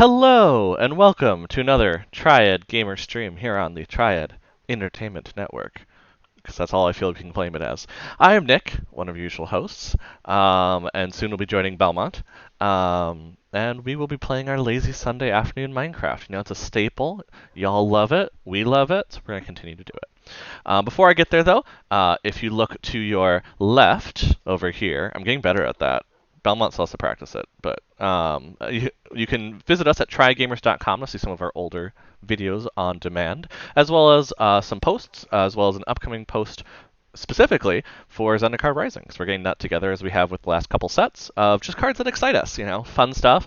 Hello, and welcome to another Triad Gamer stream here on the Triad Entertainment Network, because that's all I feel we can claim it as. I am Nick, one of your usual hosts, and soon will be joining Belmont, and we will be playing our lazy Sunday afternoon Minecraft. You know, it's a staple. Y'all love it. We love it, so we're going to continue to do it. Before I get there, though, if you look to your left over here, I'm getting better at that. Belmont still has to practice it, but you can visit us at trygamers.com to see some of our older videos on demand, as well as some posts, as well as an upcoming post specifically for Zendikar Rising. So we're getting that together as we have with the last couple sets of just cards that excite us, you know, fun stuff.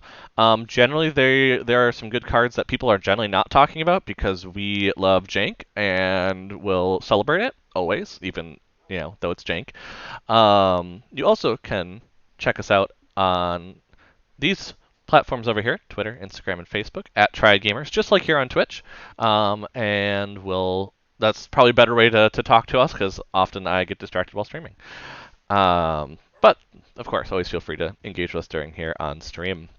Generally, there are some good cards that people are generally not talking about because we love jank and will celebrate it always, even though it's jank. You also can check us out on these platforms over here, Twitter, Instagram, and Facebook, at Triad Gamers, just like here on Twitch. And that's probably a better way to talk to us because often I get distracted while streaming. But, of course, always feel free to engage with us during here on stream.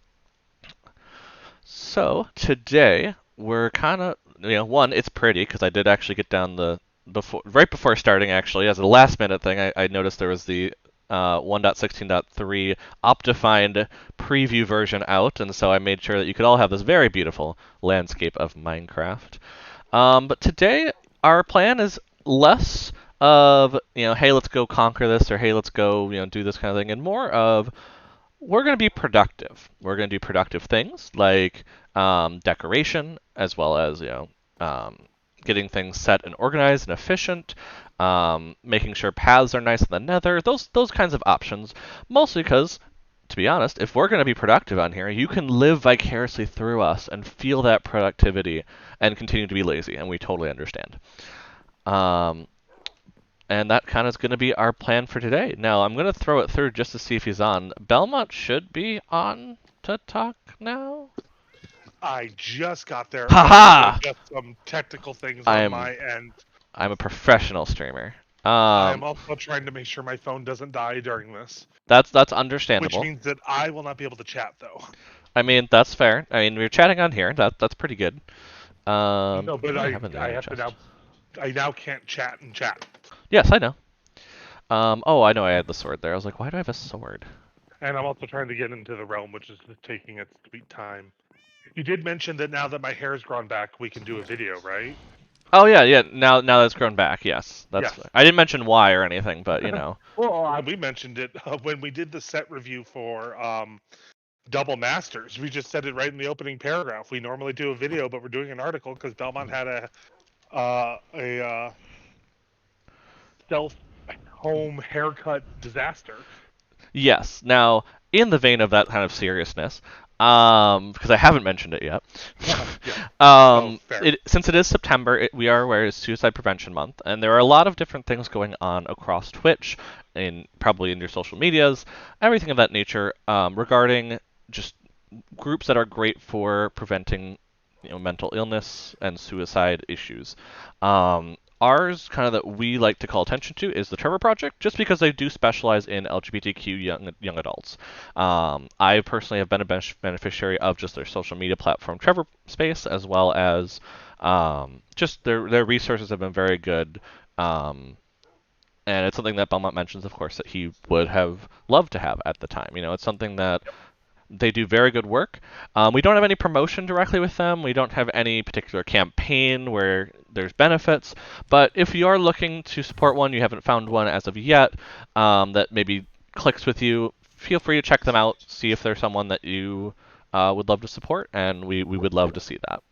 So, today, we're kind of, one, it's pretty because I did actually get down right before starting, actually, as a last minute thing, I noticed there was the 1.16.3 Optified preview version out, and so I made sure that you could all have this very beautiful landscape of Minecraft. But today, our plan is less of, hey, let's go conquer this, or hey, let's go, do this kind of thing, and more of, we're going to be productive. We're going to do productive things like decoration, as well as, getting things set and organized and efficient, making sure paths are nice in the nether, those kinds of options. Mostly because, to be honest, if we're going to be productive on here, you can live vicariously through us and feel that productivity and continue to be lazy, and we totally understand. And that kind of is going to be our plan for today. Now, I'm going to throw it through just to see if he's on. Belmont should be on to talk now. I just got there. Haha! Just some technical things I on am my end. I'm a professional streamer. I am also trying to make sure my phone doesn't die during this. That's Which understandable. means that I will not be able to chat, though. I mean, that's fair. I mean, we're chatting on here. That's pretty good. No, but what do I have in the I other have to now. chest? I now can't chat and chat. Yes, I know. Oh, I know I had the sword there. I was like, why do I have a sword? And I'm also trying to get into the realm, which is taking its sweet time. You did mention that now that my hair's grown back, we can do a video, right? Oh yeah. Now that's grown back. Yes, that's. Yes. I didn't mention why or anything, but Well, we mentioned it when we did the set review for Double Masters. We just said it right in the opening paragraph. We normally do a video, but we're doing an article because Belmont had a stealth home haircut disaster. Yes. Now, in the vein of that kind of seriousness, because I haven't mentioned it yet. Since it is September, we are aware it's Suicide Prevention Month, and there are a lot of different things going on across Twitch, probably in your social medias, everything of that nature, regarding just groups that are great for preventing, mental illness and suicide issues. Ours, kind of that we like to call attention to, is the Trevor Project, just because they do specialize in LGBTQ young adults. I personally have been a beneficiary of just their social media platform, Trevor Space, as well as just their resources have been very good. And it's something that Belmont mentions, of course, that he would have loved to have at the time. It's something that they do very good work. We don't have any promotion directly with them. We don't have any particular campaign where there's benefits. But if you are looking to support one, you haven't found one as of yet, that maybe clicks with you, feel free to check them out, see if there's someone that you would love to support, and we would love to see that.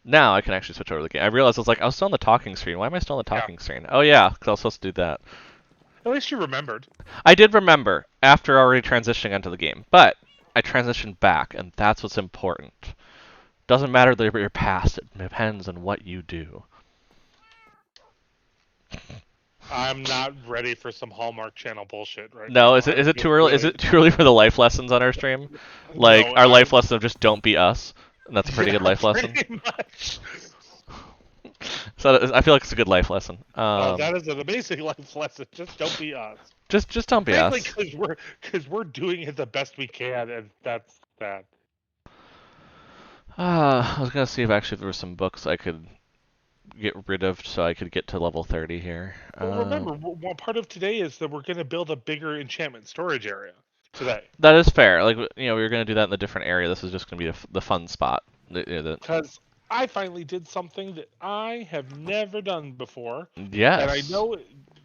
Now I can actually switch over to the game. I realized I was still on the talking screen. Why am I still on the talking screen? Oh yeah, because I was supposed to do that. At least you remembered. I did remember after already transitioning into the game, but I transitioned back, and that's what's important. Doesn't matter your past; it depends on what you do. I'm not ready for some Hallmark Channel bullshit right now. No, is it too early? Is it too early for the life lessons on our stream? Like no, our life lesson of just don't be us. And that's a pretty good life lesson. Pretty much. So I feel like it's a good life lesson. That is an amazing life lesson. Just don't be us. Just don't be us. Because we're doing it the best we can, and that's bad. I was gonna see if actually there were some books I could get rid of so I could get to level 30 here. Well, remember, one part of today is that we're going to build a bigger enchantment storage area today. That is fair. Like, we were gonna do that in a different area. This is just gonna be the fun spot. Because I finally did something that I have never done before, and Yes.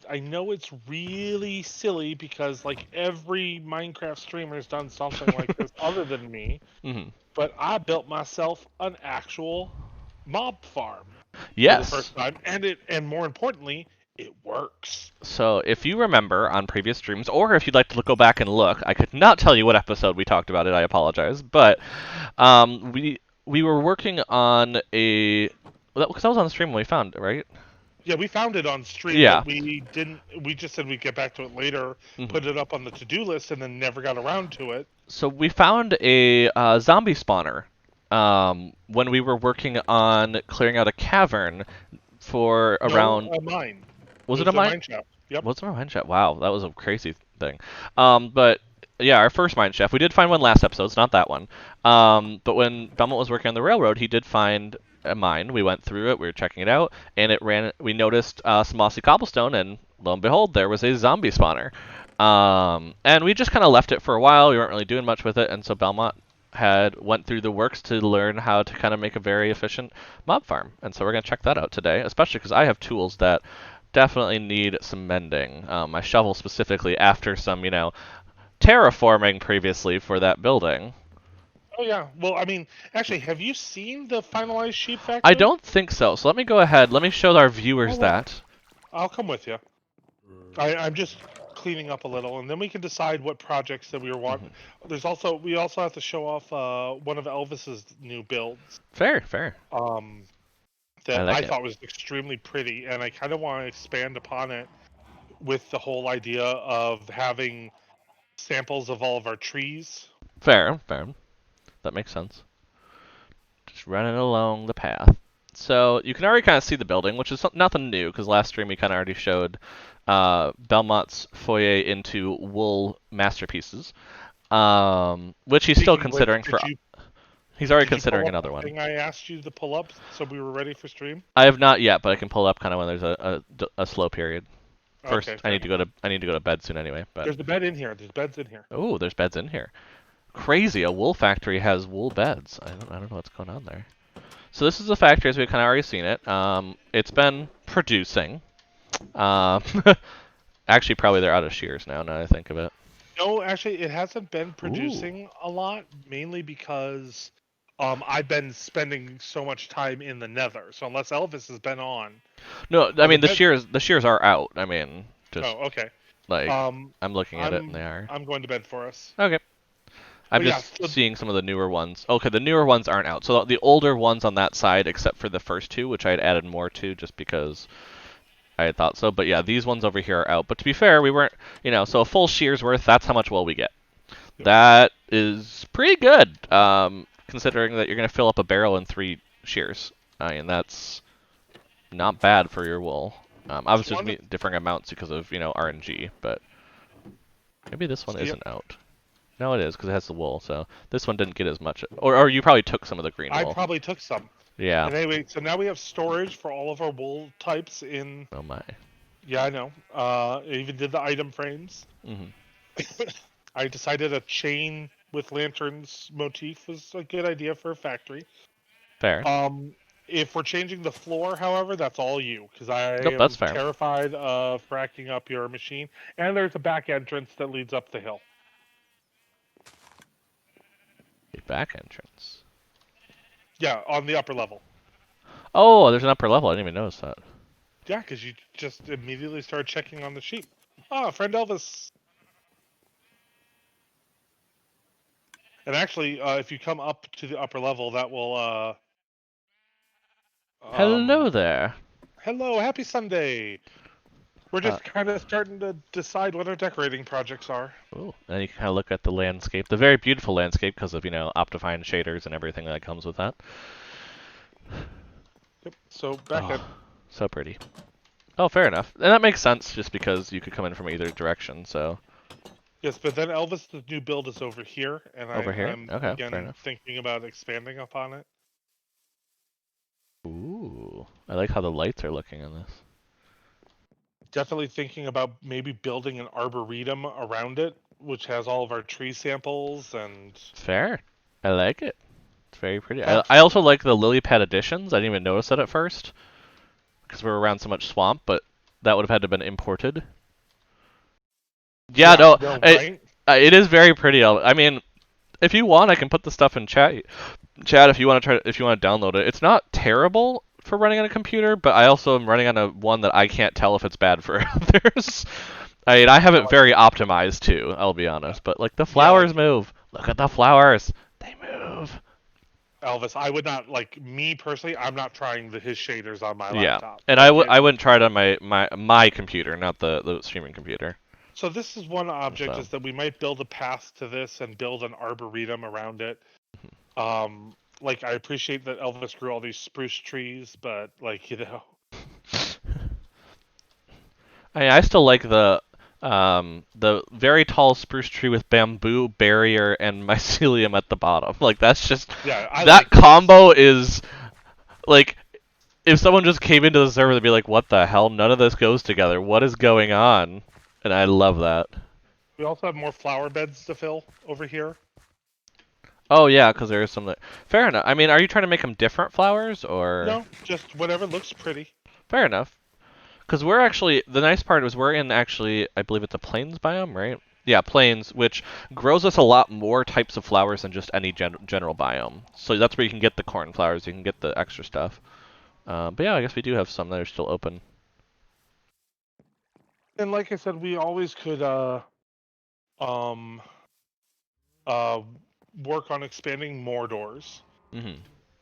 I know it's really silly because like every Minecraft streamer has done something like this other than me, hmm but I built myself an actual mob farm for the Yes. first time, and more importantly, it works. So, if you remember on previous streams, or if you'd like to go back and look, I could not tell you what episode we talked about it. I apologize, but we were working on a because I was on the stream when we found it, right? Yeah, we found it on stream, Yeah. but we didn't. We just said we'd get back to it later, hmm put it up on the to-do list, and then never got around to it. So we found a zombie spawner when we were working on clearing out a cavern for No, around. a mine. It Was it a was a mine? mine shaft. Yep. What's our mine chef? Wow, that was a crazy thing. But yeah, our first mine chef. We did find one last episode. It's not that one. But when Belmont was working on the railroad, he did find a mine. We went through it. We were checking it out, and it ran. We noticed some mossy cobblestone, and lo and behold, there was a zombie spawner. And we just kind of left it for a while. We weren't really doing much with it, and so Belmont had went through the works to learn how to kind of make a very efficient mob farm. And so we're gonna check that out today, especially because I have tools that definitely need some mending. My shovel specifically after some, terraforming previously for that building. Oh yeah. Well, I mean, actually, have you seen the finalized sheep I factory? don't think so. So let me go ahead. Let me show our viewers Oh well, that. I'll come with you. I'm just cleaning up a little, and then we can decide what projects that we were want. hmm We also have to show off one of Elvis's new builds. Fair, fair. Um, I that like I it. thought was extremely pretty, and I kind of want to expand upon it with the whole idea of having samples of all of our trees. Fair, fair. That makes sense. Just running along the path. So you can already kind of see the building, which is nothing new, because last stream we kind of already showed Belmont's foyer into wool masterpieces, which he's still Speaking of which, considering for. He's already did you pull considering up another the one. thing I asked you to pull up so we were ready for stream? I have not yet, but I can pull up kind of when there's a slow period. Okay, First, fair enough. I need to go to bed soon anyway. But There's a bed in here. There's beds in here. oh, there's beds in here. Crazy! A wool factory has wool beds. I don't know what's going on there. So this is the factory as we've kind of already seen it. It's been producing. Um, actually, probably they're out of shears now. Now that I think of it. No, actually, it hasn't been Ooh. producing a lot, mainly because I've been spending so much time in the Nether. So unless Elvis has been on, No, I and the mean bed. the shears are out. I mean, just Oh, okay. like Um, I'm looking at it and I'm they are. I'm going to bed for us. Okay. I'm But yeah, just seeing some of the newer ones. Okay, the newer ones aren't out. So the older ones on that side, except for the first two, which I had added more to just because I had thought so. But yeah, these ones over here are out. But to be fair, we weren't, so a full shear's worth, that's how much wool we get. yep. That is pretty good, considering that you're going to fill up a barrel in 3 shears. I mean, that's not bad for your wool. Do you Obviously, want to there's differing amounts because of, RNG, but maybe this one see? isn't out. No, it is because it has the wool. So this one didn't get as much, or you probably took some of the green I wool. probably took some. Yeah. And anyway, so now we have storage for all of our wool types in. Oh my. Yeah, I know. I even did the item frames. hmm I decided a chain with lanterns motif was a good idea for a factory. Fair. Um, if we're changing the floor, however, that's all you, because I Nope, that's am fair. terrified of fracking up your machine. And there's a back entrance that leads up the hill. A back entrance. Yeah, on the upper level. Oh, there's an upper level. I didn't even notice that. Yeah, because you just immediately start checking on the sheep. Ah, friend Elvis. And actually, if you come up to the upper level, that will. Hello there. Hello, happy Sunday. We're Uh, just kind of starting to decide what our decorating projects are. ooh. And you can kind of look at the landscape, the very beautiful landscape, because of Optifine shaders and everything that comes with that. Yep. So back Oh, in. so pretty. Oh, fair enough. And that makes sense, just because you could come in from either direction. So. Yes, but then Elvis, the new build is over here, and Over here? I'm Okay, fair again enough. thinking about expanding upon it. Ooh, I like how the lights are looking in this. Definitely thinking about maybe building an arboretum around it, which has all of our tree samples and Fair. I like it. It's very pretty. I, have. I also like the lily pad additions. I didn't even notice that at first because we're around so much swamp, but that would have had to have been imported. Yeah, Yeah, no, no, it right? it is very pretty. I mean, if you want, I can put the stuff in chat. Chat, if you want to try, if you want to download it. It's not terrible for running on a computer, but I also am running on a one that I can't tell if it's bad for others. I mean, I have Yeah, it very optimized too. I'll be honest, but like the yeah, flowers like move. Look at the flowers. They move. Elvis. I would not like me personally. I'm not trying his shaders on my Yeah, laptop. and Like it. I wouldn't try it on my computer, not the streaming computer. So this is one object So is that we might build a path to this and build an arboretum around it. Like I appreciate that Elvis grew all these spruce trees, but like I still like the very tall spruce tree with bamboo barrier and mycelium at the bottom. Like that's just yeah, I that like those. combo is like if someone just came into the server, they'd be like, "What the hell? None of this goes together. What is going on?" And I love that. We also have more flower beds to fill over here. Oh yeah, because there is some that. Fair enough. I mean, are you trying to make them different flowers or? No, just whatever looks pretty. Fair enough. Because we're actually the nice part is we're in actually I believe it's a plains biome, right? Yeah, plains, which grows us a lot more types of flowers than just any general biome. So that's where you can get the cornflowers, you can get the extra stuff. But yeah, I guess we do have some that are still open. And like I said, we always could um uh work on expanding more doors. Hmm.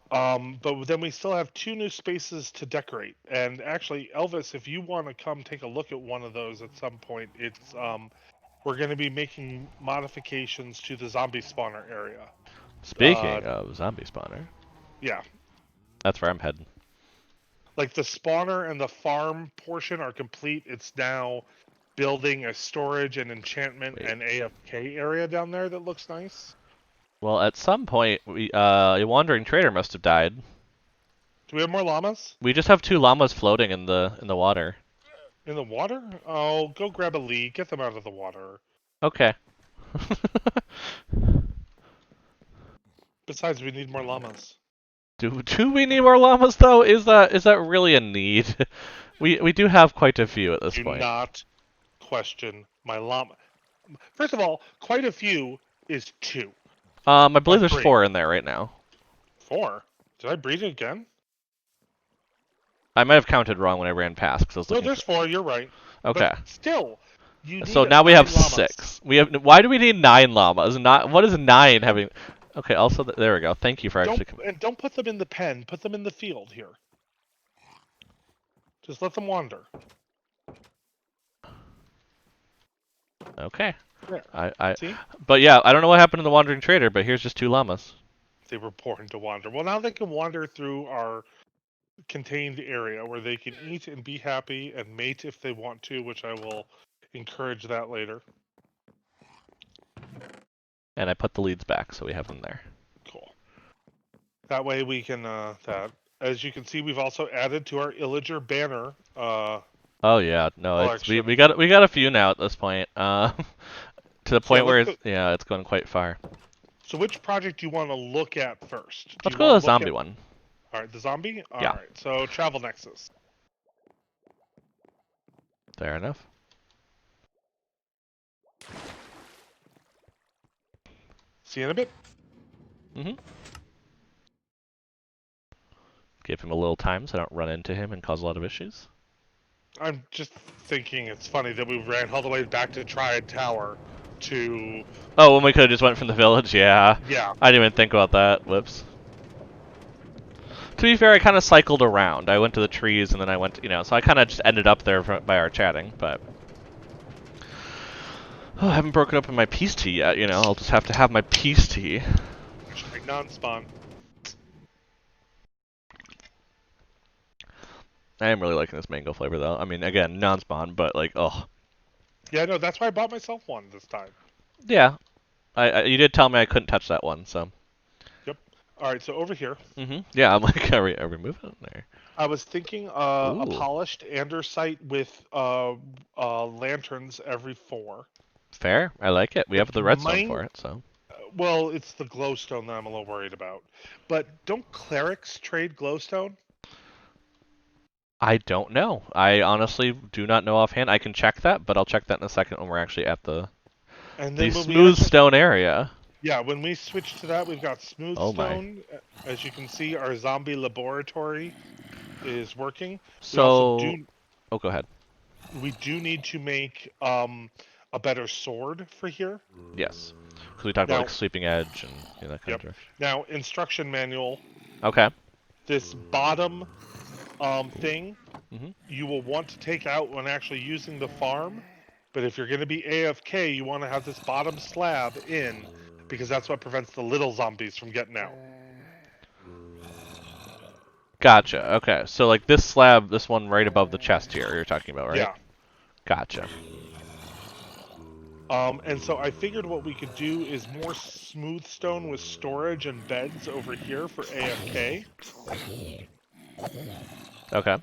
But then we still have two new spaces to decorate. And actually, Elvis, if you want to come take a look at one of those at some point, it's we're going to be making modifications to the zombie spawner area. Uh, Speaking of zombie spawner, yeah, that's where I'm heading. like the spawner and the farm portion are complete. It's now building a storage and enchantment Wait. and AFK area down there that looks nice. Well, at some point, a wandering trader must have died. Do we have more llamas We just have two llamas floating in the water. in the water? Oh, go grab a lead. Get them out of the water. Okay. Besides, we need more llamas. Do we need more llamas though? Is that really a need? We do have quite a few at this Do point. not question my llama. First of all, quite a few is two I or believe there's three. four in there right now. Four. Did I breed it again? I might have counted wrong when I ran past because I was No, looking there's for. four. You're right. But Okay, still, you so need now we have 9 llamas. six. We have. Why do we need nine llamas? Not what is nine having? Okay. Also, there we go. Thank you for Don't actually. and don't put them in the pen. Put them in the field here. Just let them wander. Okay. There. I. See? But yeah, I don't know what happened to the wandering trader, but here's just two llamas. They were born to wander. Well, now they can wander through our contained area where they can eat and be happy and mate if they want to, which I will encourage that later. And I put the leads back, so we have them there. Cool. That way we can that as you can see we've also added to our Illager banner Oh yeah, no, it's we collection. got a few now at this point. To the So point let's where go. it's going quite far. So which project do you want to look at first? Do Let's you go to want the to look zombie at one. all right, the zombie? All Yeah, right. So Travel Nexus. fair enough. See you in a bit. Mhm. Give him a little time so I don't run into him and cause a lot of issues. I'm just thinking it's funny that we ran all the way back to Triad Tower to Oh, when we could have just went from the village. Yeah, yeah. I didn't even think about that. Whoops. To be fair, I kind of cycled around. I went to the trees and then I went, so I kind of just ended up there by our chatting. But oh, I haven't broken open my peace tea yet. I'll just have to have my peace tea. Hashtag non-spawn. I am really liking this mango flavor though. I mean, again, non-spawn, but like, oh, Yeah, no, that's why I bought myself one this time. Yeah, you did tell me I couldn't touch that one, so. Yep. All right, so over here, Yeah, I'm like, are we moving there? I was thinking a Ooh, polished andesite with lanterns every 4. fair. I like it. We have It the redstone for might, it, so. well, it's the glowstone that I'm a little worried about. But don't clerics trade glowstone? I don't know. I honestly do not know offhand. I can check that, but I'll check that in a second when we're actually at And the then when we smooth actually, stone area. yeah, when we switch to that, we've got smooth Oh my. stone. As you can see, our zombie laboratory is working. We also So, do oh, go ahead. we do need to make a better sword for here. Yes, because we talked about like Now, sleeping edge and that kind of yep. direction. Now, instruction manual. Okay. This bottom Ooh. thing Mhm. you will want to take out when actually using the farm. But if you're going to be AFK, you want to have this bottom slab in because that's what prevents the little zombies from getting out. Gotcha. Okay. So like this slab, this one right above the chest here, you're talking about, right? Yeah. Gotcha. And so I figured what we could do is more smooth stone with storage and beds over here for AFK. Okay.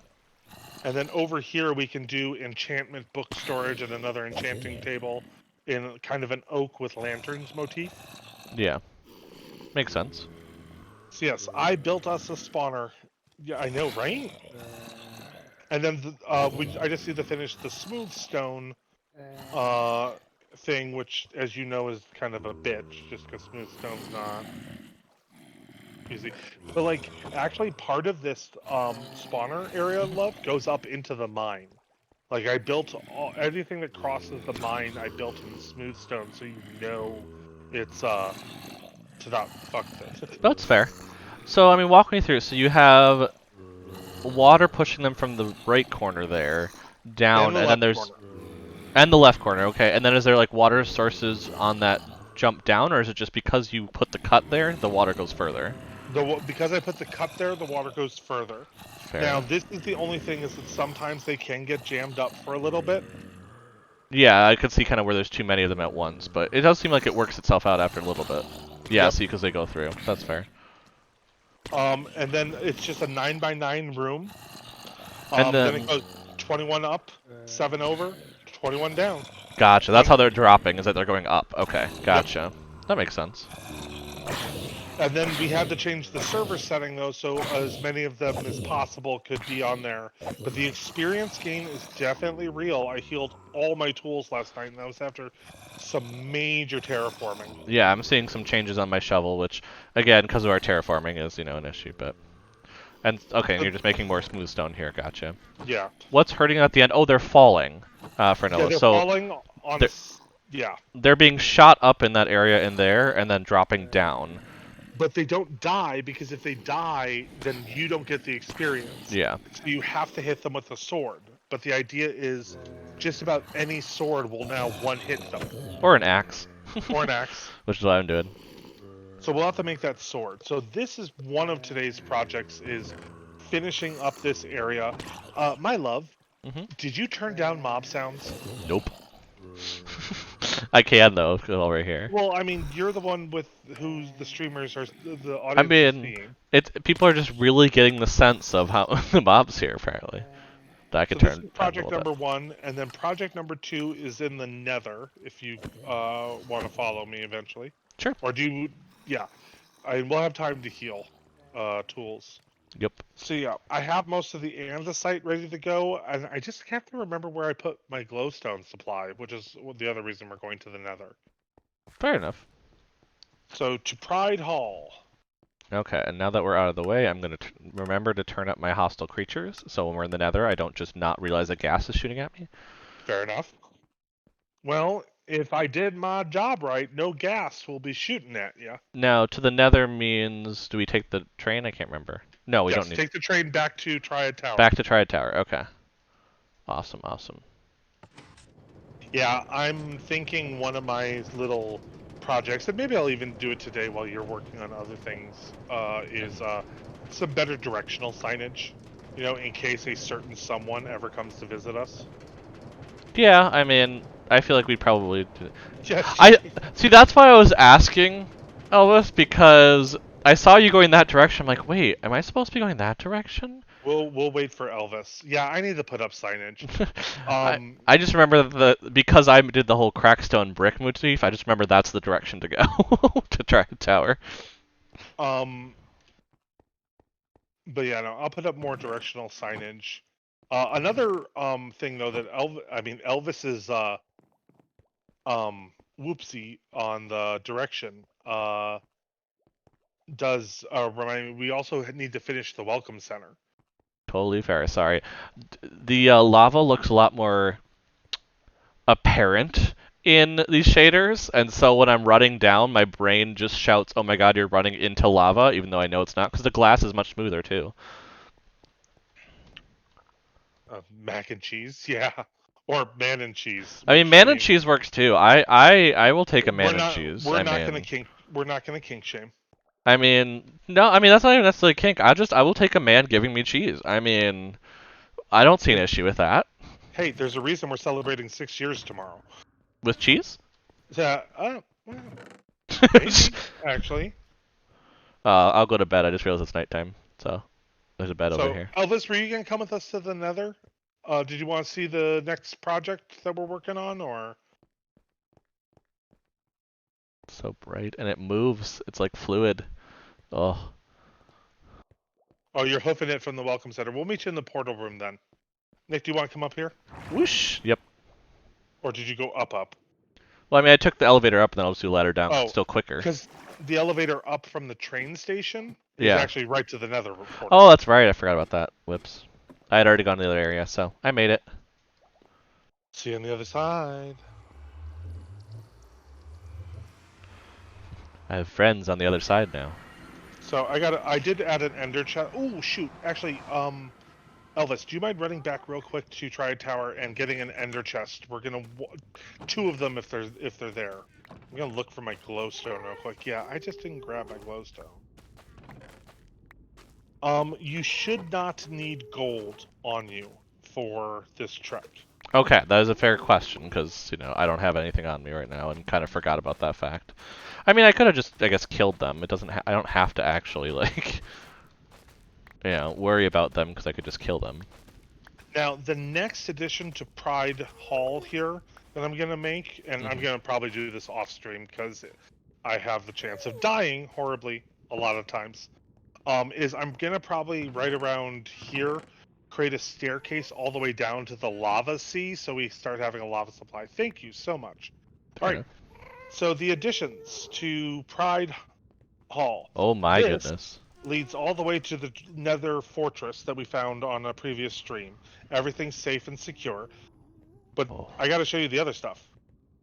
And then over here we can do enchantment book storage and another enchanting table in kind of an oak with lanterns motif. Yeah. Makes sense. So yes, I built us a spawner. Yeah, I know, right? And then I just need to finish the smooth stone uh, thing, which, as you know, is kind of a bitch, just because smooth stone's not easy. But like, actually, part of this spawner area, love, goes up into the mine. Like, I built everything that crosses the mine. I built in smooth stone, so you know it's to not fuck this. That's fair. So I mean, walk me through. So you have water pushing them from the right corner there And down, the and then left there's corner. and the left corner. Okay. And then is there like water sources on that jump down, or is it just because you put the cut there, the water goes further? Because I put the cut there, the water goes further. Now, Fair. this is the only thing is that sometimes they can get jammed up for a little bit. Yeah, I could see kind of where there's too many of them at once, but it does seem like it works itself out after a little bit. Yeah, Yep. see, because they go through. That's fair. And then it's just a 9 by 9 room. And Then it then, goes 21 up, 7 over, 21 down. gotcha. That's Twen- how they're dropping, is that they're going up. Okay, Yep. gotcha. That makes sense. And then we had to change the server setting though, so as many of them as possible could be on there. But the experience gain is definitely real. I healed all my tools last night, and that was after some major terraforming. Yeah, I'm seeing some changes on my shovel, which, again, because of our terraforming is, an issue, but... And, okay, and But you're just making more smooth stone here, gotcha. yeah, What's hurting at the end? Oh, they're falling, for yeah, Noah. they're So, falling on. they're, Yeah, they're being shot up in that area in there, and then dropping down. but they don't die because if they die, then you don't get the experience. Yeah. So you have to hit them with a sword. But the idea is, just about any sword will now one hit them, Or an axe. or an axe. Which is what I'm doing. So we'll have to make that sword. So this is one of today's projects: is finishing up this area. My love, Hmm. did you turn down mob sounds? Nope. I can though, 'cause I'm right here. Well, I mean, you're the one with who the streamers are, the I audience is mean, seeing. people are just really getting the sense of how the mobs here apparently. That I So could this turn is down a project little bit. number 1, and then project number 2 is in the Nether. If you want to follow me eventually, Sure. or do you? Yeah, I will have time to heal tools. Yep. So yeah, I have most of the andesite ready to go, and I just have to remember where I put my glowstone supply, which is the other reason we're going to the Nether. Fair enough. So to Pride Hall. Okay, and now that we're out of the way, I'm gonna remember to turn up my hostile creatures, so when we're in the Nether, I don't just not realize that gas is shooting at me. Fair enough. Well, if I did my job right, no gas will be shooting at you. Now, to the Nether means, do we take the train? I can't remember. No, we don't Yes, need. take the train back to Triad Tower. Back to Triad Tower. Okay. Awesome, awesome. Yeah, I'm thinking one of my little projects, and maybe I'll even do it today while you're working on other things, is some better directional signage, in case a certain someone ever comes to visit us. Yeah, I mean, I feel like we'd probably. Yes. I see. That's why I was asking, Elvis, because I saw you going that direction. I'm like, wait, am I supposed to be going that direction? We'll wait for Elvis. Yeah, I need to put up signage. I Um, I just remember because I did the whole crackstone brick motif. I just remember that's the direction to go to try the tower. um, but yeah, no, I'll put up more directional signage. Another thing though that Elvis is whoopsie on the direction does remind me we also need to finish the welcome center. Totally fair. Sorry. The lava looks a lot more apparent in these shaders, and so when I'm running down, my brain just shouts, "Oh my God, you're running into lava!" Even though I know it's not, because the glass is much smoother too. Mac and cheese, yeah, or man and cheese, I mean, which I man and mean cheese works too. I will take a man and cheese. we're not gonna kink shame. No, I mean that's not even necessarily kink. I will take a man giving me cheese. I mean, I don't see an It, issue with that. hey, there's a reason we're celebrating 6 years tomorrow. With cheese? Well, maybe actually. I'll go to bed. I just realized it's nighttime, so there's a bed over So here. Elvis, were you gonna come with us to the Nether? Did you want to see the next project that we're working on, or? So bright, and it moves. It's like fluid. Oh, Oh, you're hoofing it from the welcome center. We'll meet you in the portal room then. Nick, do you want to come up here, whoosh. Yep. or did you go up? Well, I mean, I took the elevator up, and then I'll just do the ladder down. 'Cause it's Oh, still quicker. because the elevator up from the train station is Yeah. actually right to the Nether portal. Oh, that's right. I forgot about that. Whoops. I had already gone to the other area, so I made it. See you on the other side. I have friends on the other side now. So I did add an ender chest. Oh shoot! Actually, Elvis, do you mind running back real quick to Triad Tower and getting an ender chest? We're gonna two of them if they're there. I'm gonna look for my glowstone real quick. Yeah, I just didn't grab my glowstone. You should not need gold on you for this trek. Okay, that is a fair question because I don't have anything on me right now and kind of forgot about that fact. I mean, I could have just I guess killed them. It doesn't. I don't have to actually like worry about them because I could just kill them. Now, the next addition to Pride Hall here that I'm gonna make, and I'm gonna probably do this off stream because I have the chance of dying horribly a lot of times. Is I'm gonna probably right around here create a staircase all the way down to the lava sea, so we start having a lava supply. Thank you so much. All Fair right, enough. so the additions to Pride Hall. Oh my This goodness. leads all the way to the Nether Fortress that we found on a previous stream. Everything's safe and secure. But Oh. I got to show you the other stuff.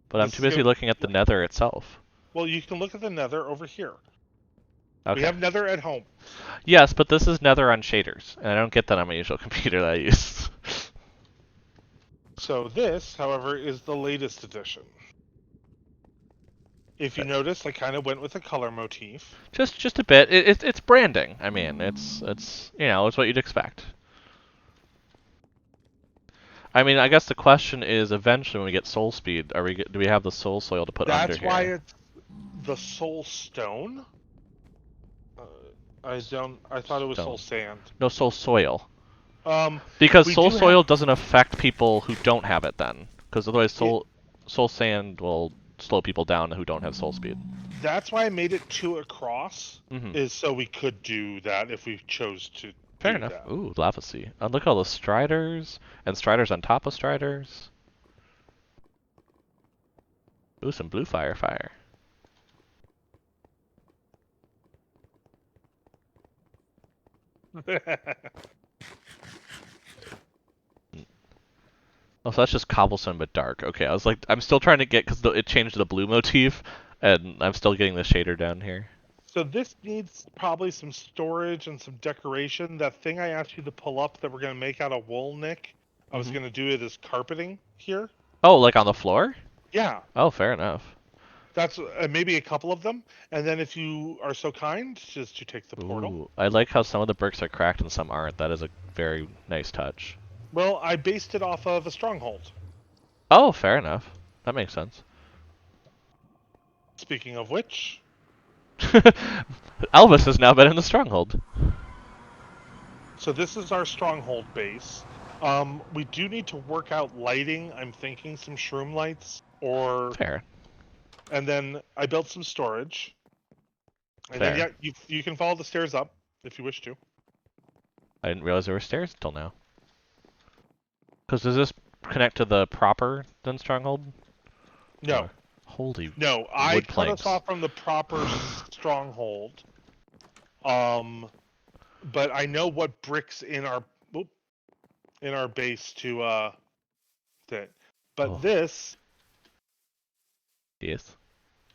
But I'm This too is busy gonna. looking at the Nether itself. Well, you can look at the Nether over here. We Okay. have Nether at home. Yes, but this is Nether on shaders, and I don't get that on my usual computer that I use. So this, however, is the latest edition. If you notice, I kind of went with a color motif. Just a bit. It's branding. I mean, it's it's what you'd expect. I mean, I guess the question is, eventually when we get soul speed, do we have the soul soil to put under That's why here? it's the Soul Stone. Uh, I don't. I thought it was Soul Stone. Sand. No, soul soil. Um, Because we soul do have. soil doesn't affect people who don't have it then. Because otherwise It, soul sand will slow people down who don't have soul speed. that's why I made it two across. Mm-hmm. Is so we could do that if we chose to Fair do enough. that. Ooh, lava sea. And look at all the striders and striders on top of striders. Ooh, some blue fire. Oh, so that's just cobblestone but dark. Okay, I was like, I'm still trying to get because it changed to the blue motif, and I'm still getting the shader down here. So this needs probably some storage and some decoration. That thing I asked you to pull up that we're gonna make out of wool, Nick. I was Hmm. gonna do it as carpeting here. Oh, like on the floor? Yeah, Oh, fair enough. that's maybe a couple of them. And then if you are so kind, just to take the portal. Ooh, I like how some of the bricks are cracked and some aren't. That is a very nice touch. Well, I based it off of a stronghold. Oh, fair enough. That makes sense. Speaking of which, Elvis has now been in the stronghold. so this is our stronghold base. We do need to work out lighting. I'm thinking some shroom lights, Fair. and then I built some storage. And then Fair. yeah, you can follow the stairs up if you wish to. I didn't realize there were stairs until now. Because does this connect to the proper then stronghold? No, Or holy no, I wood cut us planks. off from the proper stronghold. Um, but I know what bricks in our in our base to that. But Oh, this, yes.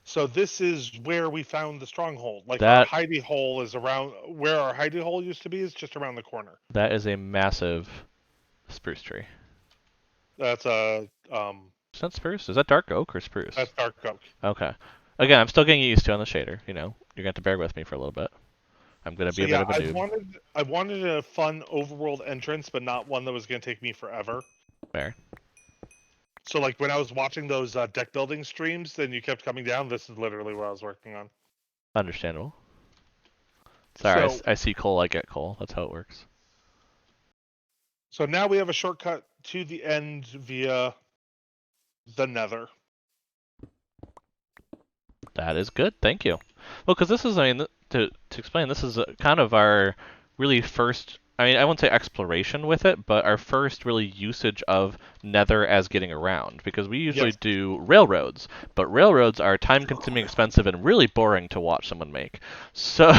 so this is where we found the stronghold. Like our That hidey hole is around where our hidey hole used to be is just around the corner. that is a massive spruce tree. That's a Is that spruce? Is that dark oak or spruce? that's dark oak. Okay. Again, I'm still getting used to on the shader. You know, you're gonna have to bear with me for a little bit. I'm gonna be So a bit yeah, of a noob. I wanted a fun overworld entrance, but not one that was going to take me forever. Fair. So like when I was watching those deck building streams, then you kept coming down. This is literally what I was working on. Understandable. Sorry, So I see coal, I get coal. That's how it works. so now we have a shortcut to the end via the Nether. That is good. Thank you. Well, because this is, I mean, to explain, this is kind of our really first. I mean, I won't say exploration with it, but our first really usage of Nether as getting around. Because we usually Yes. do railroads, but railroads are time-consuming, expensive, and really boring to watch someone make. So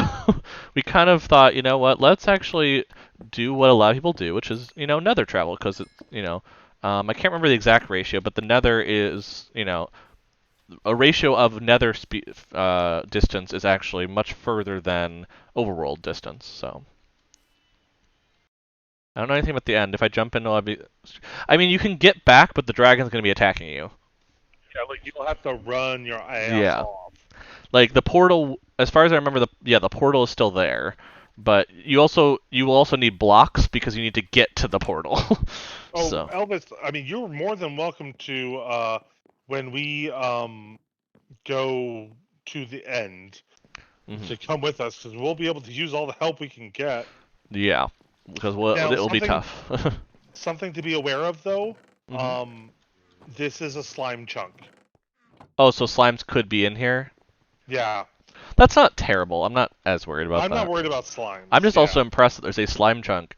we kind of thought, you know what? Let's actually do what a lot of people do, which is, Nether travel, because it's, I can't remember the exact ratio, but the Nether is, a ratio of nether distance is actually much further than overworld distance. So I don't know anything about the end. If I jump in, I mean, you can get back, but the dragon's going to be attacking you. Yeah, like you'll have to run your ass Yeah, off. like the portal. As far as I remember, the portal is still there, but you will also need blocks because you need to get to the portal. Oh, So. Elvis, I mean, you're more than welcome to when we go to the end Hmm. to come with us because we'll be able to use all the help we can get. Yeah, because Now, it'll be tough. something to be aware of though. Hmm. This is a slime chunk. Oh, so slimes could be in here. Yeah, That's not terrible. I'm not as worried about I'm not that. worried about I'm slimes. just Yeah, also impressed that there's a slime chunk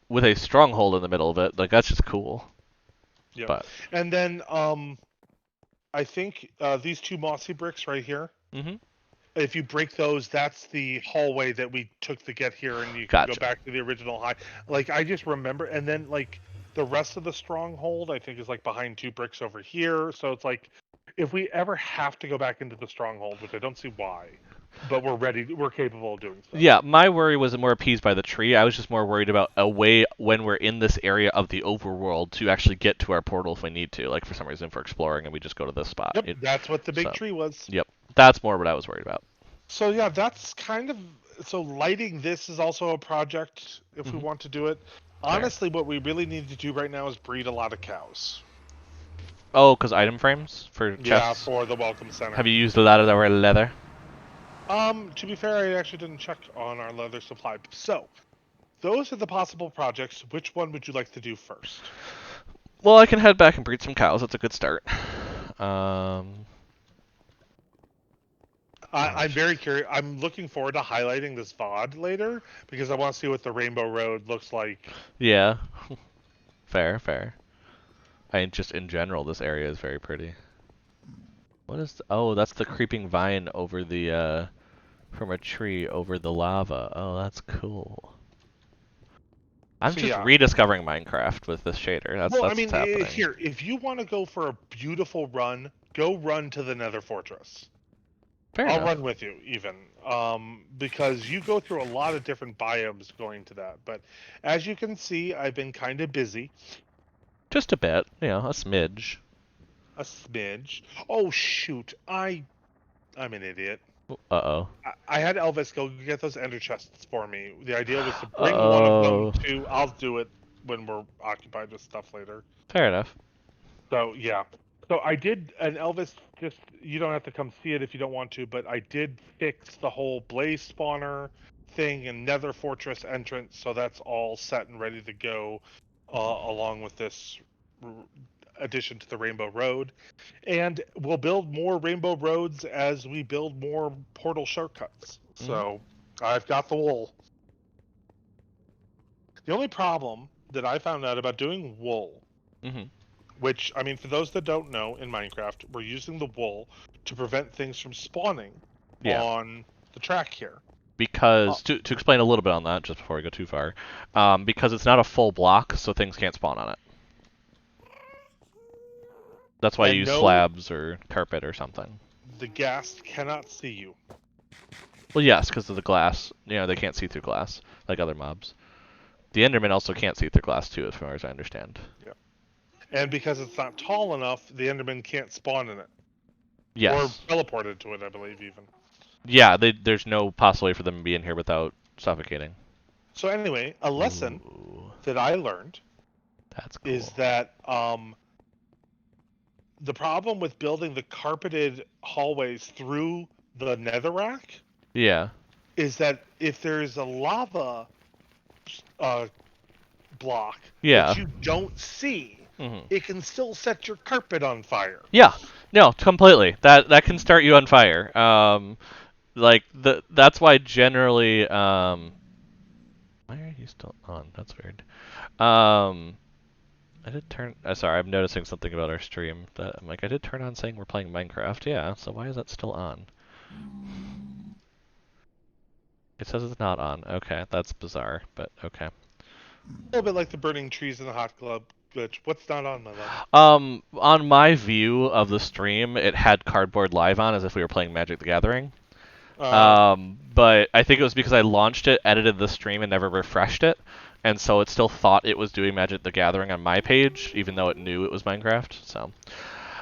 with a stronghold in the middle of it. Like that's just cool. yep. But And then I think these two mossy bricks right here. hmm. If you break those, that's the hallway that we took to get here, and you can go Gotcha. back to the original high. Like I just remember, and then like the rest of the stronghold, I think is like behind two bricks over here. So it's like if we ever have to go back into the stronghold, which I don't see why, but we're ready, we're capable of doing so. Yeah, my worry was more appeased by the tree. I was just more worried about a way when we're in this area of the overworld to actually get to our portal if we need to. Like for some reason, for exploring, and we just go to this spot. Yep, that's what the big So, tree was. yep, that's more what I was worried about. So yeah, that's kind of so lighting this is also a project if we Hmm. want to do it. Fair. Honestly, what we really need to do right now is breed a lot of cows. Oh, because item frames for Yeah, chests. for the welcome center. Have you used a lot of our leather? To be fair, I actually didn't check on our leather supply. So, those are the possible projects. Which one would you like to do first? Well, I can head back and breed some cows. That's a good start. Um, I'm very curious. I'm looking forward to highlighting this VOD later because I want to see what the Rainbow Road looks like. yeah, fair, fair. I mean, just in general, this area is very pretty. What is? Oh, that's the creeping vine over the from a tree over the lava. Oh, that's cool. I'm So just yeah. rediscovering Minecraft with this shader. Well, I That's what's mean, happening. here, if you want to go for a beautiful run, go run to the Nether Fortress. Fair I'll enough. run with you, even, because you go through a lot of different biomes going to that. But as you can see, I've been kind of busy. Just a bit, a smidge. A smidge. Oh shoot, I'm an idiot. Uh-oh. I had Elvis go get those ender chests for me. The idea was to bring one of them Uh-oh. to. I'll do it when we're occupied with stuff later. Fair enough. So yeah. So I did, and Elvis, just you don't have to come see it if you don't want to, but I did fix the whole blaze spawner thing and Nether Fortress entrance, so that's all set and ready to go, along with this r- addition to the Rainbow Road. And we'll build more Rainbow Roads as we build more portal shortcuts. Hmm. So I've got the wool. The only problem that I found out about doing wool, Hmm. which, I mean, for those that don't know, in Minecraft, we're using the wool to prevent things from spawning Yeah. on the track here. Uh, Because to explain a little bit on that, just before we go too far, because it's not a full block, so things can't spawn on it. That's why you and use no, slabs or carpet or something. the ghast cannot see you. Well, yes, because of the glass. You know, they can't see through glass like other mobs. The Enderman also can't see through glass too, as far as I understand. Yeah. And because it's not tall enough, the Enderman can't spawn in it. Or Yes. teleport into it, I believe, even. Yeah, there's no possible way for them to be in here without suffocating. So, anyway, a lesson Ooh, that I learned that's is cool. that the problem with building the carpeted hallways through the netherrack Yeah. is that if there's a lava uh, block that Yeah. you don't see, Hmm. it can still set your carpet on fire. Yeah. No, completely. That can start you on fire. Like that's why generally why are you still on? That's weird. Um I did turn sorry, I'm noticing something about our stream that I'm like I did turn on saying we're playing Minecraft. Yeah, so why is that still on? It says it's not on. Okay, that's bizarre, but okay. A little bit like the burning trees in the hot club glitch. What's not on, my love? On my view of the stream, it had Cardboard Live on as if we were playing Magic the Gathering. Oh, But I think it was because I launched it, edited the stream, and never refreshed it, and so it still thought it was doing Magic the Gathering on my page, even though it knew it was Minecraft. So,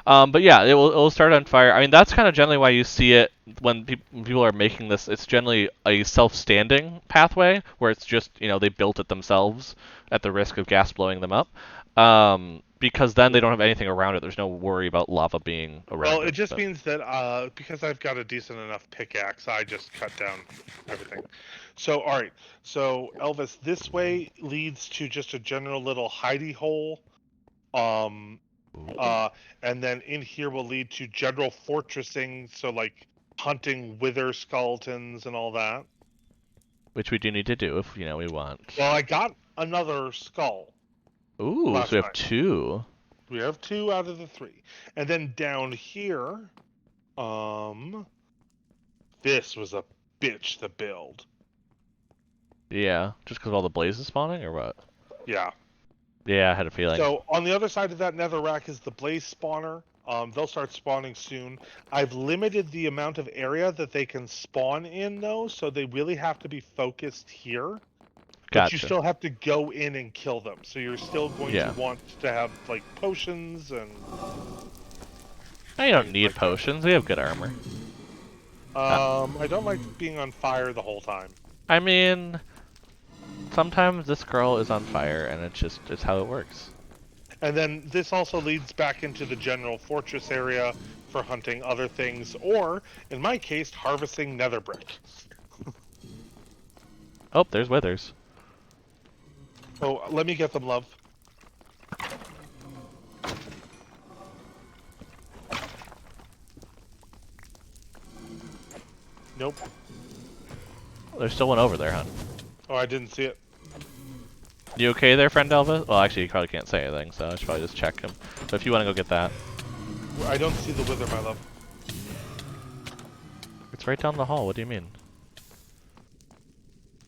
but yeah, it will start on fire. I mean, that's kind of generally why you see it when people are making this. It's generally a self-standing pathway where it's just they built it themselves at the risk of gas blowing them up. Because then they yeah. don't have anything around it. There's no worry about lava being Well, around it it. just But means that because I've got a decent enough pickaxe, I just cut down everything. So, all right. So, Elvis, this way leads to just a general little hidey hole. Um, ooh, uh, and then in here will lead to general fortressing. So, like hunting wither skeletons and all that. which we do need to do if we want. Well, I got another skull Ooh, so we last have night. two. We have two out of the three. And then down here, um, this was a bitch to build. Yeah, just because of all the blazes spawning, or what? Yeah. Yeah, I had a feeling. So on the other side of that nether rack is the blaze spawner. They'll start spawning soon. I've limited the amount of area that they can spawn in, though, so they really have to be focused here. But you Gotcha. still have to go in and kill them. So you're still going to Yeah. want to have like potions and I don't things need like that. potions. We have good armor. Uh, I don't like being on fire the whole time. I mean, sometimes this girl is on fire, and it's how it works. And then this also leads back into the general fortress area for hunting other things, or in my case, harvesting nether brick. Oh, there's withers. Oh, let me get them, love. Nope. There's still one over there, hon. Oh, I didn't see it. You okay there, friend Elvis? Well, actually, you probably can't say anything, so I should probably just check him. But if you want to go get that, I don't see the wither, my love. it's right down the hall. What do you mean?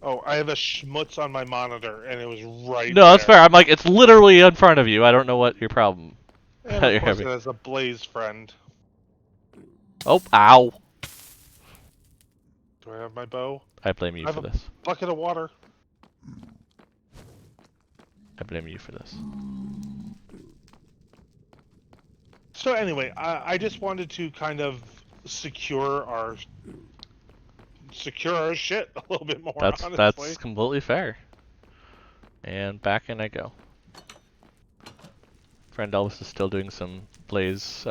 Oh, I have a schmutz on my monitor, and it was right No, that's there. fair. I'm like, it's literally in front of you. I don't know what your problem And that of you're course, it having. has a blaze friend. Oh, ow. Do I have my bow? I blame you I have for a this. bucket of water. I blame you for this. So anyway, I just wanted to kind of secure our shit a little bit more, That's honestly. completely fair. And back in I go. Friend Elvis is still doing some blaze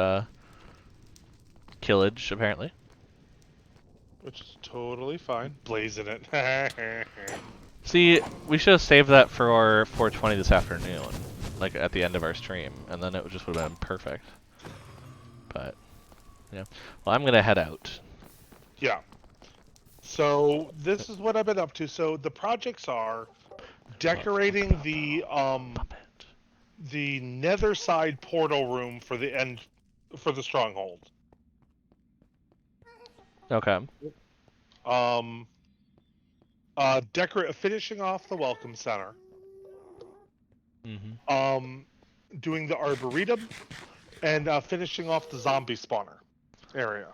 killage, apparently. Which is totally fine. Blazing it. See, we should have saved that for our 420 this afternoon, like at the end of our stream, and then it just would have been perfect. But, yeah. Well, I'm gonna head out. Yeah. So this is what I've been up to. So the projects are decorating the nether side portal room for the end for the stronghold. Okay. Um finishing off the welcome center. Mm-hmm. Doing the arboretum and finishing off the zombie spawner area.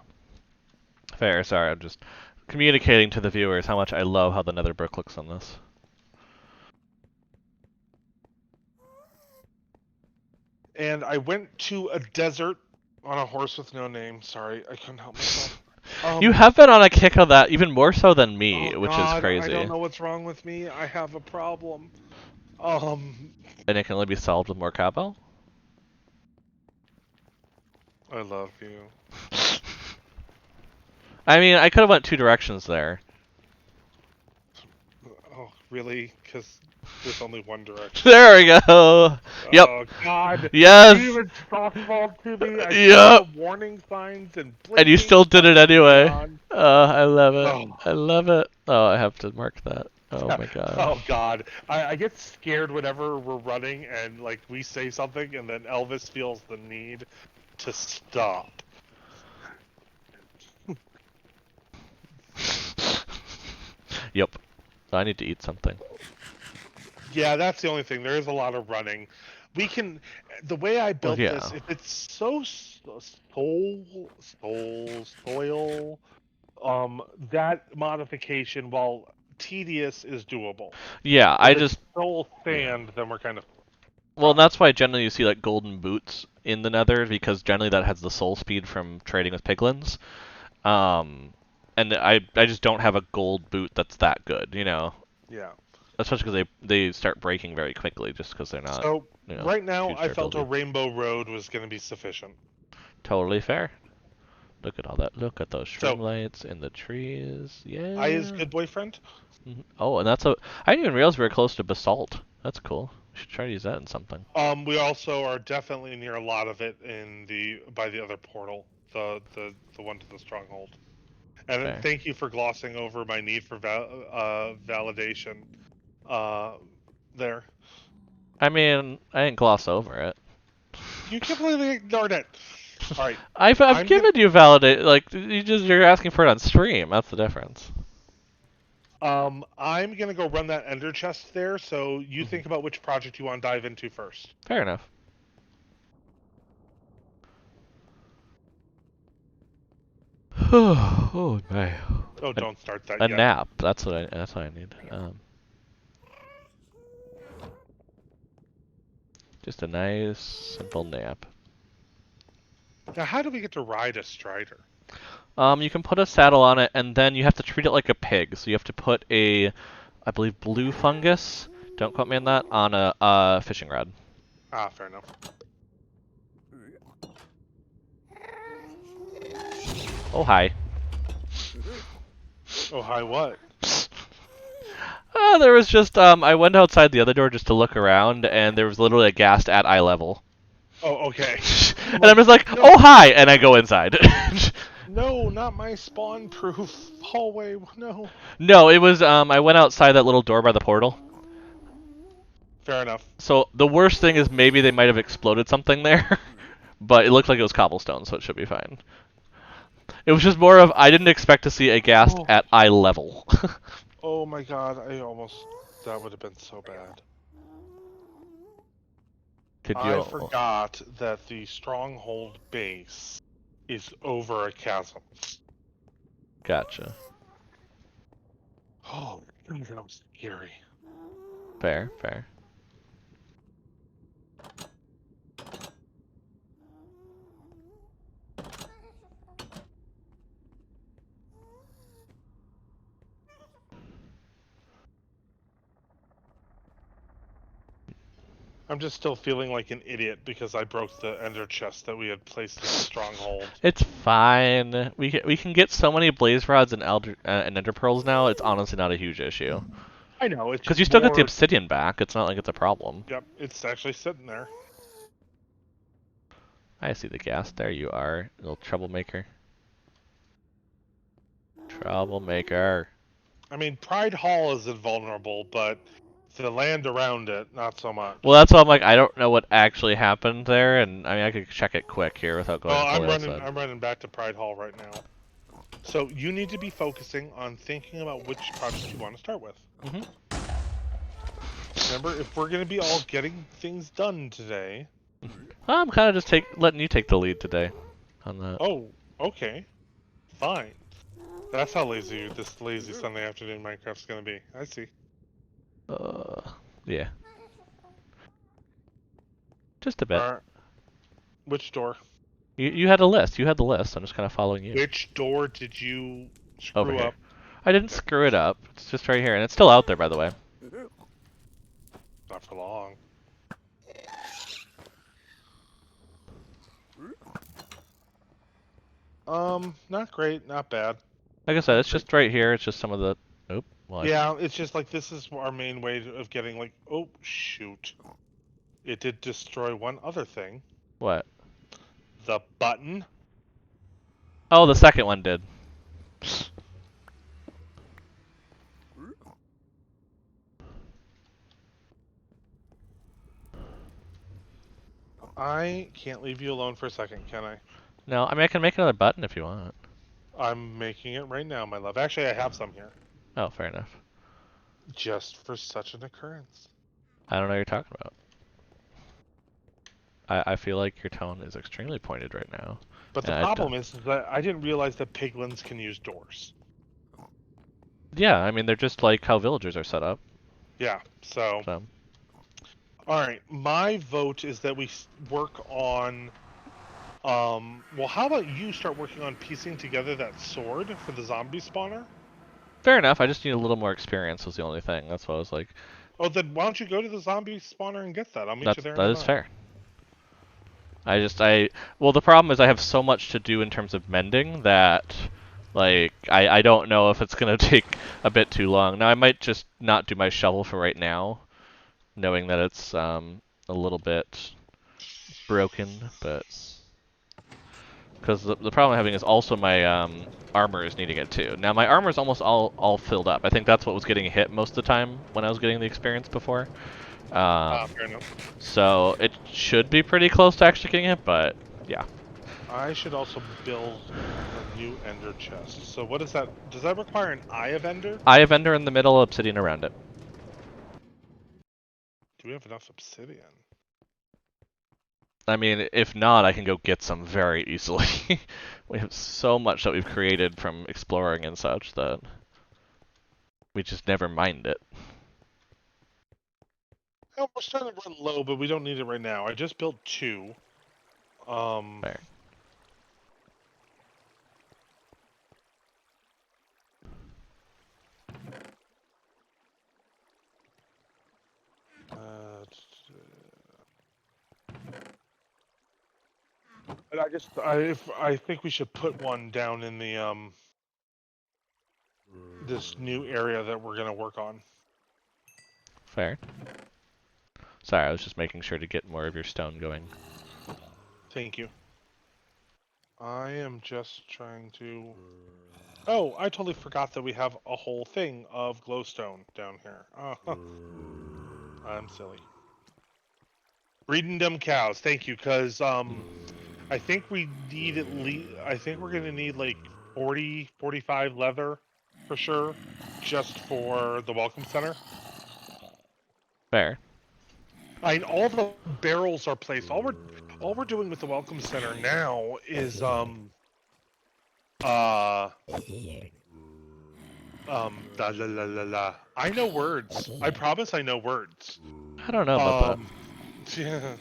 Fair. Sorry, I'm just communicating to the viewers how much I love how the nether brick looks on this. And I went to a desert on a horse with no name. Sorry, I couldn't help myself. You have been on a kick of that even more so than me, Oh which is God, I don't crazy. know what's wrong with me. I have a problem. Um, And it can only be solved with more cowbell? I love you. I mean, I could have went two directions there. Oh, really? Because there's only one direction. There we go. Yep. Oh God! Yes. You even softballed to me. I saw Yep. the warning signs and And you blinking still did stuff it and anyway. neon. I love it. Oh. I love it. Oh, I have to mark that. Oh my Oh gosh. God, I get scared whenever we're running and like we say something and then Elvis feels the need to stop. Yep. I need to eat something. Yeah, that's the only thing. There is a lot of running. We can, the way I Well, built yeah. this, if it's soil, that modification, while tedious, is doable. Yeah, I If it's just soul yeah. sand, then we're kind of Well, and problems. that's why generally you see like golden boots in the Nether because generally that has the soul speed from trading with piglins. Um, and I just don't have a gold boot that's that good, you know. Yeah. Especially because they start breaking very quickly just because they're not, So you know, right now, huge I felt a durability. rainbow road was going to be sufficient. Totally fair. Look at all that. Look at those shroom So lights in the trees. I is Yeah. good boyfriend. Oh, and that's a. I didn't even realize we were close to basalt. That's cool. We should try to use that in something. We also are definitely near a lot of it in the by the other portal, the one to the stronghold. And Fair. thank you for glossing over my need for validation. Uh, there. I mean, I didn't gloss over it. You completely ignored it. All right. I've I'm gonna given you validate. Like you're asking for it on stream. That's the difference. I'm gonna go run that ender chest there. So you Hmm. think about which project you want to dive into first. Fair enough. Oh my. Oh, A, don't start that a yet. nap. That's what I need. Just a nice simple nap. Now, how do we get to ride a strider? You can put a saddle on it, and then you have to treat it like a pig. So you have to put a, I believe, blue fungus. Don't quote me on that. On a fishing rod. Ah, fair enough. Oh hi. Oh, hi, what? There was just I went outside the other door just to look around, and there was literally a ghast at eye level. Oh, okay. I'm And I'm like, just like, no, oh hi, and I go inside. no, not my spawn-proof hallway. No. No, it was I went outside that little door by the portal. Fair enough. So the worst thing is maybe they might have exploded something there, but it looked like it was cobblestone, so it should be fine. It was just more of I didn't expect to see a ghast Oh, at eye level. oh my God! I almost that would have been so bad. Could I you? forgot that the stronghold base is over a chasm. Gotcha. Oh, that was scary. Fair, fair. I'm just still feeling like an idiot because I broke the ender chest that we had placed as a stronghold. It's fine. We can get so many blaze rods and ender pearls now. It's honestly not a huge issue. I know, it's Because just you still get the more. obsidian back. It's not like it's a problem. Yep, it's actually sitting there. I see the gas. There you are, little troublemaker. Troublemaker. I mean, Pride Hall is invulnerable, but the land around it, not so Well, much. that's why I'm like, I don't know what actually happened there, and I mean, I could check it quick here without going Oh, fully outside. I'm running back to Pride Hall right now. So you need to be focusing on thinking about which project you want to start with. hmm Remember, if we're going to be all getting things done today. I'm kind of just letting you take the lead today on that. Oh, okay, fine. That's how this lazy Sunday afternoon Minecraft's going to be. I see. Uh, yeah, just a bit. All right, which door? You had a list. You had the list. I'm just kind of following you. Which door did you Over screw here. up? I didn't screw it up. It's just right here, and it's still out there, by the way. Not for long. Not great, not bad. Like I said, it's just right here. It's just some of the. Oh, well, Yeah, it's just like this is our main way of getting like. Oh shoot! It did destroy one other thing. what? The button. Oh, the second one did. I can't leave you alone for a second, can I? No, I mean I can make another button if you want. I'm making it right now, my love. Actually, I have some here. Oh, fair enough. Just for such an occurrence. I don't know what you're talking about. I feel like your tone is extremely pointed right now. But the And I don't. problem is that I didn't realize that piglins can use doors. Yeah, I mean they're just like how villagers are set up. Yeah, so. So Alright, my vote is that we work on. Well, how about you start working on piecing together that sword for the zombie spawner? fair enough. I just need a little more experience was the only thing. That's why I was like, Oh, then why don't you go to the zombie spawner and get that? I'll meet you there in that a is minute. fair. Well, the problem is I have so much to do in terms of mending that, like, I don't know if it's gonna take a bit too long. Now I might just not do my shovel for right now, knowing that it's a little bit broken, but because the problem I'm having is also my armor is needing it too. Now my armor is almost all filled up. I think that's what was getting hit most of the time when I was getting the experience before. Fair enough. So it should be pretty close to actually getting it, but yeah. I should also build a new ender chest. So what is that? Does that require an eye of ender? Eye of Ender in the middle, obsidian around it. Do we have enough obsidian? I mean, if not, I can go get some very easily. We have so much that we've created from exploring and such that we just never mind it. Oh, we're starting to run low, but we don't need it right now. I just built two. There. And I think we should put one down in the this new area that we're gonna work on. Fair. Sorry, I was just making sure to get more of your stone going. Thank you. I am just trying to. Oh, I totally forgot that we have a whole thing of glowstone down here. I'm silly. Breeding them cows. Thank you, cause I think we need at least. I think we're gonna need like 40, 45 leather for sure, just for the welcome center. Fair. I mean, all the barrels are placed. All we're doing with the welcome center now is uh la la la la la. I know words. I promise I know words. I don't know about that. Yeah,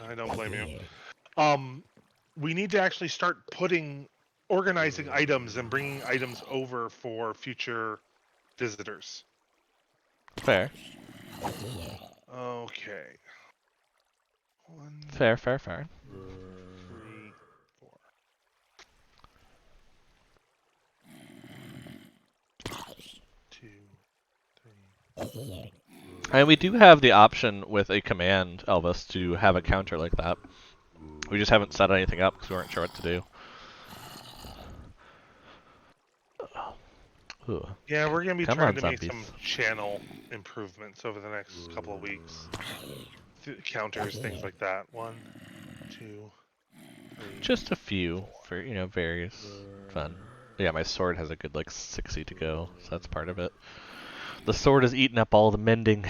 I don't blame you. We need to actually start organizing items and bringing items over for future visitors. Fair. Okay. 1, Fair. 3, 4. Two, three. And we do have the option with a command, Elvis, to have a counter like that. We just haven't set anything up because we weren't sure what to do. Ooh. Yeah, we're gonna be Come trying on, to make zombies. some channel improvements over the next couple of weeks. Counters, things like that. 1, 2, 3. Just a few for, various fun. Yeah, my sword has a good, 60 to go, so that's part of it. The sword is eating up all the mending.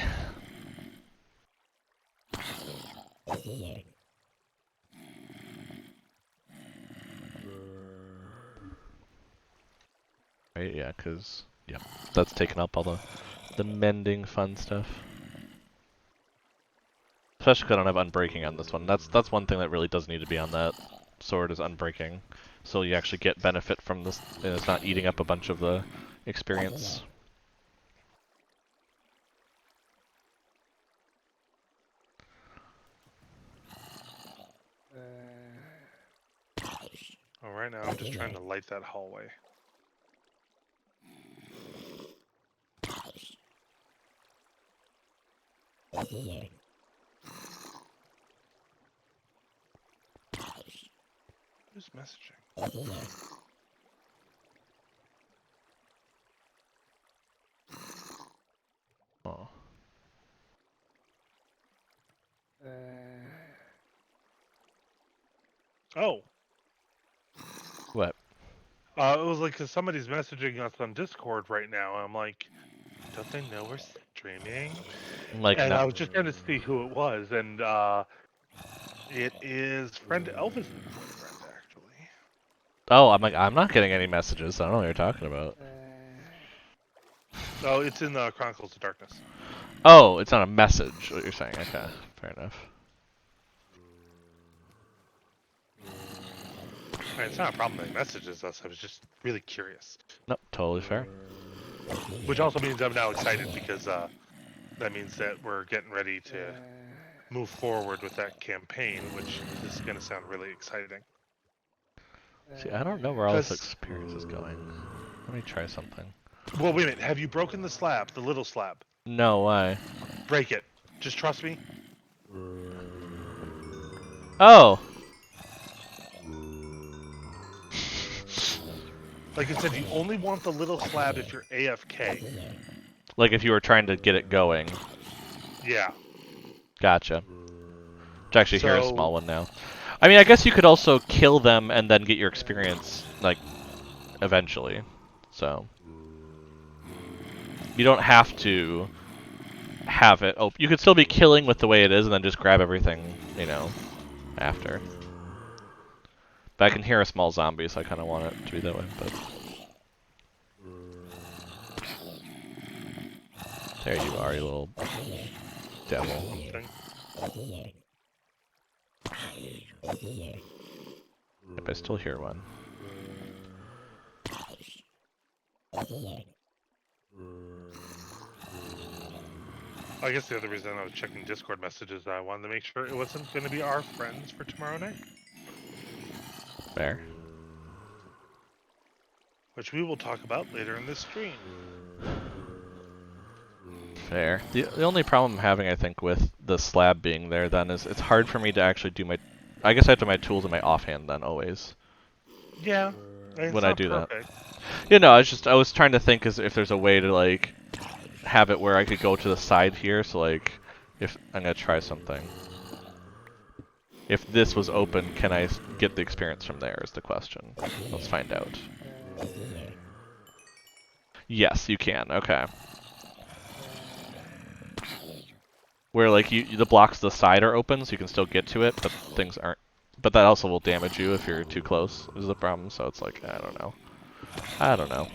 Right, yeah, because, yeah, that's taking up all the mending fun stuff. Especially because I don't have unbreaking on this one. That's one thing that really does need to be on that sword is unbreaking. So you actually get benefit from this, and it's not eating up a bunch of the experience. Oh, right now I'm just trying to light that hallway. Who's messaging? Oh. Oh. What? It was like 'cause somebody's messaging us on Discord right now. And I'm like, don't they know we're streaming? Like, And no. I was just trying to see who it was, and it is friend Elvis's boyfriend, actually. Oh, I'm not getting any messages. I don't know what you're talking about. No, it's in the Chronicles of Darkness. Oh, it's not a message, what you're saying. Okay, fair enough. I mean, it's not a problem that he messages us. I was just really curious. Nope, totally fair. Which also means I'm now excited because that means that we're getting ready to move forward with that campaign, which is going to sound really exciting. See, I don't know where all this Because, experience is going. Let me try something. well, wait a minute. Have you broken the slab, the little slab? No, why? Break it. Just trust me. Oh! Like I said, you only want the little slab if you're AFK. Like if you were trying to get it going. Yeah. Gotcha. To actually hear a So, small one now. I mean, I guess you could also kill them and then get your experience, eventually. So. You don't have to have it open. You could still be killing with the way it is and then just grab everything, after. But I can hear a small zombie, so I kind of want it to be that way, but... There you are, you little devil. Yep, I still hear one. I guess the other reason I was checking Discord messages, I wanted to make sure it wasn't going to be our friends for tomorrow night. Fair. Which we will talk about later in this stream. Fair. The only problem I'm having, I think, with the slab being there then is it's hard for me to actually do my... I guess I have to have my tools in my offhand then, always. Yeah, it's When I not do that. perfect. I was trying to think as if there's a way to, have it where I could go to the side here, so, if... I'm gonna try something. If this was open, can I get the experience from there is the question. Let's find out. Yes, you can. Okay. Where the blocks to the side are open, so you can still get to it, but things aren't. But that also will damage you if you're too close. Is the problem. So it's like I don't know. I don't know.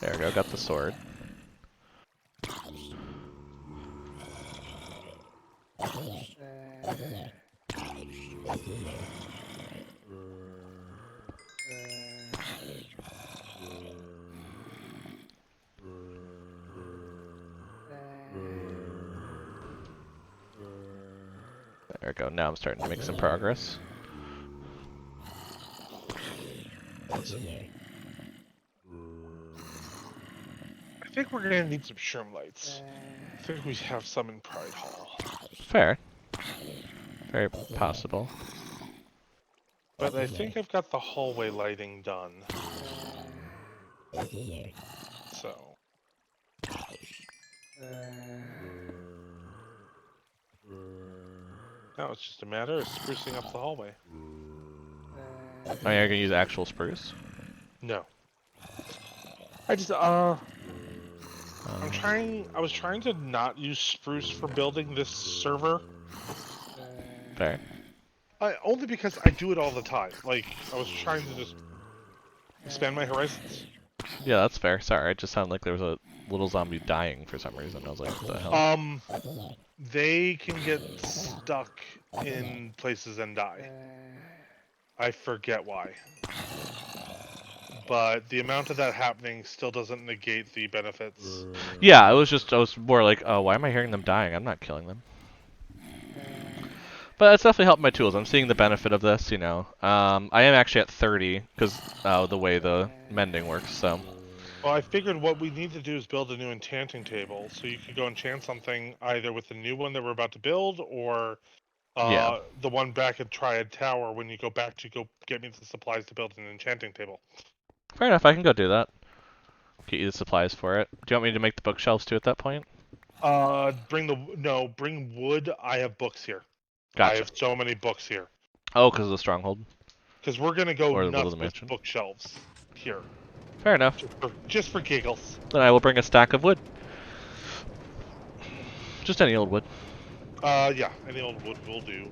There we go. Got the sword. go. Now I'm starting to make some progress. I think we're gonna need some shroom lights. I think we have some in Pride Hall. Fair. Very possible. But I think I've got the hallway lighting done. So. Now it's just a matter of sprucing up the hallway. Oh, yeah, you're gonna use actual spruce? No. I just, I was trying to not use spruce for building this server. Fair. Only because I do it all the time. Like, I was trying to just expand my horizons. Yeah, that's fair. Sorry, it just sounded like there was a little zombie dying for some reason. I was like, what the hell? They can get stuck in places and die. I forget why. But the amount of that happening still doesn't negate the benefits. Yeah, I was more like, oh, why am I hearing them dying? I'm not killing them. But it's definitely helped my tools. I'm seeing the benefit of this, you know. I am actually at 30 because the way the mending works. So. Well, I figured what we need to do is build a new enchanting table, so you could go enchant something either with the new one that we're about to build, or Yeah. the one back at Triad Tower when you go back to go get me the supplies to build an enchanting table. Fair enough. I can go do that. Get you the supplies for it. Do you want me to make the bookshelves too at that point? Bring wood. I have books here. I Gotcha. have so many books here. Oh, because of the stronghold Because we're gonna go or the nuts Little with Mansion. bookshelves here, Fair enough. just for giggles. Then I will bring a stack of wood. Just any old wood. Yeah, any old wood will do.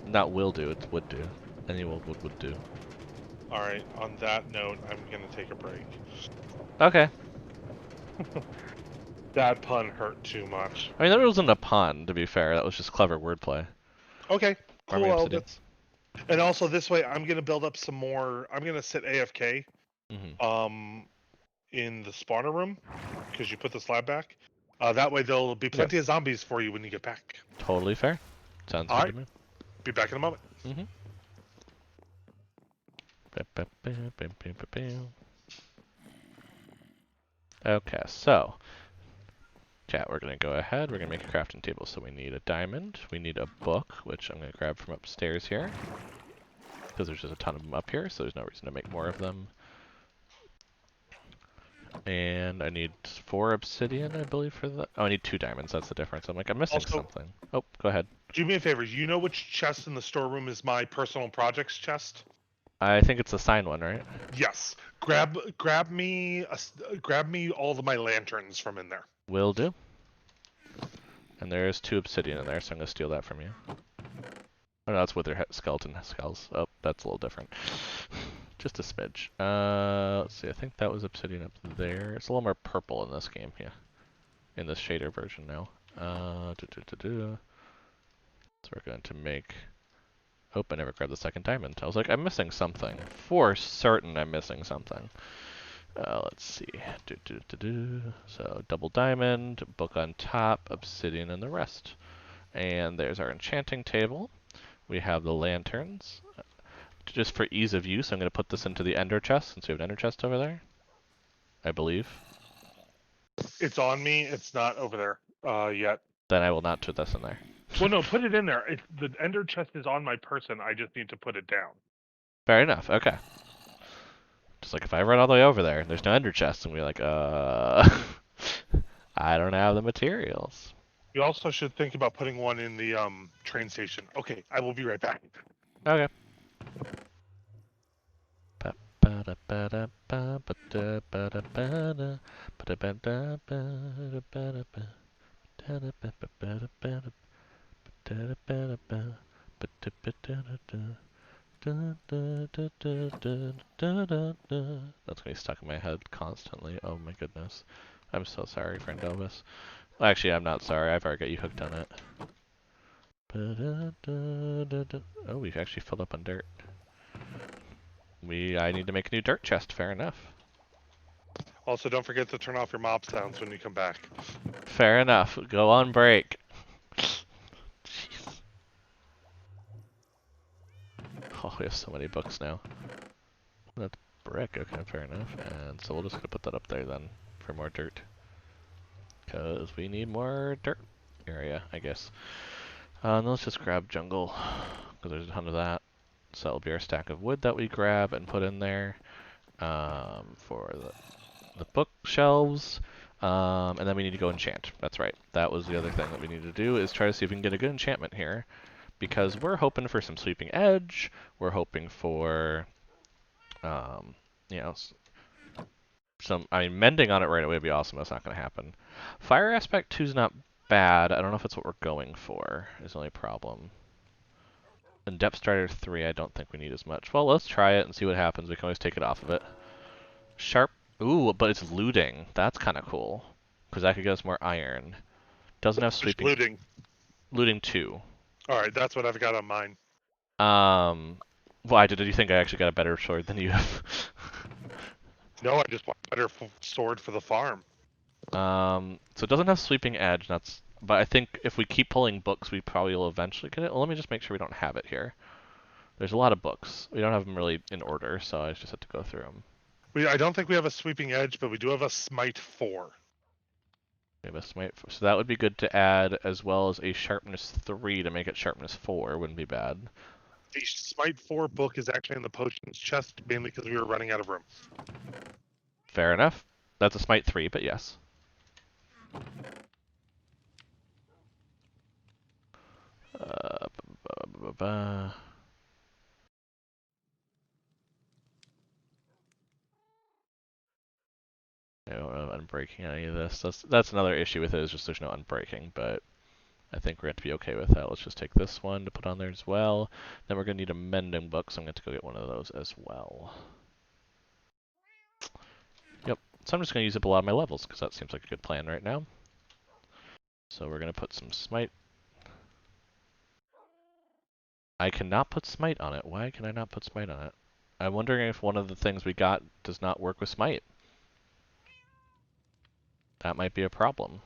Not will do, it's would do. Any old wood would do. All right. On that note, I'm gonna take a break. Okay. That pun hurt too much. I mean, that wasn't a pun, to be fair. That was just clever wordplay. Okay, Army cool, Obsidian. Elvis. And also this way, I'm gonna build up some more. I'm gonna sit AFK, Mm-hmm. in the spawner room, because you put the slab back. That way there'll be plenty of zombies for you when you get back. Totally fair. Sounds All good right, to me. be back in a moment. Mm-hmm. Okay, so chat, we're gonna go ahead. We're gonna make a crafting table. So we need a diamond. We need a book, which I'm gonna grab from upstairs here, because there's just a ton of them up here. So there's no reason to make more of them. And I need 4 obsidian, I believe, for that. Oh, I need 2 diamonds. That's the difference. I'm like, I'm missing Also, something. Oh, go ahead. do me a favor. You know which chest in the storeroom is my personal projects chest? I think it's the sign one, right? Yes. Grab me all of my lanterns from in there. Will do. And there's 2 obsidian in there, so I'm gonna steal that from you. Oh no, that's with their skeleton skulls. Oh, that's a little different. Just a smidge. Let's see. I think that was obsidian up there. It's a little more purple in this game here, in this shader version now. So we're going to make. Oh, I never grabbed the second diamond. I was like, I'm missing something. For certain, I'm missing something. Let's see. So double diamond, book on top, obsidian, and the rest. And there's our enchanting table. We have the lanterns. Just for ease of use, I'm going to put this into the ender chest, since we have an ender chest over there. I believe. It's on me. It's not over there yet. Then I will not put this in there. Well, no, put it in there. The ender chest is on my person. I just need to put it down. Fair enough. Okay. Just like if I run all the way over there, there's no ender chest, and we're like, I don't have the materials. You also should think about putting one in the train station. Okay, I will be right back. Okay. That's gonna be stuck in my head constantly. Oh my goodness. I'm so sorry, friend Elvis. Well, actually, I'm not sorry. I've already got you hooked on it. Oh, we've actually filled up on dirt. I need to make a new dirt chest. Fair enough. Also, don't forget to turn off your mob sounds when you come back. Fair enough. Go on break. we have so many books now. That's brick. Okay, fair enough. And so we'll just put that up there then for more dirt. Because we need more dirt area, I guess. And let's just grab jungle, because there's a ton of that. So that'll be our stack of wood that we grab and put in there for the bookshelves. And then we need to go enchant. That's right. That was the other thing that we need to do, is try to see if we can get a good enchantment here. Because we're hoping for some sweeping edge. We're hoping for, you know, I mean, mending on it right away would be awesome. That's not going to happen. Fire aspect 2 is not bad. I don't know if it's what we're going for, is the only problem. And depth strider 3, I don't think we need as much. Well, let's try it and see what happens. We can always take it off of it. Sharp. Ooh, but it's looting. That's kind of cool. Because that could get us more iron. Doesn't have Just sweeping. looting. Looting 2. All right, that's what I've got on mine. Why did you think I actually got a better sword than you have? No, I just want a better sword for the farm. So it doesn't have sweeping edge. But I think if we keep pulling books, we probably will eventually get it. Well, let me just make sure we don't have it here. There's a lot of books. We don't have them really in order, so I just have to go through them. I don't think we have a sweeping edge, but we do have a smite 4. We have a smite, so that would be good to add, as well as a sharpness 3 to make it sharpness 4. Wouldn't be bad. The smite 4 book is actually in the potions chest, mainly because we were running out of room. Fair enough. That's a smite 3, but yes. Uh, ba, ba, ba, I don't know unbreaking any of this. That's another issue with it, is just there's no unbreaking, but I think we're going to be okay with that. Let's just take this one to put on there as well. Then we're going to need a mending book, so I'm going to go get one of those as well. Yep. So I'm just going to use up a lot of my levels, because that seems like a good plan right now. So we're going to put some smite. I cannot put smite on it. Why can I not put smite on it? I'm wondering if one of the things we got does not work with smite. That might be a problem.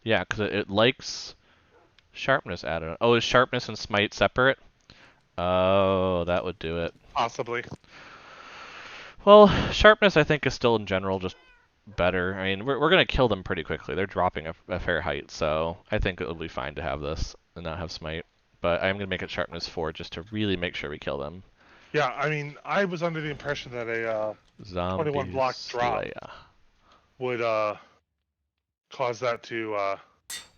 Yeah, because it likes sharpness added on. Oh, is sharpness and smite separate? Oh, that would do it. Possibly. Well, sharpness I think is still in general just better. I mean, we're going to kill them pretty quickly. They're dropping a fair height, so I think it'll be fine to have this and not have smite. But I'm going to make it sharpness 4 just to really make sure we kill them. Yeah, I mean, I was under the impression that a 21 Zombie block drop Slayer. would cause that to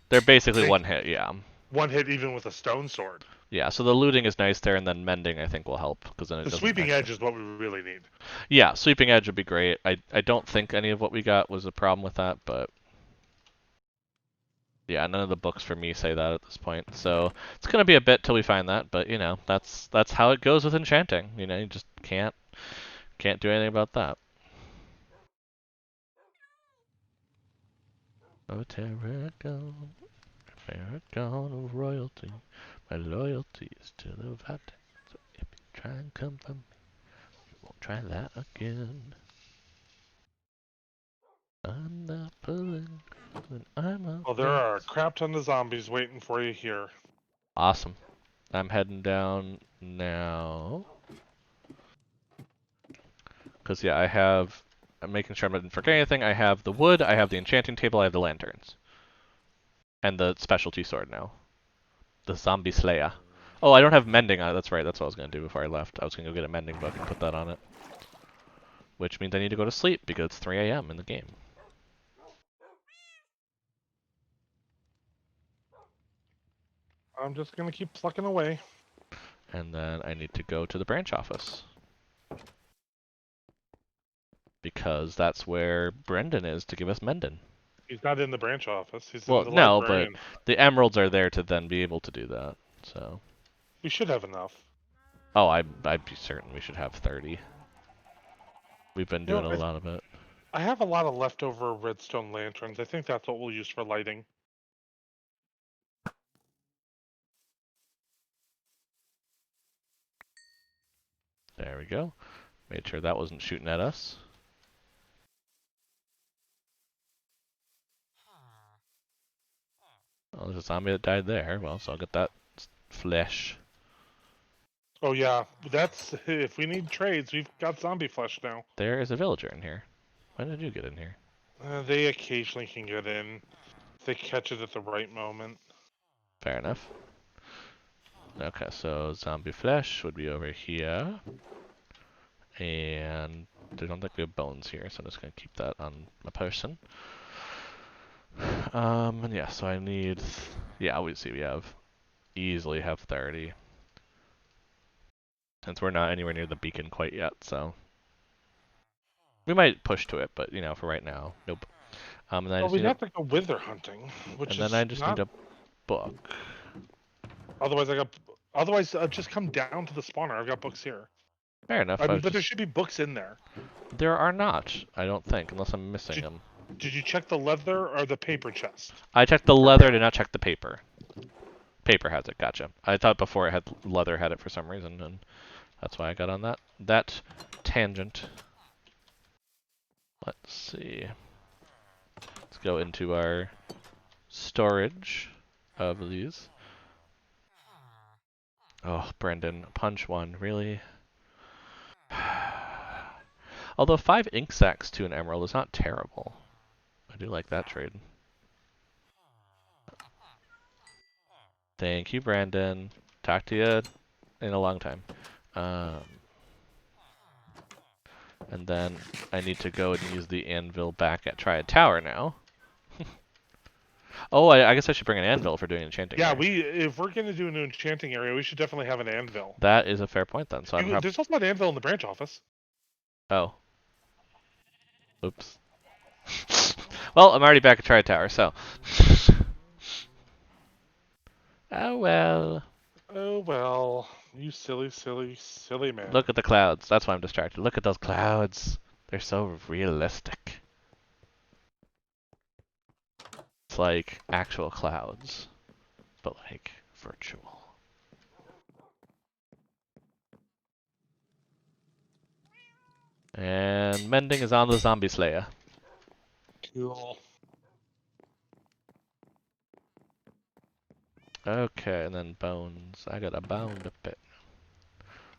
They're basically take one hit, yeah. one hit even with a stone sword. Yeah, so the looting is nice there, and then mending I think will help, because then it The doesn't sweeping actually... edge is what we really need. Yeah, sweeping edge would be great. I don't think any of what we got was a problem with that, but... Yeah, none of the books for me say that at this point, so it's gonna be a bit till we find that, but you know, that's how it goes with enchanting. You know, you just can't do anything about that. Oh, Terragon, Farragon of royalty, my loyalty is to the Vatican. So if you try and come from me, you won't try that again. I'm not pulling when I'm Well, there are a afraid. crap ton of zombies waiting for you here. Awesome. I'm heading down now. Because, yeah, I'm making sure I didn't forget anything. I have the wood, I have the enchanting table, I have the lanterns. And the specialty sword now. The zombie slayer. Oh, I don't have mending on it. That's right. That's what I was going to do before I left. I was going to go get a mending book and put that on it. Which means I need to go to sleep because it's 3 a.m. in the game. I'm just gonna keep plucking away. And then I need to go to the branch office. Because that's where Brendan is to give us mending. He's not in the branch office. He's in Well, the no, but librarian. the emeralds are there to then be able to do that. So, We should have enough. oh, I'd be certain we should have 30. We've been You doing know, a lot of it. I have a lot of leftover redstone lanterns. I think that's what we'll use for lighting. There we go. Made sure that wasn't shooting at us. Oh, there's a zombie that died there. Well, so I'll get that flesh. Oh yeah, that's if we need trades, we've got zombie flesh now. There is a villager in here. When did you get in here? They occasionally can get in. They catch it at the right moment. Fair enough. Okay, so zombie flesh would be over here. And I don't think we have bones here, so I'm just going to keep that on my person. And yeah, so I need... Yeah, we see we easily have 30. Since we're not anywhere near the beacon quite yet, so... We might push to it, but, for right now, nope. And then I Well, just we'd need a... have to go wither hunting, which And then I is just need not. a book. Otherwise, just come down to the spawner. I've got books here. Fair enough, I I mean, was but there just... should be books in there. There are not, I don't think, unless I'm missing Did, them. did you check the leather or the paper chest? I checked the Or leather, did both? not check the paper. Paper has it, gotcha. I thought before it had leather had it for some reason, and that's why I got on that tangent. Let's see. Let's go into our storage of these. Oh, Brendan, punch one, really? Although 5 ink sacs to an emerald is not terrible. I do like that trade. Thank you, Brandon. Talk to you in a long time. Um, and then I need to go and use the anvil back at Triad Tower now. Oh, I guess I should bring an anvil for doing enchanting Yeah, there. if we're gonna do an enchanting area, we should definitely have an anvil. That is a fair point then. So There's also an anvil in the branch office. Oh, oops. Well, I'm already back at Triad Tower, so. Oh well. Oh well, you silly, silly, silly man. Look at the clouds. That's why I'm distracted. Look at those clouds. They're so realistic. It's like actual clouds, but like virtual. And mending is on the zombie slayer. Cool. Okay, and then bones. I got a bone to pick.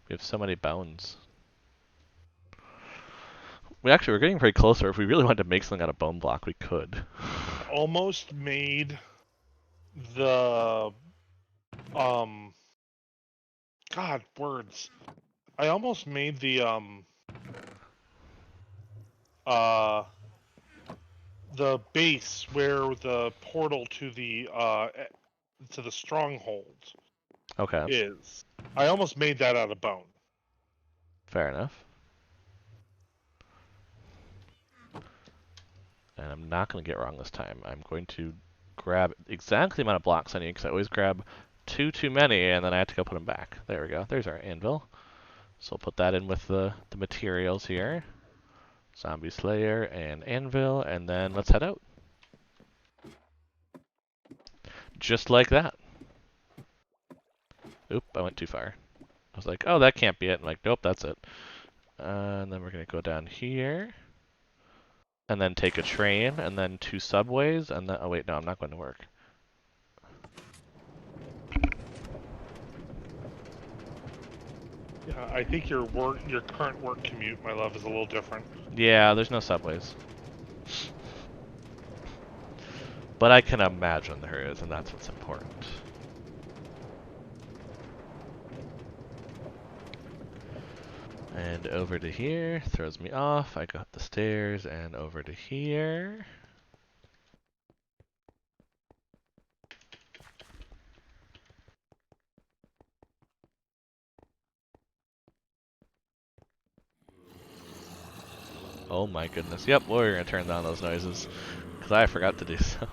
We have so many bones. We're getting pretty closer. If we really wanted to make something out of bone block, we could. Almost made the um. God, words. I almost made uh the base where the portal to the stronghold Okay, is. I almost made that out of bone. fair enough. And I'm not going to get wrong this time. I'm going to grab exactly the amount of blocks I need, because I always grab too many, and then I have to go put them back. There we go. There's our anvil. So we'll put that in with the materials here. Zombie Slayer and anvil, and then let's head out. Just like that. Oop, I went too far. I was like, oh, that can't be it. I'm like, nope, that's it. And then we're going to go down here. And then take a train, and then 2 subways, and then... Oh, wait, no, I'm not going to work. Yeah, I think your current work commute, my love, is a little different. Yeah, there's no subways. But I can imagine there is, and that's what's important. And over to here, throws me off. I go up the stairs, and over to here. Oh my goodness. Yep, we're gonna turn down those noises. Because I forgot to do so.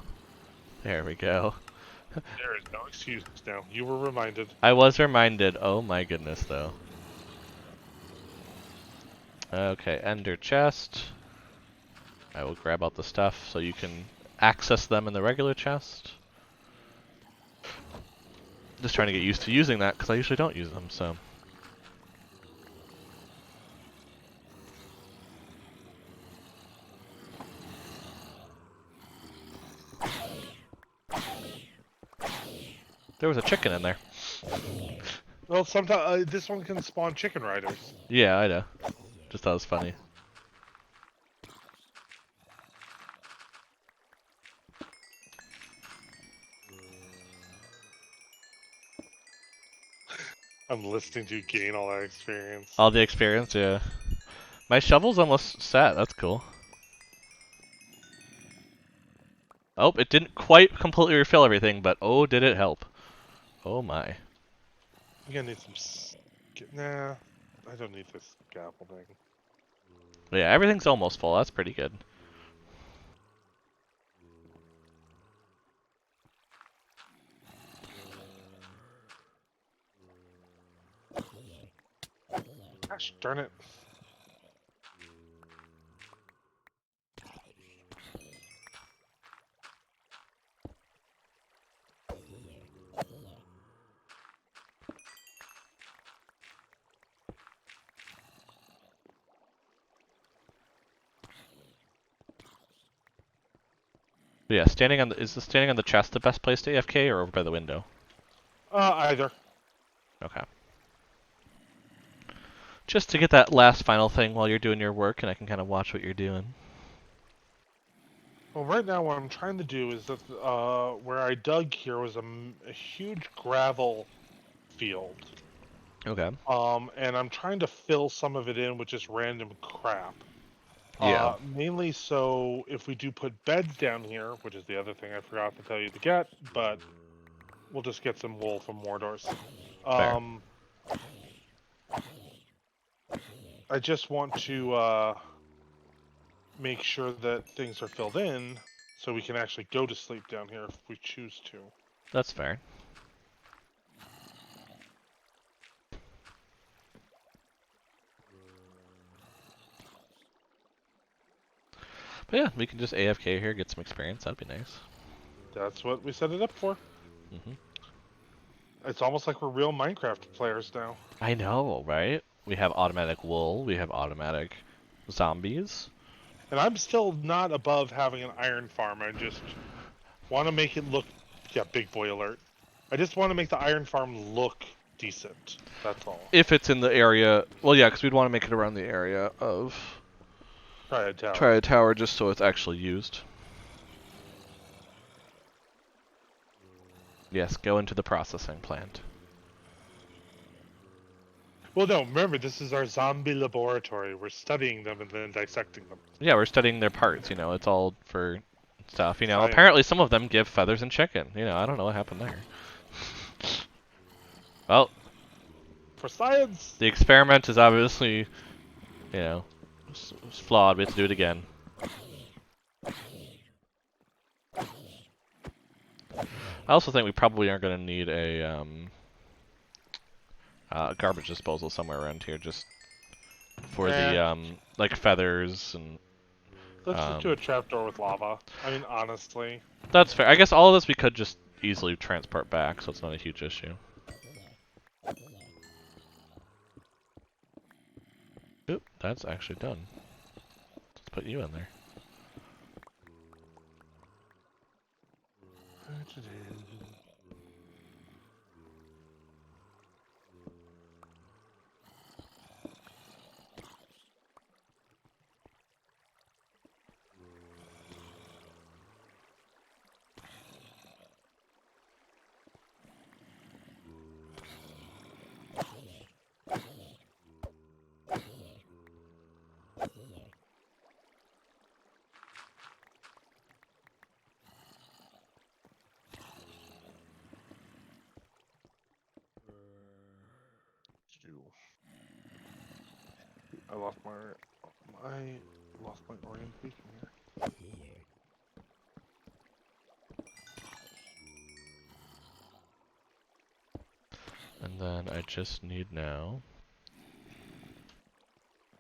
There we go. There is no excuse now. You were reminded. I was reminded. Oh my goodness, though. Okay, ender chest. I will grab out the stuff so you can access them in the regular chest. Just trying to get used to using that because I usually don't use them, so. There was a chicken in there. Well, sometimes this one can spawn chicken riders. Yeah, I know. Just thought it was funny. I'm listening to you gain all that experience. All the experience, yeah. My shovel's almost set. That's cool. Oh, it didn't quite completely refill everything, but oh, did it help. Oh my. I'm gonna need some. Nah, I don't need this scaffolding. But yeah, everything's almost full. That's pretty good. Gosh darn it. But yeah, standing on the is the standing on the chest the best place to AFK or over by the window? Either. Okay. Just to get that last final thing while you're doing your work, and I can kind of watch what you're doing. Well, right now what I'm trying to do is that where I dug here was a huge gravel field. Okay. And I'm trying to fill some of it in with just random crap. Yeah. Mainly so if we do put beds down here, which is the other thing I forgot to tell you to get, but we'll just get some wool from Mordor's. Fair. I just want to make sure that things are filled in so we can actually go to sleep down here if we choose to. That's fair. But yeah, we can just AFK here, get some experience. That'd be nice. That's what we set it up for. Mhm. It's almost like we're real Minecraft players now. I know, right? We have automatic wool. We have automatic zombies. And I'm still not above having an iron farm. I just want to make it look... Yeah, big boy alert. I just want to make the iron farm look decent. That's all. If it's in the area, well, yeah, because we'd want to make it around the area of Triad Tower. Triad Tower, just so it's actually used. Yes, go into the processing plant. Well, no, remember, this is our zombie laboratory. We're studying them and then dissecting them. Yeah, we're studying their parts. You know, it's all for stuff. You know, Science. apparently some of them give feathers and chicken. You know, I don't know what happened there. Well, For science! the experiment is obviously, you know, flawed. We have to do it again. I also think we probably aren't going to need a garbage disposal somewhere around here, just for the like feathers and. Let's just do a trapdoor with lava. I mean, honestly. That's fair. I guess all of this we could just easily transport back, so it's not a huge issue. Oop, that's actually done. Let's put you in there. I lost my orientation here. And then I just need now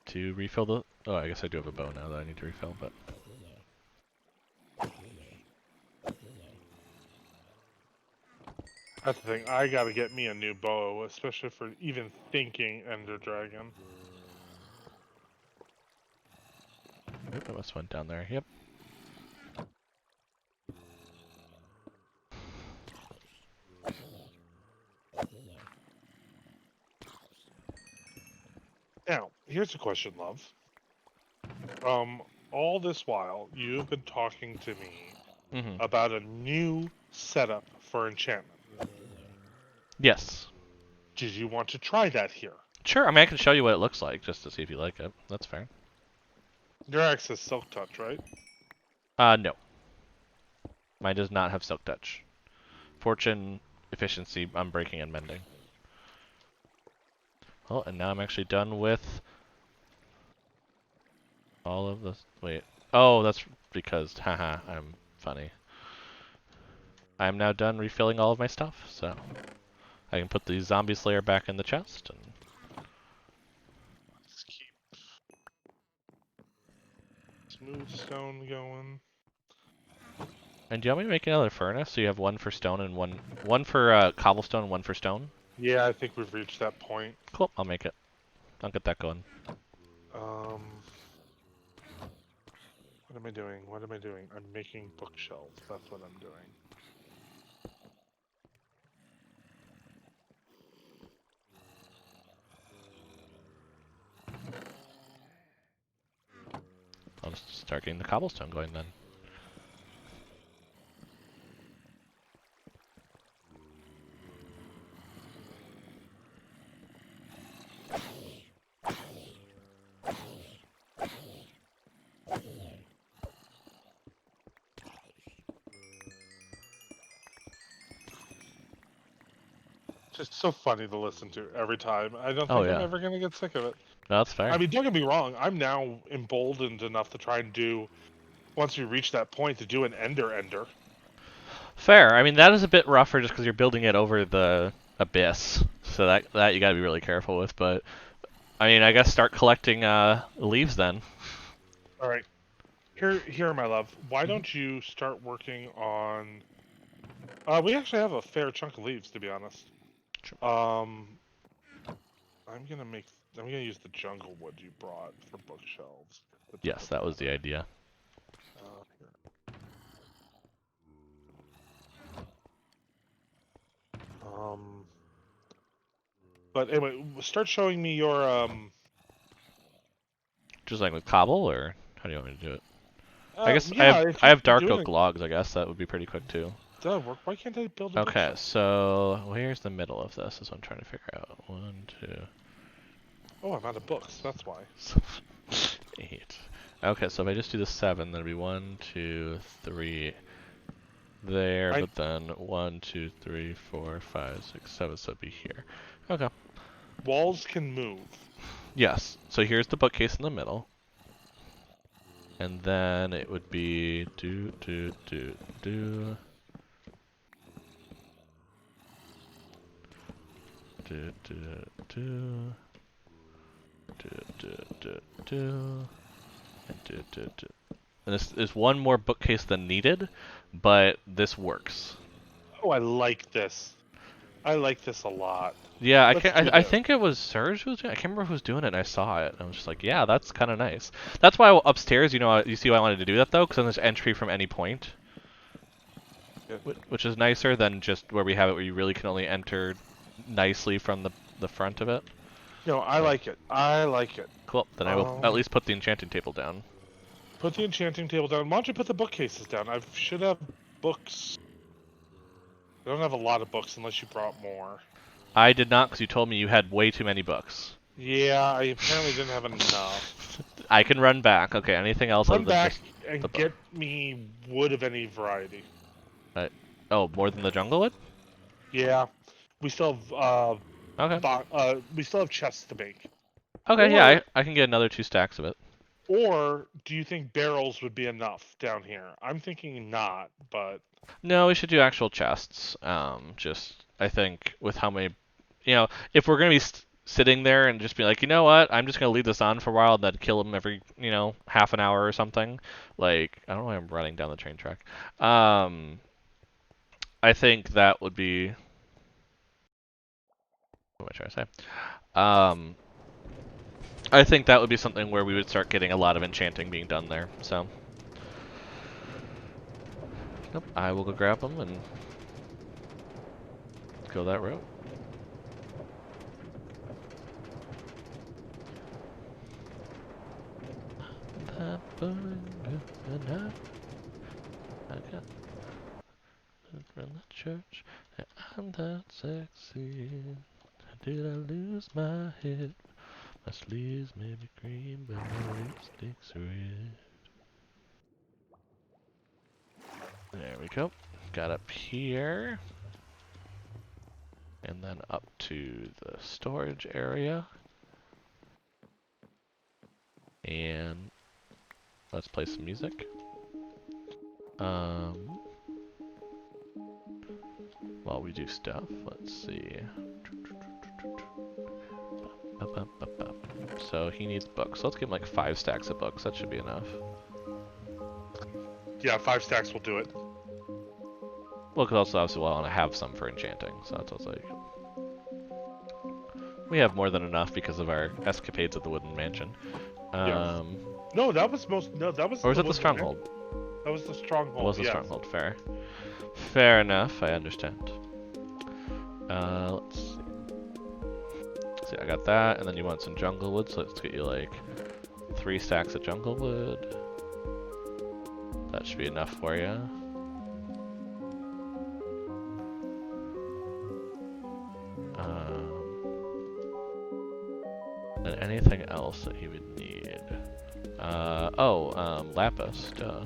to refill the... Oh, I guess I do have a bow now that I need to refill, but... That's the thing. I gotta get me a new bow, especially for even thinking Ender Dragon. Oop, I must went down there. Yep. Here's a question, love. All this while, you've been talking to me Hmm. about a new setup for enchantment. Yes. Did you want to try that here? Sure. I mean, I can show you what it looks like just to see if you like it. That's fair. Your axe has Silk Touch, right? No. Mine does not have Silk Touch. Fortune, efficiency, unbreaking, and mending. Well, and now I'm actually done with all of this. Wait. Oh, that's because, haha, I'm funny. I'm now done refilling all of my stuff, so I can put the zombie slayer back in the chest. Let's keep smooth stone going. And do you want me to make another furnace? So you have one for stone and one for cobblestone and one for stone? Yeah, I think we've reached that point. Cool, I'll make it. I'll get that going. Um, what am I doing? What am I doing? I'm making bookshelves. That's what I'm doing. I'll just start getting the cobblestone going then. Just so funny to listen to every time. I don't Oh think I'm yeah, ever gonna get sick of it. no, that's I fair. mean, don't get me wrong. I'm now emboldened enough to try and do, once we reach that point, to do an ender. Fair. I mean, that is a bit rougher just because you're building it over the abyss, so that you gotta be really careful with. But I mean, I guess start collecting leaves then. All right, here, my love. Why Hmm. don't you start working on? We actually have a fair chunk of leaves, to be honest. Sure. Um, I'm gonna make. I'm gonna use the jungle wood you brought for bookshelves. The Yes, jungle that was the pattern. idea. Here. Um, but anyway, start showing me your Just like with cobble, or how do you want me to do it? I guess I Yeah, have if I you have can dark do oak it, logs. I guess that would be pretty quick too. that'll work. Why can't I build a Okay, bookshelf? so where's the middle of this? Is what I'm trying to figure out. One, two, Oh, I'm out of books. That's why. 8. Okay, so if I just do the 7, that'd be 1, 2, 3 there, I but then 1, 2, 3, 4, 5, 6, 7, so it'd be here. Okay. walls can move. Yes. So here's the bookcase in the middle. And then it would be do do do do do and do. And this is one more bookcase than needed, but this works. Oh, I like this. I like this a lot. Yeah, I Let's can't. do I this. think it was Serge who was doing it. I can't remember who was doing it. And I saw it. And I was just like, yeah, that's kind of nice. That's why upstairs, you see why I wanted to do that though, because then there's entry from any point, Good. which is nicer than just where we have it, where you really can only enter nicely from the front of it. No, I So like it. I like it. cool. Then I will at Um, least put the enchanting table down. put the enchanting table down. Why don't you put the bookcases down? I should have books. I don't have a lot of books unless you brought more. I did not, because you told me you had way too many books. Yeah, I apparently didn't have enough. I can run back. Okay, anything else other Run than back just the and book? get me wood of any variety. Right. Oh, more than the jungle wood? Yeah, we still have Okay. we still have chests to make. Okay, yeah, Or I can get another 2 stacks of it. or do you think barrels would be enough down here? I'm thinking not, but No, we should do actual chests. Just I think with how many, if we're gonna be sitting there and just be like, you know what, I'm just gonna leave this on for a while and then kill them every, half an hour or something. Like I don't know why I'm running down the train track. I think that would be. What am I trying to say? Um, I think that would be something where we would start getting a lot of enchanting being done there. So, nope, I will go grab them and go that route. and I got from the church, and I'm that sexy. Did I lose my head? My sleeves may be green, but my lipstick's red. There we go. Got up here. And then up to the storage area. And let's play some music. While we do stuff, let's see. So he needs books. Let's give him like 5 stacks of books. That should be enough. Yeah, 5 stacks will do it. Well, because also obviously I want to have some for enchanting. So that's what's like. We have more than enough because of our escapades at the Wooden Mansion. Yes. No, that was that was. Or was it the Stronghold? That was the Stronghold. It was the Stronghold. Fair. Fair enough. I understand. Let's see. See, I got that, and then you want some jungle wood, so let's get you like 3 stacks of jungle wood. That should be enough for you. And anything else that he would need. Lapis, duh.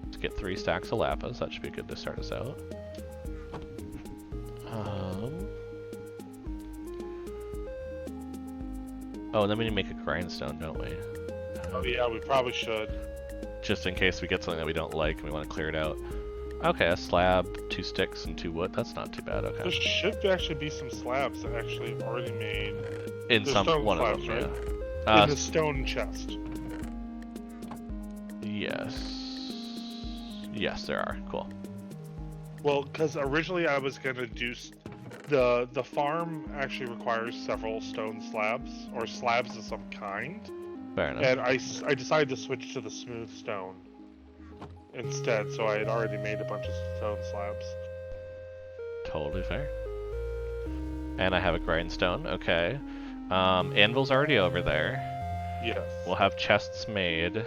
Let's get 3 stacks of lapis, that should be good to start us out. Oh, and then we need to make a grindstone, don't we? Oh yeah, we probably should. Just in case we get something that we don't like and we want to clear it out. Okay, a slab, 2 sticks, and 2 wood. That's not too bad, okay. There should actually be some slabs that actually already made. In some one slabs, of them, right? yeah. In the stone chest. Yes. Yes, there are. Cool. Well, because originally I was gonna do the farm actually requires several stone slabs or slabs of some kind. Fair enough. And I decided to switch to the smooth stone instead, so I had already made a bunch of stone slabs. Totally fair. And I have a grindstone. Okay. Anvil's already over there. Yes. We'll have chests made. I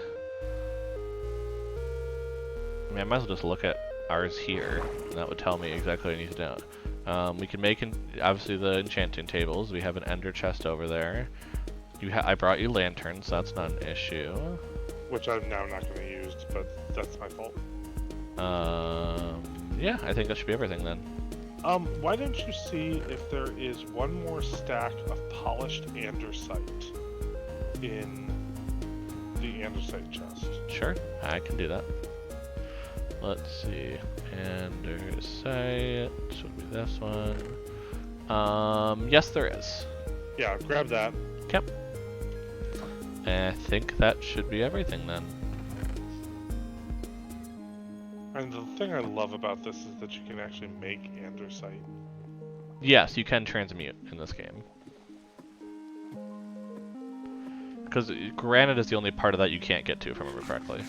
mean, I might as well just look at ours here, and that would tell me exactly what I need to know. We can make, obviously, the enchanting tables. We have an ender chest over there. I brought you lanterns, so that's not an issue. Which I'm now not going to use, but that's my fault. Yeah, I think that should be everything then. Why don't you see if there is one more stack of polished andesite in the andesite chest? Sure, I can do that. Let's see. Andesite would be this one. Yes, there is. Yeah, grab that. Yep. I think that should be everything then. And the thing I love about this is that you can actually make andesite. Yes, you can transmute in this game. Because granite is the only part of that you can't get to, if I remember correctly.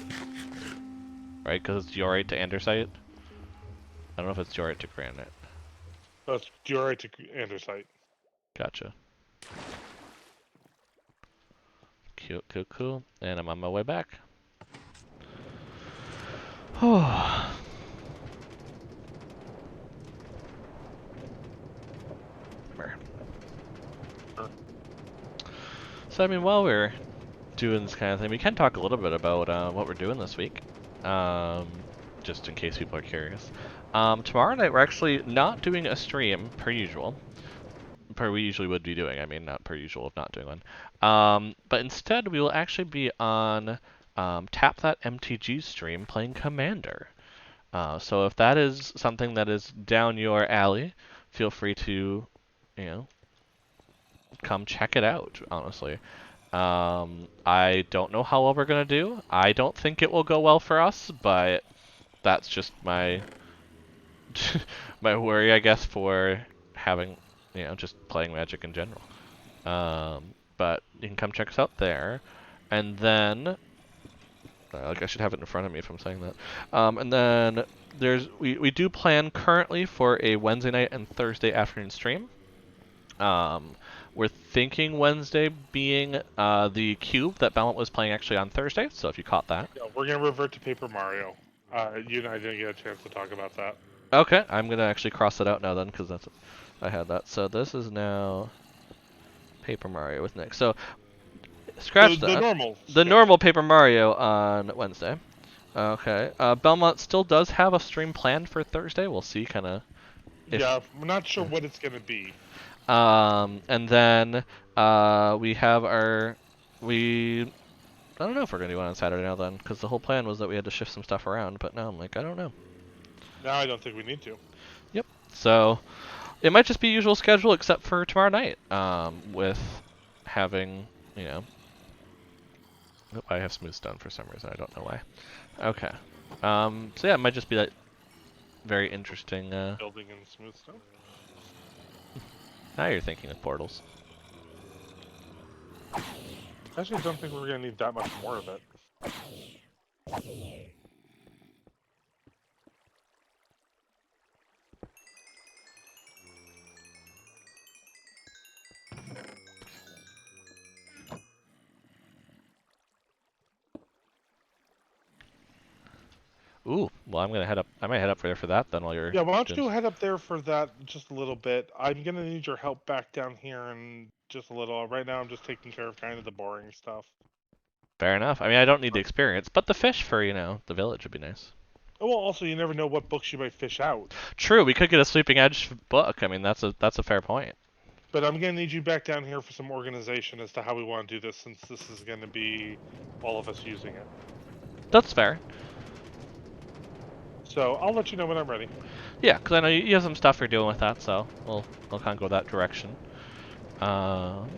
Right? Because it's diorite to andesite? I don't know if it's diorite to granite. Oh, it's diorite to andesite. Gotcha. Cool. And I'm on my way back. Oh. So, I mean, while we're doing this kind of thing, we can talk a little bit about what we're doing this week. Just in case people are curious. Tomorrow night, we're actually not doing a stream, per usual. Per we usually would be doing, I mean, not per usual of not doing one. But instead, we will actually be on Tap That MTG stream playing Commander. So if that is something that is down your alley, feel free to, come check it out, honestly. I don't know how well we're going to do. I don't think it will go well for us, but that's just my my worry, I guess, for having, just playing Magic in general. But you can come check us out there. And then, I should have it in front of me if I'm saying that. And then we do plan currently for a Wednesday night and Thursday afternoon stream. We're thinking Wednesday being the cube that Belmont was playing actually on Thursday. So if you caught that, Yeah, we're gonna revert to Paper Mario. You and I didn't get a chance to talk about that. okay, I'm gonna actually cross it out now then because that's I had that. So this is now Paper Mario with Nick. So The scratch the that. normal The schedule. normal Paper Mario on Wednesday. Okay. Belmont still does have a stream planned for Thursday. We'll see, kind of if. Yeah, we're not sure what it's gonna be. And then we have our we. I don't know if we're gonna do it on Saturday now then, because the whole plan was that we had to shift some stuff around. But now I'm like, I don't know. Now I don't think we need to. Yep. So it might just be usual schedule except for tomorrow night. With having you know. Oh, I have smooth stone for some reason. I don't know why. Okay. So yeah, it might just be that very interesting. Building in smooth stone. Now you're thinking of portals. I actually don't think we're gonna need that much more of it. Ooh, well, I'm gonna head up. I might head up there for that then while you're Yeah, why don't doing. you head up there for that just a little bit? I'm gonna need your help back down here in just a little. Right now, I'm just taking care of kind of the boring stuff. Fair enough. I mean, I don't need the experience, but the fish for the village would be nice. Oh, well, also, you never know what books you might fish out. True, we could get a Sweeping Edge book. I mean, that's a fair point. But I'm gonna need you back down here for some organization as to how we want to do this, since this is gonna be all of us using it. That's fair. So I'll let you know when I'm ready. Yeah, because I know you have some stuff you're doing with that, so we'll kind of go that direction. Um,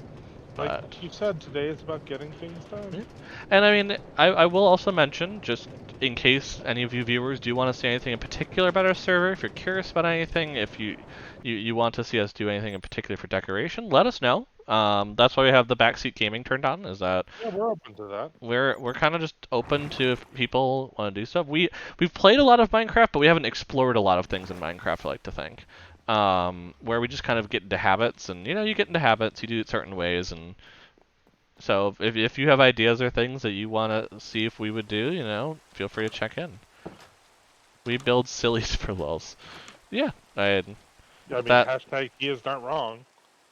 Like but you said, today is about getting things yeah. done. And I mean, I will also mention, just in case any of you viewers do want to see anything in particular about our server, if you're curious about anything, if you want to see us do anything in particular for decoration, let us know. That's why we have the backseat gaming turned on, is that Yeah, we're open to that. we're kind of just open to if people want to do stuff. We've played a lot of Minecraft, but we haven't explored a lot of things in Minecraft, I like to think. Where we just kind of get into habits, and you get into habits, you do it certain ways, and so if you have ideas or things that you want to see if we would do, feel free to check in. We build sillies for lulz. Yeah, I mean, that hashtag he is not wrong.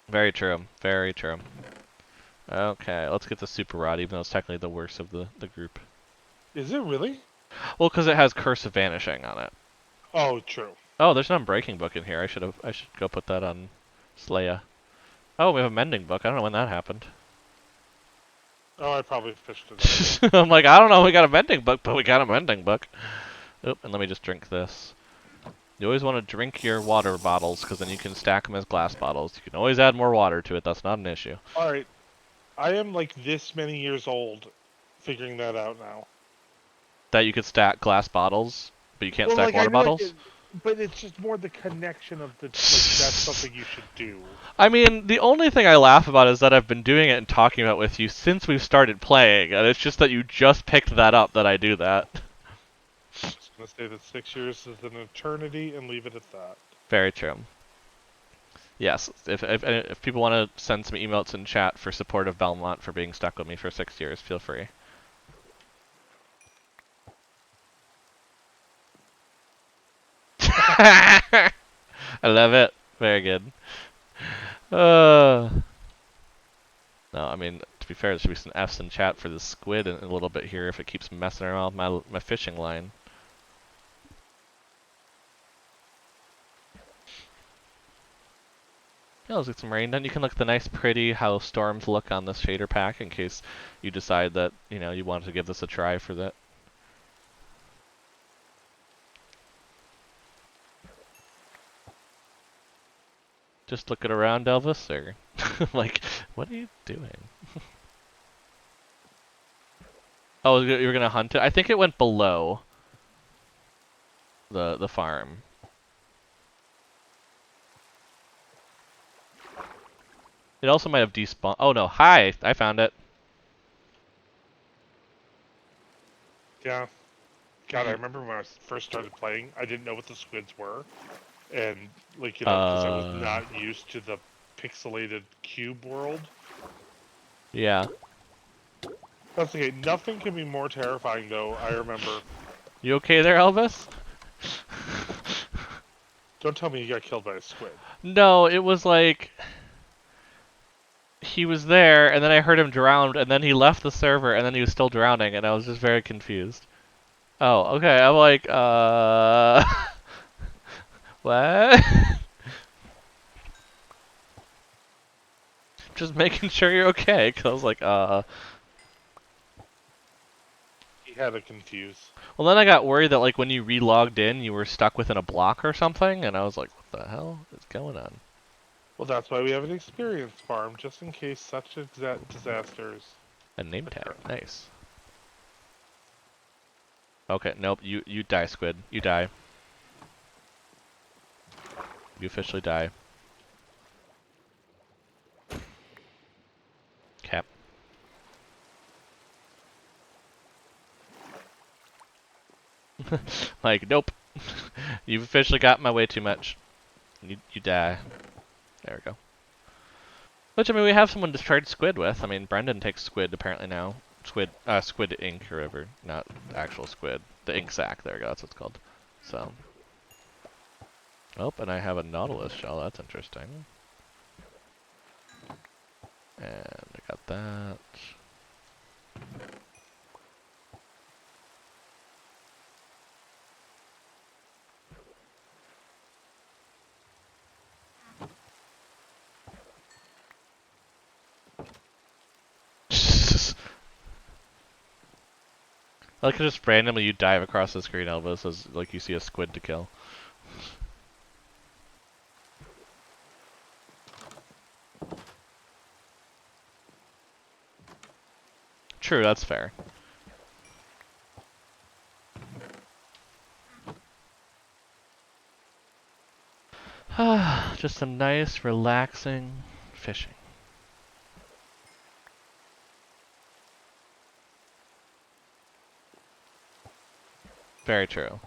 very true, very true. Okay, let's get the super rod, even though it's technically the worst of the group. Is it really? Well, because it has Curse of Vanishing on it. Oh, true. Oh, there's an Unbreaking book in here. I should go put that on Slaya. Oh, we have a Mending book. I don't know when that happened. Oh, I probably fished it out. I'm like, I don't know. We got a Mending book, but we got a Mending book. Oop, and let me just drink this. You always want to drink your water bottles because then you can stack them as glass bottles. You can always add more water to it. That's not an issue. All right, I am like this many years old, figuring that out now. That you could stack glass bottles, but you can't Well, stack like I water knew bottles? but it's just more the connection of the like that's something you should do. I mean, the only thing I laugh about is that I've been doing it and talking about it with you since we've started playing, and it's just that you just picked that up that I do that. Just gonna say that 6 years is an eternity and leave it at that. Very true. Yes, if people want to send some emails in chat for support of Belmont for being stuck with me for 6 years, feel free. I love it. Very good. Uh, no, I mean, to be fair, there should be some F's in chat for the squid in a little bit here if it keeps messing around with my fishing line. Yeah, let's get some rain done. You can look at the nice, pretty how storms look on this shader pack in case you decide that, you wanted to give this a try for that. Just looking around, Elvis, or like, what are you doing? Oh, you were gonna hunt it? I think it went below the farm. It also might have despawned. Oh no, hi! I found it. Yeah. God, I remember when I first started playing, I didn't know what the squids were, and like because I was Uh, not used to the pixelated cube world. Yeah. That's okay. Nothing can be more terrifying, though. I remember. You okay there, Elvis? Don't tell me you got killed by a squid. No, it was like he was there, and then I heard him drown, and then he left the server, and then he was still drowning, and I was just very confused. Oh, okay. I'm like, what? Just making sure you're okay, cause I was like, He had to confuse. Well, then I got worried that like when you re-logged in, you were stuck within a block or something, and I was like, what the hell is going on? Well, that's why we have an experience farm, just in case such disasters A name tag, occur. nice. Okay, nope, you die, squid. You die. You officially die. Cap. Like, nope. You've officially got my way too much. You die. There we go. Which, I mean, we have someone to trade squid with. I mean, Brendan takes squid apparently now. Squid ink or whatever. Not actual squid. The ink sac, there we go, that's what it's called. So. Oh, and I have a nautilus shell, that's interesting. And I got that. I like just randomly you dive across the screen, Elvis, as like you see a squid to kill. True, that's fair. Just some nice, relaxing fishing. Very true.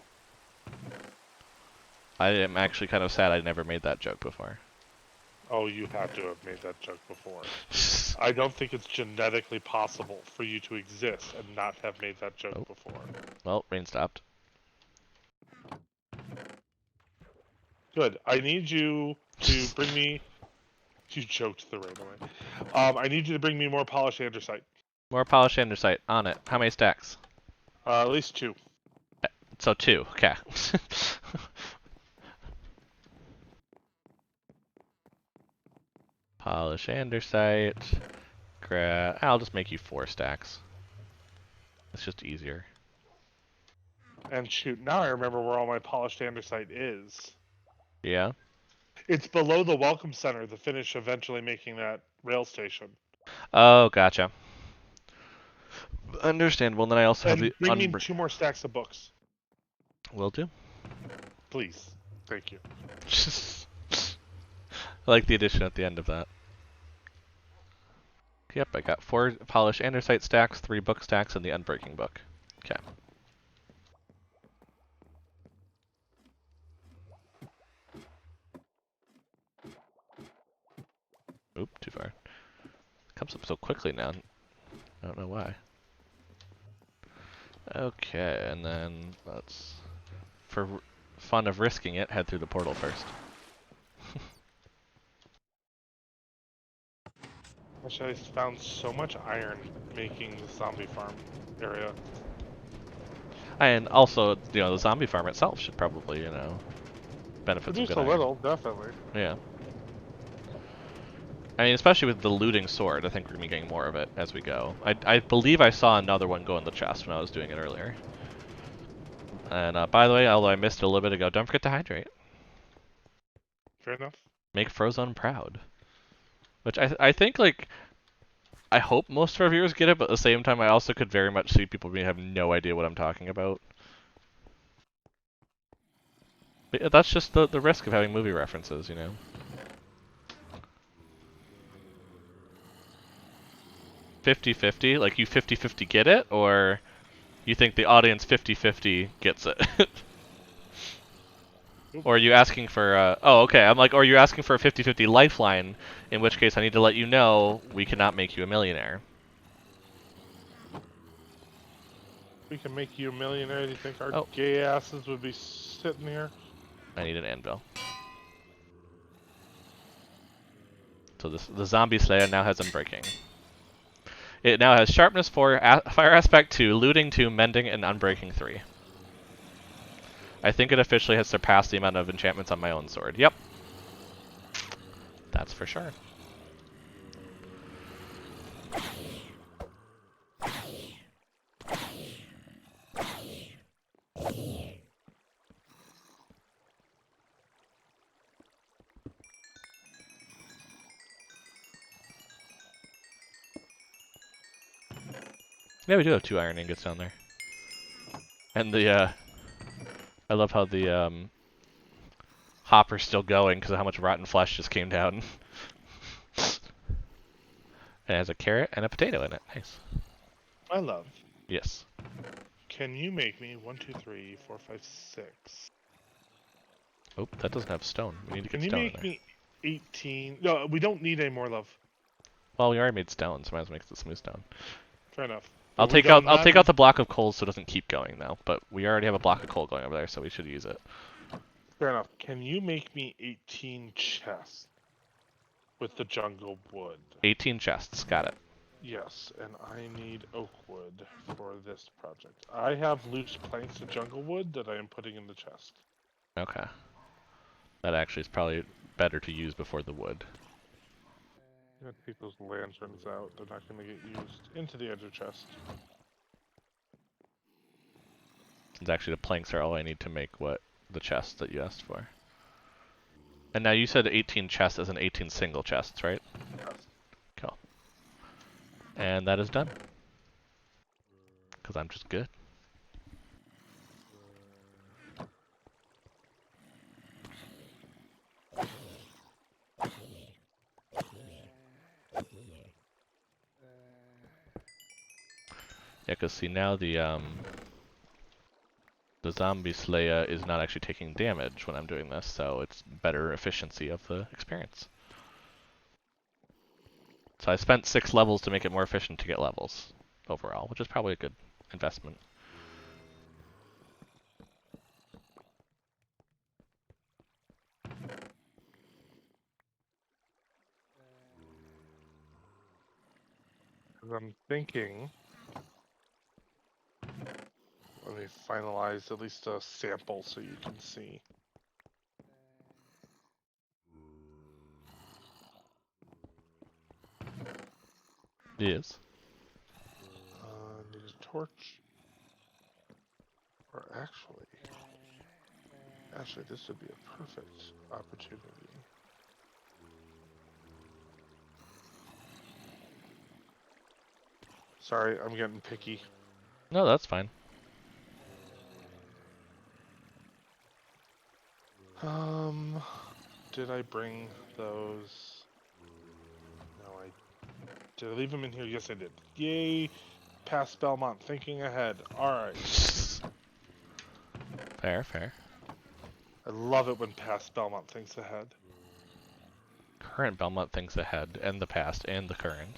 I am actually kind of sad I never made that joke before. Oh, you have to have made that joke before. I don't think it's genetically possible for you to exist and not have made that joke before. Well, rain stopped. Good. I need you to bring me. You choked the rain away. I need you to bring me more polished andesite. More polished andesite on it. How many stacks? At least 2. So 2. Okay. Polish andesite. I'll just make you 4 stacks. It's just easier. And shoot, now I remember where all my polished andesite is. Yeah. It's below the Welcome Center, the Finnish eventually making that rail station. Oh, gotcha. Understandable. Then I also have And the bring me 2 more stacks of books. Will do. Please. Thank you. I like the addition at the end of that. Yep, I got 4 polished andesite stacks, 3 book stacks, and the unbreaking book. Okay. Oop, too far. Comes up so quickly now. I don't know why. Okay, and then let's, for fun of risking it, head through the portal first. Actually, I found so much iron making the zombie farm area. And also, the zombie farm itself should probably, benefit some Produce good a iron. little, definitely. Yeah. I mean, especially with the looting sword, I think we're going to be getting more of it as we go. I believe I saw another one go in the chest when I was doing it earlier. And by the way, although I missed it a little bit ago, don't forget to hydrate. Fair enough. Make Frozone proud. Which I think, like, I hope most of our viewers get it, but at the same time, I also could very much see people have no idea what I'm talking about. But yeah, that's just the risk of having movie references, 50-50? Like, you 50-50 get it, or you think the audience 50-50 gets it? Oop. Or are you asking for, oh, okay, I'm like, or are you asking for a 50-50 lifeline, in which case I need to let you know we cannot make you a millionaire. We can make you a millionaire. Do you think our Oh, gay asses would be sitting here? I need an anvil. So the zombie slayer now has unbreaking. It now has sharpness 4, fire aspect 2, looting 2, mending, and unbreaking 3. I think it officially has surpassed the amount of enchantments on my own sword. Yep. That's for sure. Yeah, we do have 2 iron ingots down there. And I love how the hopper's still going because of how much rotten flesh just came down. It has a carrot and a potato in it. Nice. My love. Yes. Can you make me 1, 2, 3, 4, 5, 6? Oh, that doesn't have stone. We need to Can get you stone in make there. me 18? No, we don't need any more, love. Well, we already made stone, so might as well make the smooth stone. Fair enough. I'll But we take don't out I'll not take out need... the block of coal so it doesn't keep going though. But we already have a block of coal going over there, so we should use it. Fair enough. Can you make me 18 chests with the jungle wood? 18 chests. Got it. Yes, and I need oak wood for this project. I have loose planks of jungle wood that I am putting in the chest. Okay. That actually is probably better to use before the wood. I'm gonna take those lanterns out. They're not gonna get used into the ender chest. It's actually the planks are all I need to make what the chest that you asked for. And now you said 18 chests as in 18 single chests, right? Yes. Cool. And that is done. Because I'm just good. Yeah, because see now the zombie slayer is not actually taking damage when I'm doing this, so it's better efficiency of the experience. So I spent 6 levels to make it more efficient to get levels overall, which is probably a good investment. Because I'm thinking, let me finalize at least a sample so you can see. Yes. Need a torch. Or actually, this would be a perfect opportunity. Sorry, I'm getting picky. No, that's fine. Did I bring those? No, did I leave them in here? Yes, I did. Yay! Past Belmont, thinking ahead. Alright. Fair, fair. I love it when past Belmont thinks ahead. Current Belmont thinks ahead, and the past, and the current.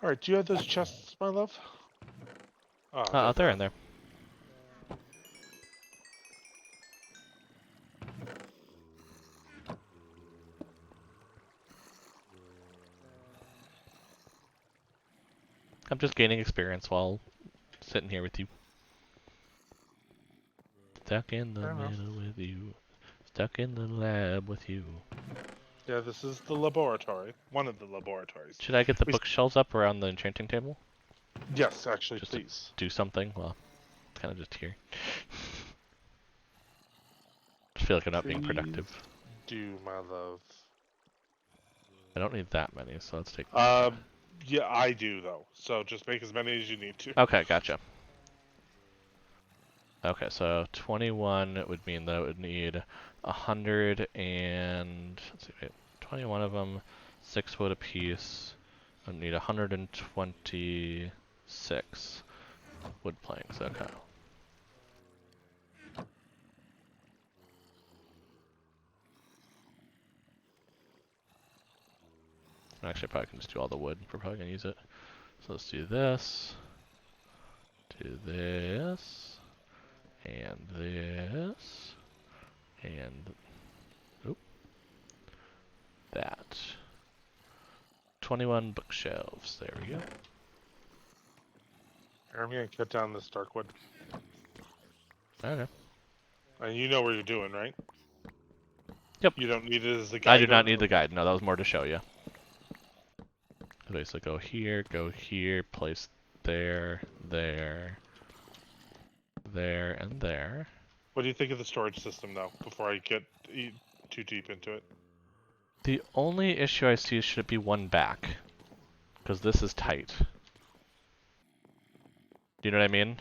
Alright, do you have those chests, my love? Oh, They're in there. I'm just gaining experience while sitting here with you. Stuck in the middle with you. Stuck in the lab with you. Yeah, this is the laboratory. One of the laboratories. Should I get the bookshelves up around the enchanting table? Yes, actually, Just please. to do something? Well, kind of just here. I feel like I'm not being productive. Do, my love. I don't need that many, so let's take... Yeah, I do, though. So just make as many as you need to. Okay, gotcha. Okay, so 21 would mean that it would need 100 and let's see, wait, 21 of them, 6 wood apiece. I need 126 wood planks. Okay. Actually, I probably can just do all the wood. We're probably gonna use it. So let's do this, and this, and oop, that. 21 bookshelves. There we go. I'm gonna cut down this dark wood. Okay. And you know where you're doing, right? Yep. You don't need it as a I guide. do not need the guide. No, that was more to show you. Okay, so go here, place there, there, there, and there. What do you think of the storage system, though? Before I get too deep into it. The only issue I see is should it be one back, because this is tight. Do you know what I mean?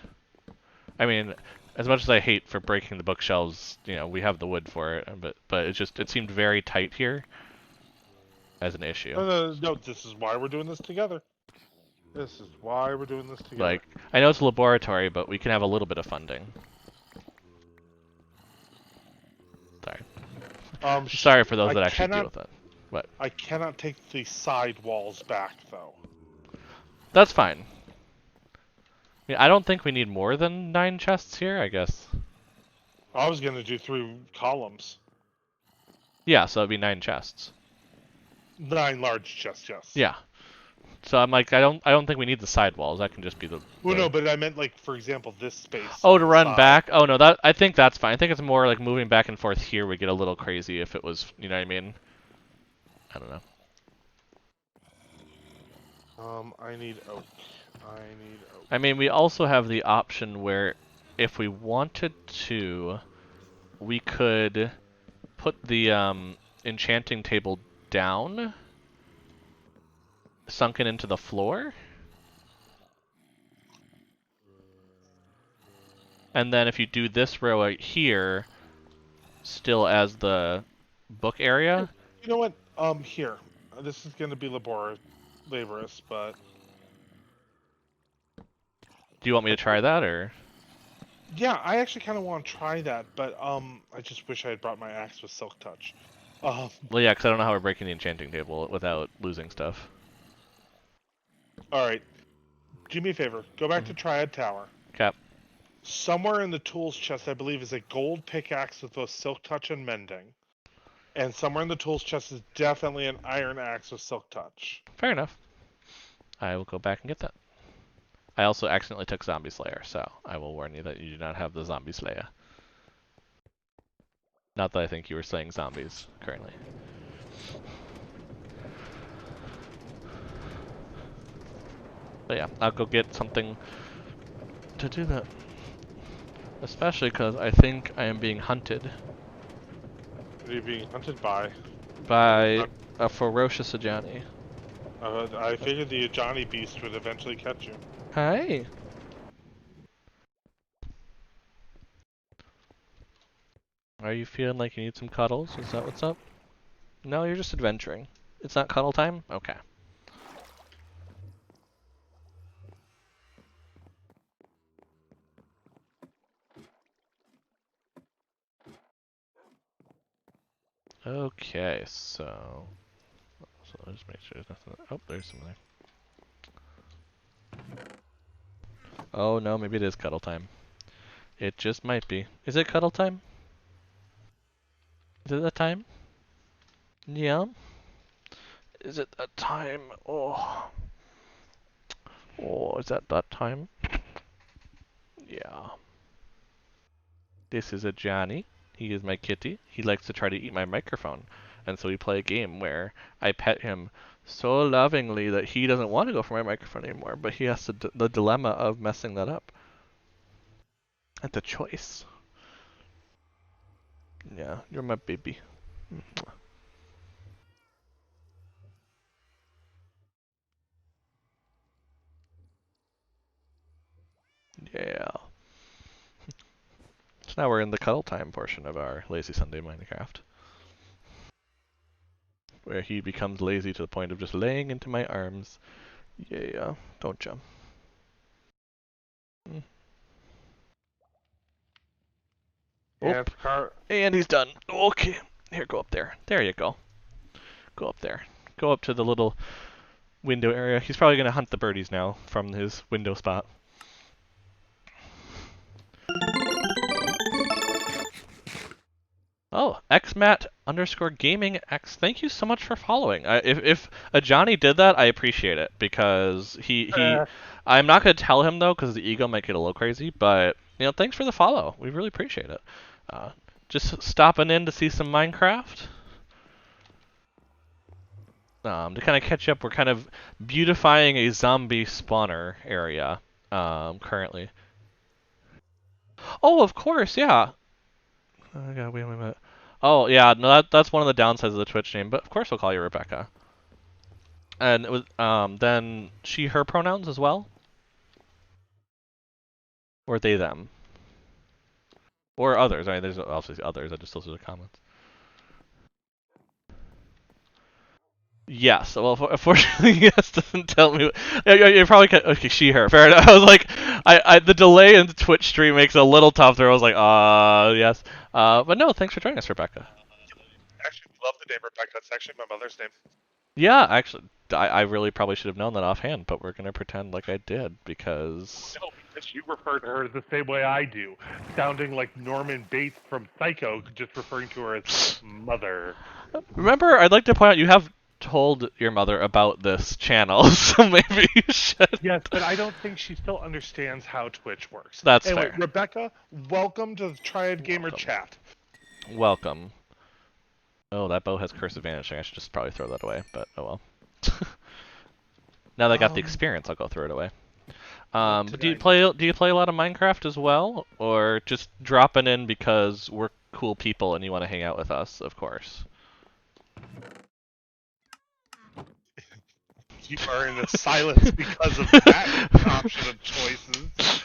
I mean, as much as I hate for breaking the bookshelves, you know, we have the wood for it, but it seemed very tight here as an issue. No, this is why we're doing this together. This is why we're doing this together. Like, I know it's a laboratory, but we can have a little bit of funding. Sorry. Sorry for those that actually deal with it. What? I cannot take the side walls back, though. That's fine. I mean, I don't think we need more than 9 chests here, I guess. I was gonna do 3 columns. Yeah, so it'd be 9 chests. 9 large chests, yes. Yeah. So I'm like, I don't think we need the side walls. That can just be the. Well, no, but I meant like, for example, this space. Oh, to run back? Oh no, I think that's fine. I think it's more like moving back and forth here would get a little crazy if it was, you know what I mean? I don't know. I need oak. I mean, we also have the option where, if we wanted to, we could put the enchanting table down, sunken into the floor. And then if you do this row right here, still as the book area. You know what? Here. This is going to be laborious, but... Do you want me to try that, or? Yeah, I actually kind of want to try that, but I just wish I had brought my axe with Silk Touch. Well, yeah, because I don't know how we're breaking the enchanting table without losing stuff. Alright. Do me a favor. Go back to Triad Tower. Cap. Somewhere in the tools chest, I believe, is a gold pickaxe with both Silk Touch and Mending. And somewhere in the tools chest is definitely an iron axe with Silk Touch. Fair enough. I will go back and get that. I also accidentally took Zombie Slayer, so I will warn you that you do not have the Zombie Slayer. Not that I think you were slaying zombies currently. But yeah, I'll go get something to do that. Especially because I think I am being hunted. What are you being hunted by? By a ferocious Ajani. I figured the Ajani beast would eventually catch you. Hi. Are you feeling like you need some cuddles? Is that what's up? No, you're just adventuring. It's not cuddle time? Okay. Okay, so let's just make sure there's nothing. Oh, there's something there. Oh no, maybe it is cuddle time. It just might be. Is it cuddle time? Is it that time? Yeah. Is it that time? Oh. Oh, is that time? Yeah. This is a Johnny. He is my kitty. He likes to try to eat my microphone. And so we play a game where I pet him so lovingly that he doesn't want to go for my microphone anymore, but he has the dilemma of messing that up. And the choice. Yeah, you're my baby. Yeah. So now we're in the cuddle time portion of our Lazy Sunday Minecraft, where he becomes lazy to the point of just laying into my arms. Yeah, don't jump. Mm. Oh, Yeah, car. and he's done. Okay, here, go up there. There you go. Go up there. Go up to the little window area. He's probably going to hunt the birdies now from his window spot. Oh, xmat_gaming_x. Thank you so much for following. If a Johnny did that, I appreciate it because he. I'm not gonna tell him though because the ego might get a little crazy. But thanks for the follow. We really appreciate it. Uh, just stopping in to see some Minecraft. To kind of catch up, we're kind of beautifying a zombie spawner area currently. Oh, of course, yeah. God, wait a minute. Oh, yeah, no, that's one of the downsides of the Twitch name, but of course we'll call you Rebecca. And it was then she, her pronouns as well? Or they, them? Or others. I mean, there's obviously others. I just listed the comments. Yes. Well, unfortunately, yes doesn't tell me. You probably can. Okay, she, her. Fair enough. I was like, the delay in the Twitch stream makes it a little tougher. I was like, yes. But no, thanks for joining us, Rebecca. Actually, love the name Rebecca. That's actually my mother's name. Yeah, actually, I really probably should have known that offhand, but we're gonna pretend like I did because. No, because you refer to her the same way I do, sounding like Norman Bates from Psycho, just referring to her as mother. Remember, I'd like to point out you have told your mother about this channel, so maybe you should. Yes, but I don't think she still understands how Twitch works. That's Anyway, fair. Rebecca, welcome to the Triad Gamer Welcome. chat. Welcome. Oh, that bow has curse of vanishing. I should just probably throw that away, but oh well. Now that I got the experience, I'll go throw it away. But do you play a lot of Minecraft as well, or just dropping in because we're cool people and you want to hang out with us? Of course. You are in a silence because of that option of choices.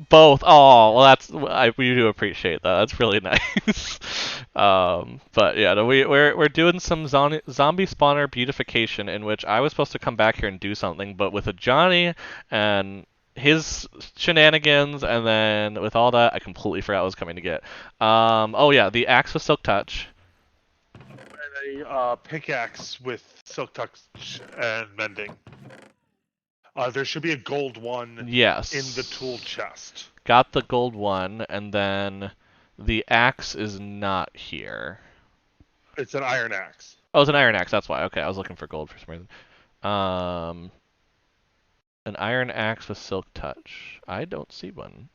Both. Oh, well, we do appreciate that. That's really nice. But yeah, no, we're doing some zombie spawner beautification in which I was supposed to come back here and do something, but with a Johnny and his shenanigans, and then with all that, I completely forgot what I was coming to get. Oh yeah, the axe with silk touch. And a pickaxe with silk touch and mending. There should be a gold one Yes. in the tool chest. Got the gold one, and then the axe is not here. It's an iron axe. Oh, it's an iron axe. That's why. Okay, I was looking for gold for some reason. An iron axe with silk touch. I don't see one.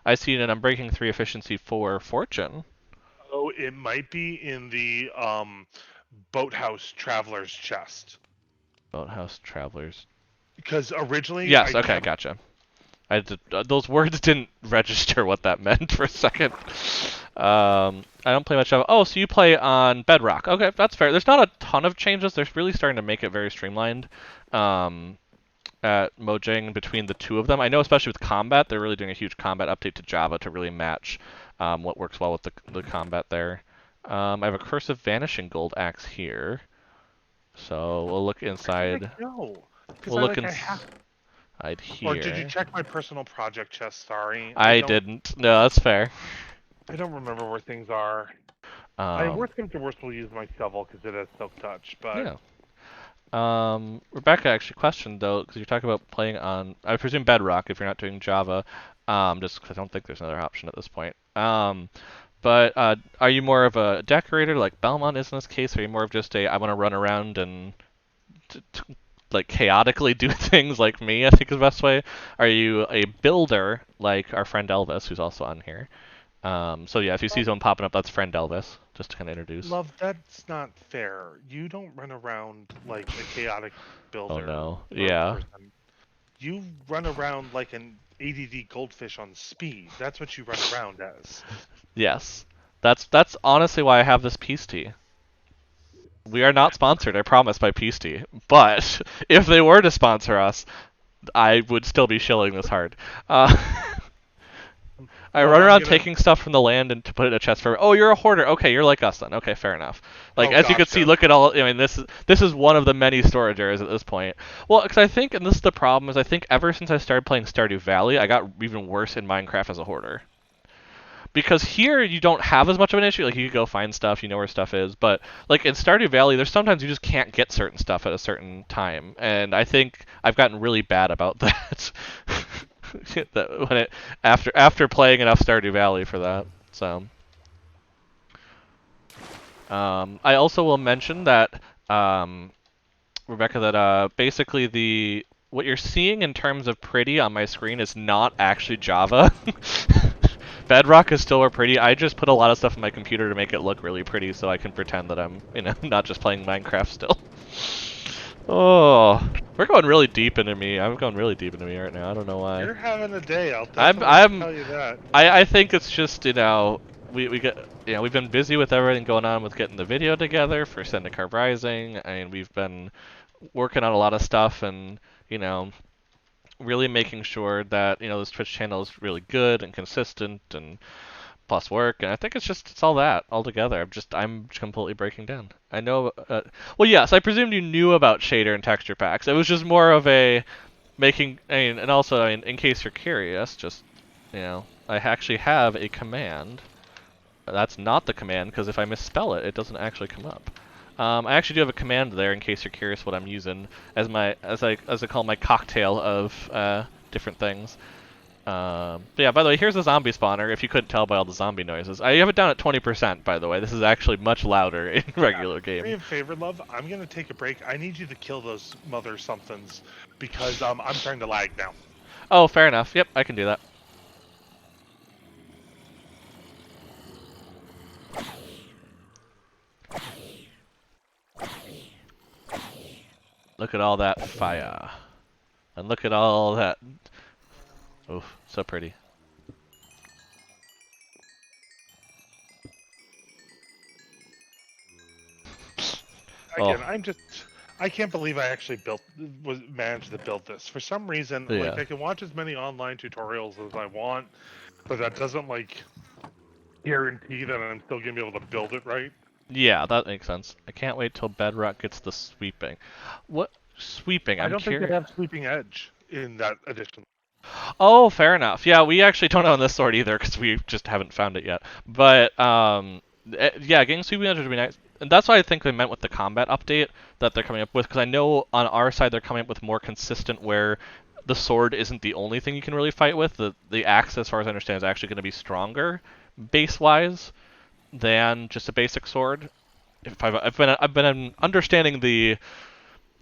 I see an Unbreaking 3 efficiency 4 fortune. Oh, it might be in the boathouse traveler's chest. Boathouse travelers. Because originally, yes. Okay, gotcha. Those words didn't register what that meant for a second. I don't play much Java. Oh, so you play on Bedrock. Okay, that's fair. There's not a ton of changes. They're really starting to make it very streamlined at Mojang between the two of them. I know especially with combat, they're really doing a huge combat update to Java to really match what works well with the combat there. I have a Cursive Vanishing Gold Axe here. So we'll look inside. No, we'll look inside here. Or did you check my personal project chest? Sorry. I didn't. No, that's fair. I don't remember where things are. Worst comes to worst, we'll use my shovel because it has silk touch. But yeah. Rebecca actually questioned though, because you're talking about playing on, I presume Bedrock if you're not doing Java, just because I don't think there's another option at this point. But are you more of a decorator like Belmont is in this case, or are you more of just I want to run around and like chaotically do things like me, I think is the best way? Are you a builder like our friend Elvis, who's also on here? So yeah, if you see someone popping up, that's friend Elvis, just to kind of introduce. Love, that's not fair. You don't run around like a chaotic builder. Oh no, yeah. Person. You run around like an ADD goldfish on speed. That's what you run around as. Yes. That's honestly why I have this peace tea. We are not sponsored, I promise, by Peace Tea. But if they were to sponsor us, I would still be shilling this hard. I Well, run I'm around gonna. taking stuff from the land and to put it in a chest for. Oh, you're a hoarder. Okay, you're like us then. Okay, fair enough. Like Oh, as you can see, gotcha. look at all. I mean, this is one of the many storage areas at this point. Well, because I think, and this is the problem, is I think ever since I started playing Stardew Valley, I got even worse in Minecraft as a hoarder. Because here you don't have as much of an issue. Like you can go find stuff, you know where stuff is. But like in Stardew Valley, there's sometimes you just can't get certain stuff at a certain time, and I think I've gotten really bad about that. that when it after playing enough Stardew Valley for that. So I also will mention that Rebecca, that basically the what you're seeing in terms of pretty on my screen is not actually Java. Bedrock is still pretty. I just put a lot of stuff in my computer to make it look really pretty, so I can pretend that I'm, not just playing Minecraft still. Oh, we're going really deep into me. I'm going really deep into me right now. I don't know why. You're having a day. I'll I'm definitely I'm tell you that. I think it's just we get we've been busy with everything going on with getting the video together for Syndicate Rising, and we've been working on a lot of stuff and you know really making sure that this Twitch channel is really good and consistent and plus work, and I think it's all that all together. I'm completely breaking down. I know. Well, yes, I presumed you knew about shader and texture packs. It was just more of a making. I mean, and also, in case you're curious, just I actually have a command. That's not the command because if I misspell it, it doesn't actually come up. I actually do have a command there in case you're curious what I'm using as I call my cocktail of different things. But yeah, by the way, here's the zombie spawner, if you couldn't tell by all the zombie noises. I have it down at 20%, by the way. This is actually much louder in Yeah. regular Do me game. a favor, love. I'm gonna take a break. I need you to kill those mother somethings because I'm starting to lag now. Oh, fair enough. Yep, I can do that. Look at all that fire. And look at all that... Oof, so pretty. Again, Oh, I can't believe I actually managed to build this. For some reason, like yeah. I can watch as many online tutorials as I want, but that doesn't like guarantee that I'm still gonna be able to build it right. Yeah, that makes sense. I can't wait till Bedrock gets the sweeping. What? Sweeping? I I'm don't think they curious. have Sweeping Edge in that edition. Oh, fair enough. Yeah, we actually don't own this sword either because we just haven't found it yet. But yeah, getting sweeping edge would be nice, and that's what I think they meant with the combat update that they're coming up with. Because I know on our side they're coming up with more consistent where the sword isn't the only thing you can really fight with. The axe, as far as I understand, is actually going to be stronger base wise than just a basic sword. If I've been understanding the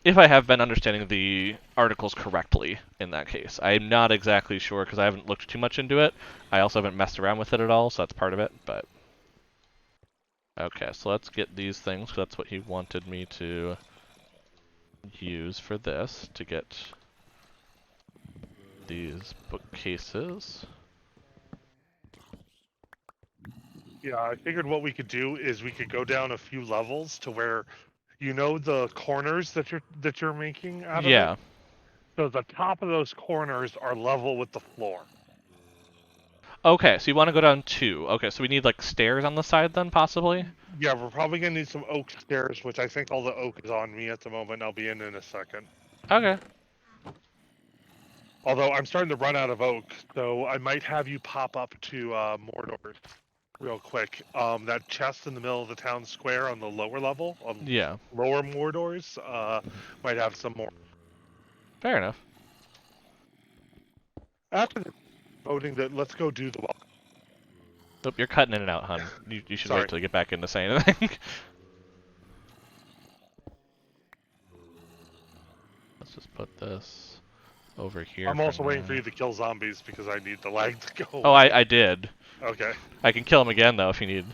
if I have been understanding the articles correctly in that case. I'm not exactly sure because I haven't looked too much into it. I also haven't messed around with it at all, so that's part of it. But okay, so let's get these things. 'Cause that's what he wanted me to use for this to get these bookcases. Yeah, I figured what we could do is we could go down a few levels to where the corners that you're making out of it. Yeah. So the top of those corners are level with the floor. Okay, so you want to go down two. Okay, so we need like stairs on the side then, possibly? Yeah, we're probably gonna need some oak stairs, which I think all the oak is on me at the moment. I'll be in a second. Okay. Although I'm starting to run out of oak, so I might have you pop up to Mordor real quick. That chest in the middle of the town square on the lower level, on Yeah. lower Mordors, might have some more. Fair enough. After the voting, that let's go do the welcome. Nope, you're cutting in and out, hun. You should wait Sorry, till you get back in to say anything. Let's just put this over here I'm for also waiting for now. you to kill zombies because I need the lag to go Oh, away. I did. Okay. I can kill him again, though, if you need.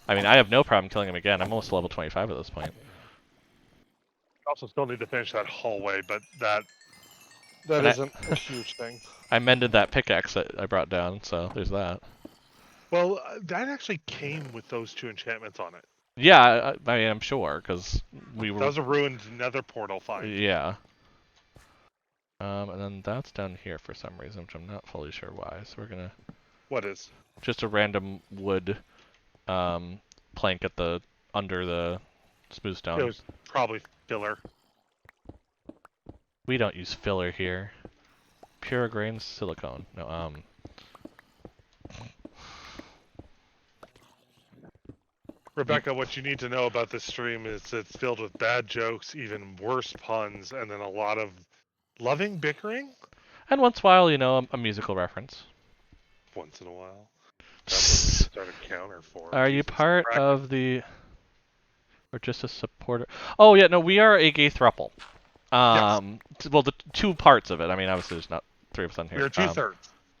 I mean, I have no problem killing him again. I'm almost level 25 at this point. I also still need to finish that hallway, but that And isn't a huge thing. I mended that pickaxe that I brought down, so there's that. Well, that actually came with those two enchantments on it. Yeah, I mean, I'm sure, because we That were... was a ruined nether portal find. Yeah. And then that's down here for some reason, which I'm not fully sure why. So we're gonna What is? just a random wood um, plank at the under the smooth It stone. was probably filler. We don't use filler here. Pure grain silicone. No, Rebecca, what you need to know about this stream is it's filled with bad jokes, even worse puns, and then a lot of loving bickering and once in a while, a musical reference. once in a while. That's what we should start a counter for. Are you Jesus part Christ. of the, or just a supporter? Oh yeah, no, we are a gay throuple. Yes, Well, the two parts of it. I mean, obviously, there's not three of us on we here. are 2/3.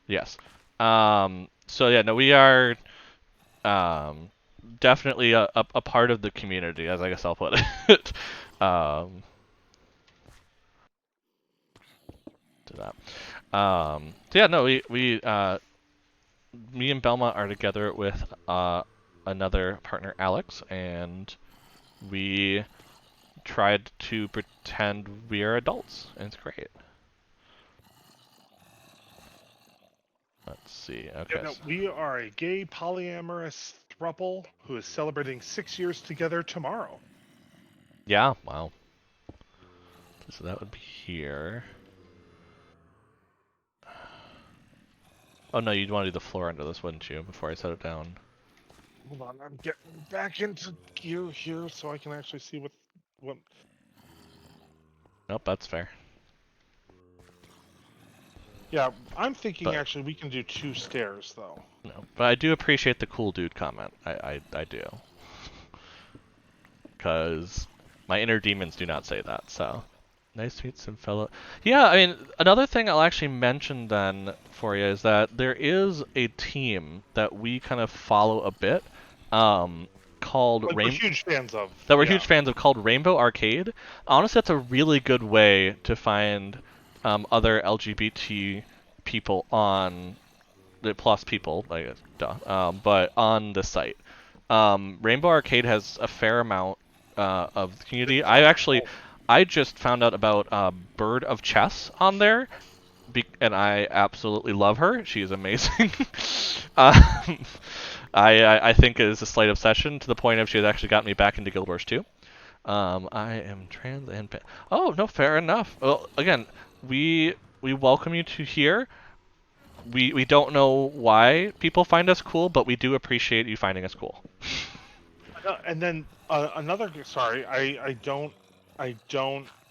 Yes. So yeah, no, we are um, definitely a part of the community, as I guess I'll put it. um, to that. So yeah, no, me and Belmont are together with another partner, Alex, and we tried to pretend we are adults, and it's great. Let's see. Yeah, Okay. no, we are a gay polyamorous throuple who is celebrating 6 years together tomorrow. Yeah. Wow. So that would be here. Oh no, you'd want to do the floor under this, wouldn't you? Before I set it down. Hold on, I'm getting back into gear here so I can actually see what. Nope, that's fair. Yeah, I'm thinking But actually we can do 2 stairs though. no, but I do appreciate the cool dude comment. I do. Because my inner demons do not say that. So nice to meet some fellow. Yeah, I mean, another thing I'll actually mention then for you is that there is a team that we kind of follow a bit, called Like we're huge fans of. that we're Yeah. huge fans of, called Rainbow Arcade. Honestly, that's a really good way to find other LGBT people on the plus people, I guess, duh, but on the site. Rainbow Arcade has a fair amount of the community. I just found out about Bird of Chess on there, and I absolutely love her. She is amazing. um, I think it is a slight obsession to the point of she has actually gotten me back into Guild Wars 2. I am trans and oh no, fair enough. Well, again, we welcome you to here. We don't know why people find us cool, but we do appreciate you finding us cool. And then another. Sorry, I don't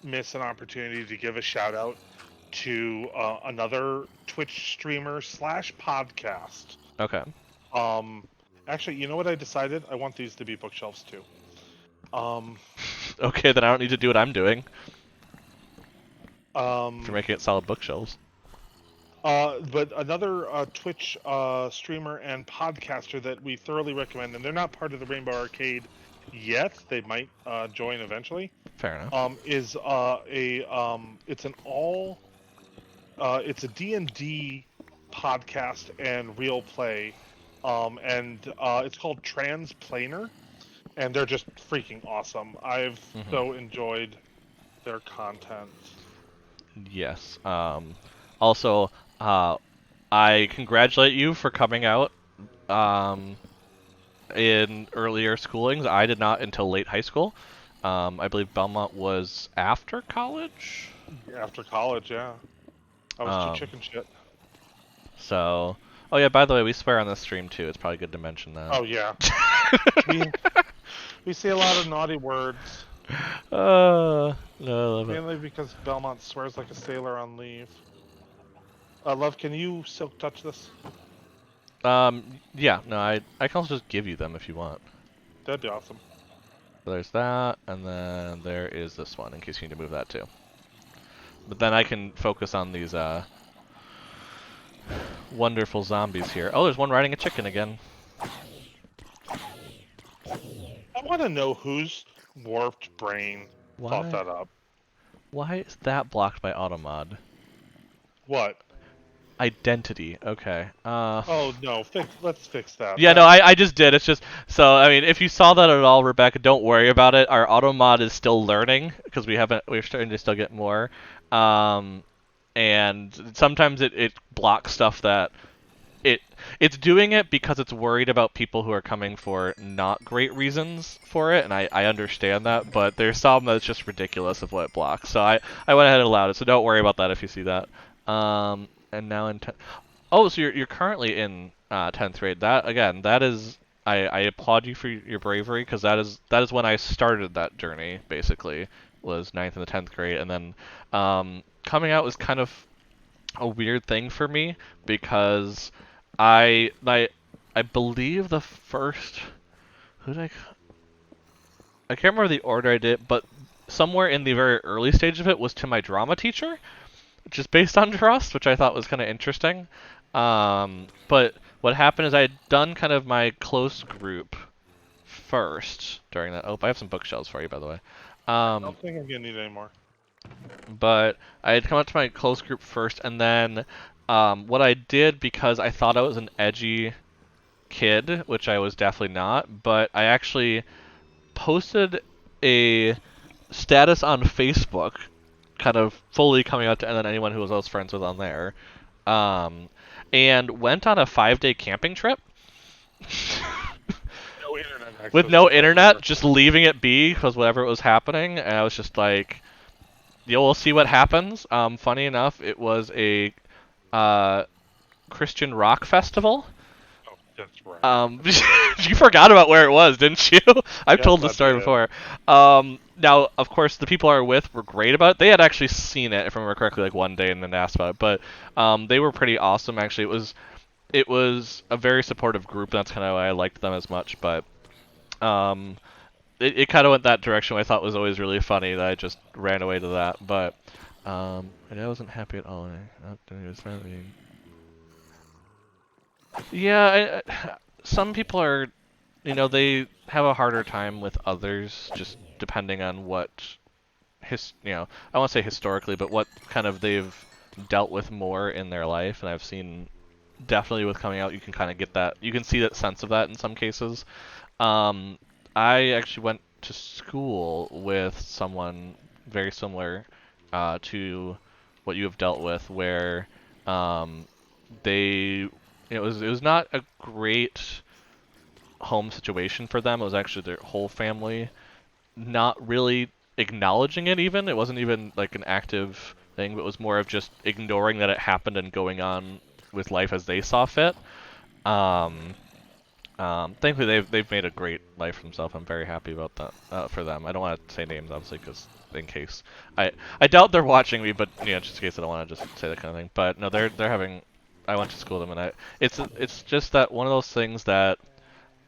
miss an opportunity to give a shout out to another Twitch streamer slash podcast. Okay. Um, Actually, you know what I decided? I want these to be bookshelves too. Okay, then I don't need to do what I'm doing for Um, making it solid bookshelves. but another Twitch streamer and podcaster that we thoroughly recommend, and they're not part of the Rainbow Arcade yet. They might join eventually. Fair enough. Is it's an all it's a D&D podcast and real play, and it's called Transplanar, and they're just freaking awesome. I've so enjoyed their content. Yes. Also, I congratulate you for coming out in earlier schoolings. I did not until late high school. I believe Belmont was after college. After college, yeah, I was too chicken shit. So, oh yeah, by the way, we swear on this stream too. It's probably good to mention that. Oh yeah, we say a lot of naughty words, No, I love it. mainly because Belmont swears like a sailor on leave. Love, can you silk touch this? Yeah, no, I can also just give you them if you want. That'd be awesome. So there's that, and then there is this one, in case you need to move that too. But then I can focus on these, wonderful zombies here. Oh, there's one riding a chicken again. I want to know whose warped brain thought that up. Why is that blocked by automod? What? Identity. Okay. Oh no, let's fix that. Yeah, no, I just did. It's just so. I mean, if you saw that at all, Rebecca, don't worry about it. Our auto mod is still learning because we're starting to still get more. and sometimes it blocks stuff that it it's doing it because it's worried about people who are coming for not great reasons for it, and I understand that, but there's some that's just ridiculous of what it blocks. So I went ahead and allowed it. So don't worry about that if you see that. And now in oh, so you're currently in 10th grade. That again, that is I applaud you for your bravery because that is when I started that journey. Basically, was ninth and the 10th grade, and then coming out was kind of a weird thing for me because I believe the first who did I can't remember the order I did, but somewhere in the very early stage of it was to my drama teacher, which is based on trust, which I thought was kind of interesting. But what happened is I had done kind of my close group first during that. Oh, I have some bookshelves for you, by the way. I Um, don't think I'm gonna need any more. but I had come up to my close group first, and then what I did because I thought I was an edgy kid, which I was definitely not, but I actually posted a status on Facebook, kind of fully coming out to and then anyone who was I was friends with on there, um, and went on a 5-day camping trip No internet with access no whatsoever. internet, just leaving it be because whatever was happening, and I was just like, "Yo, we'll see what happens." Funny enough, it was a uh, Christian rock festival. Oh, that's right. Um, you forgot about where it was, didn't you? I've Yes, told the I story did. before. Now, of course, the people I were with were great about it. They had actually seen it, if I remember correctly, like one day and then asked about it. But they were pretty awesome. Actually, it was a very supportive group. And that's kind of why I liked them as much. But um, it kind of went that direction, which I thought was always really funny. That I just ran away to that. But I wasn't happy at all. It was really yeah. Some people are they have a harder time with others just depending on what I want to say historically, but what kind of they've dealt with more in their life. And I've seen definitely with coming out, you can kind of get that, you can see that sense of that in some cases. Um, I actually went to school with someone very similar to what you have dealt with, where um, it was not a great home situation for them. It was actually their whole family not really acknowledging it even. It wasn't even like an active thing, but it was more of just ignoring that it happened and going on with life as they saw fit. Um, Thankfully, they've made a great life for themselves. I'm very happy about that for them. I don't want to say names, obviously, because in case I doubt they're watching me, but just in case I don't want to just say that kind of thing. But no, they're having. I went to school with them, and it's just that one of those things that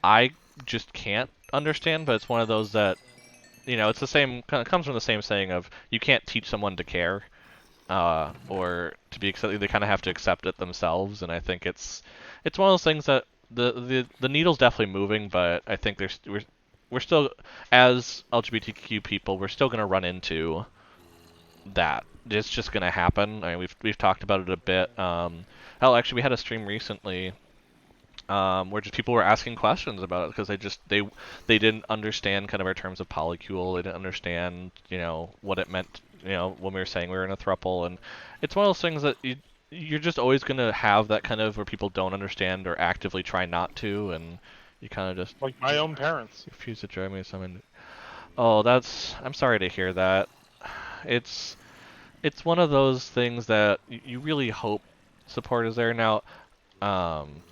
I just can't understand, but it's one of those that it's the same kind of comes from the same saying of you can't teach someone to care, or to be accepted. They kind of have to accept it themselves, and I think it's one of those things that the needle's definitely moving, but I think we're still as LGBTQ people, we're still gonna run into that. It's just gonna happen. I mean, we've talked about it a bit. Hell, actually, we had a stream recently where just people were asking questions about it because they didn't understand kind of our terms of polycule. They didn't understand what it meant when we were saying we were in a throuple, and it's one of those things that you're just always gonna have that kind of where people don't understand or actively try not to, and you kind of just Like my own parents. refuse to drive me to someone. Oh, I'm sorry to hear that. It's it's one of those things that you really hope support is there now. Um,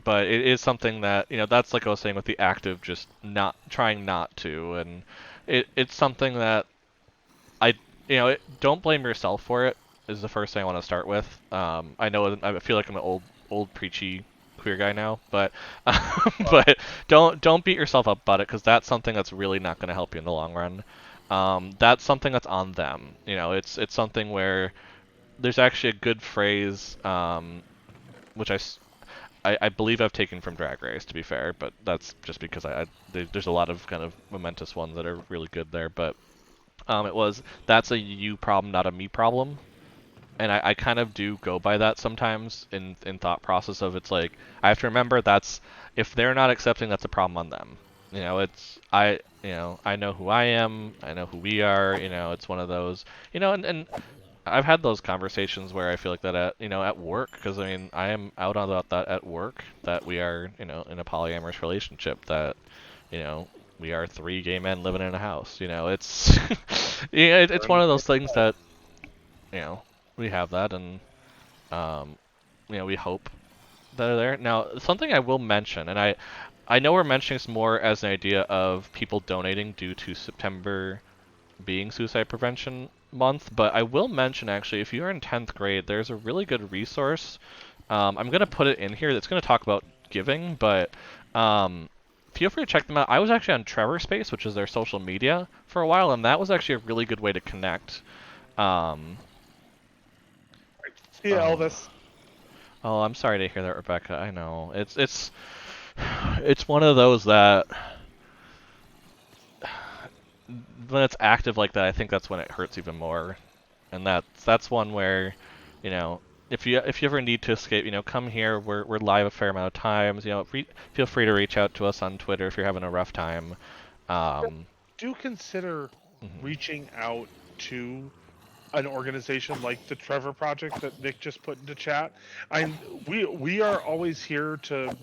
but it is something that that's like I was saying with the active just not trying not to, and it's something that I don't blame yourself for it is the first thing I want to start with. I know I feel like I'm an old preachy queer guy now, but Well, but don't beat yourself up about it because that's something that's really not going to help you in the long run. That's something that's on them. It's something where there's actually a good phrase, which I believe I've taken from Drag Race, to be fair, but that's just because there's a lot of kind of momentous ones that are really good there. But it was that's a you problem, not a me problem, and I kind of do go by that sometimes in thought process of it's like I have to remember that's if they're not accepting, that's a problem on them. It's I know who I am, I know who we are. It's one of those, and I've had those conversations where I feel like that at at work, because I mean I am out about that at work, that we are in a polyamorous relationship, that you know we are three gay men living in a house. It's yeah, We're it's in one the of same those things house. that we have that, and um, we hope that are there. Now, something I will mention, and I know we're mentioning this more as an idea of people donating due to September being Suicide Prevention Month, but I will mention actually, if you're in 10th grade, there's a really good resource. I'm going to put it in here that's going to talk about giving, but feel free to check them out. I was actually on Trevor Space, which is their social media, for a while, and that was actually a really good way to connect. Um, See you, oh, Elvis. oh, I'm sorry to hear that, Rebecca. I know it's one of those that when it's active like that, I think that's when it hurts even more. And that's one where, you know, if you ever need to escape, come here. We're live a fair amount of times. Feel free to reach out to us on Twitter if you're having a rough time. Um, Do consider mhm, reaching out to an organization like the Trevor Project that Nick just put into chat. I we are always here to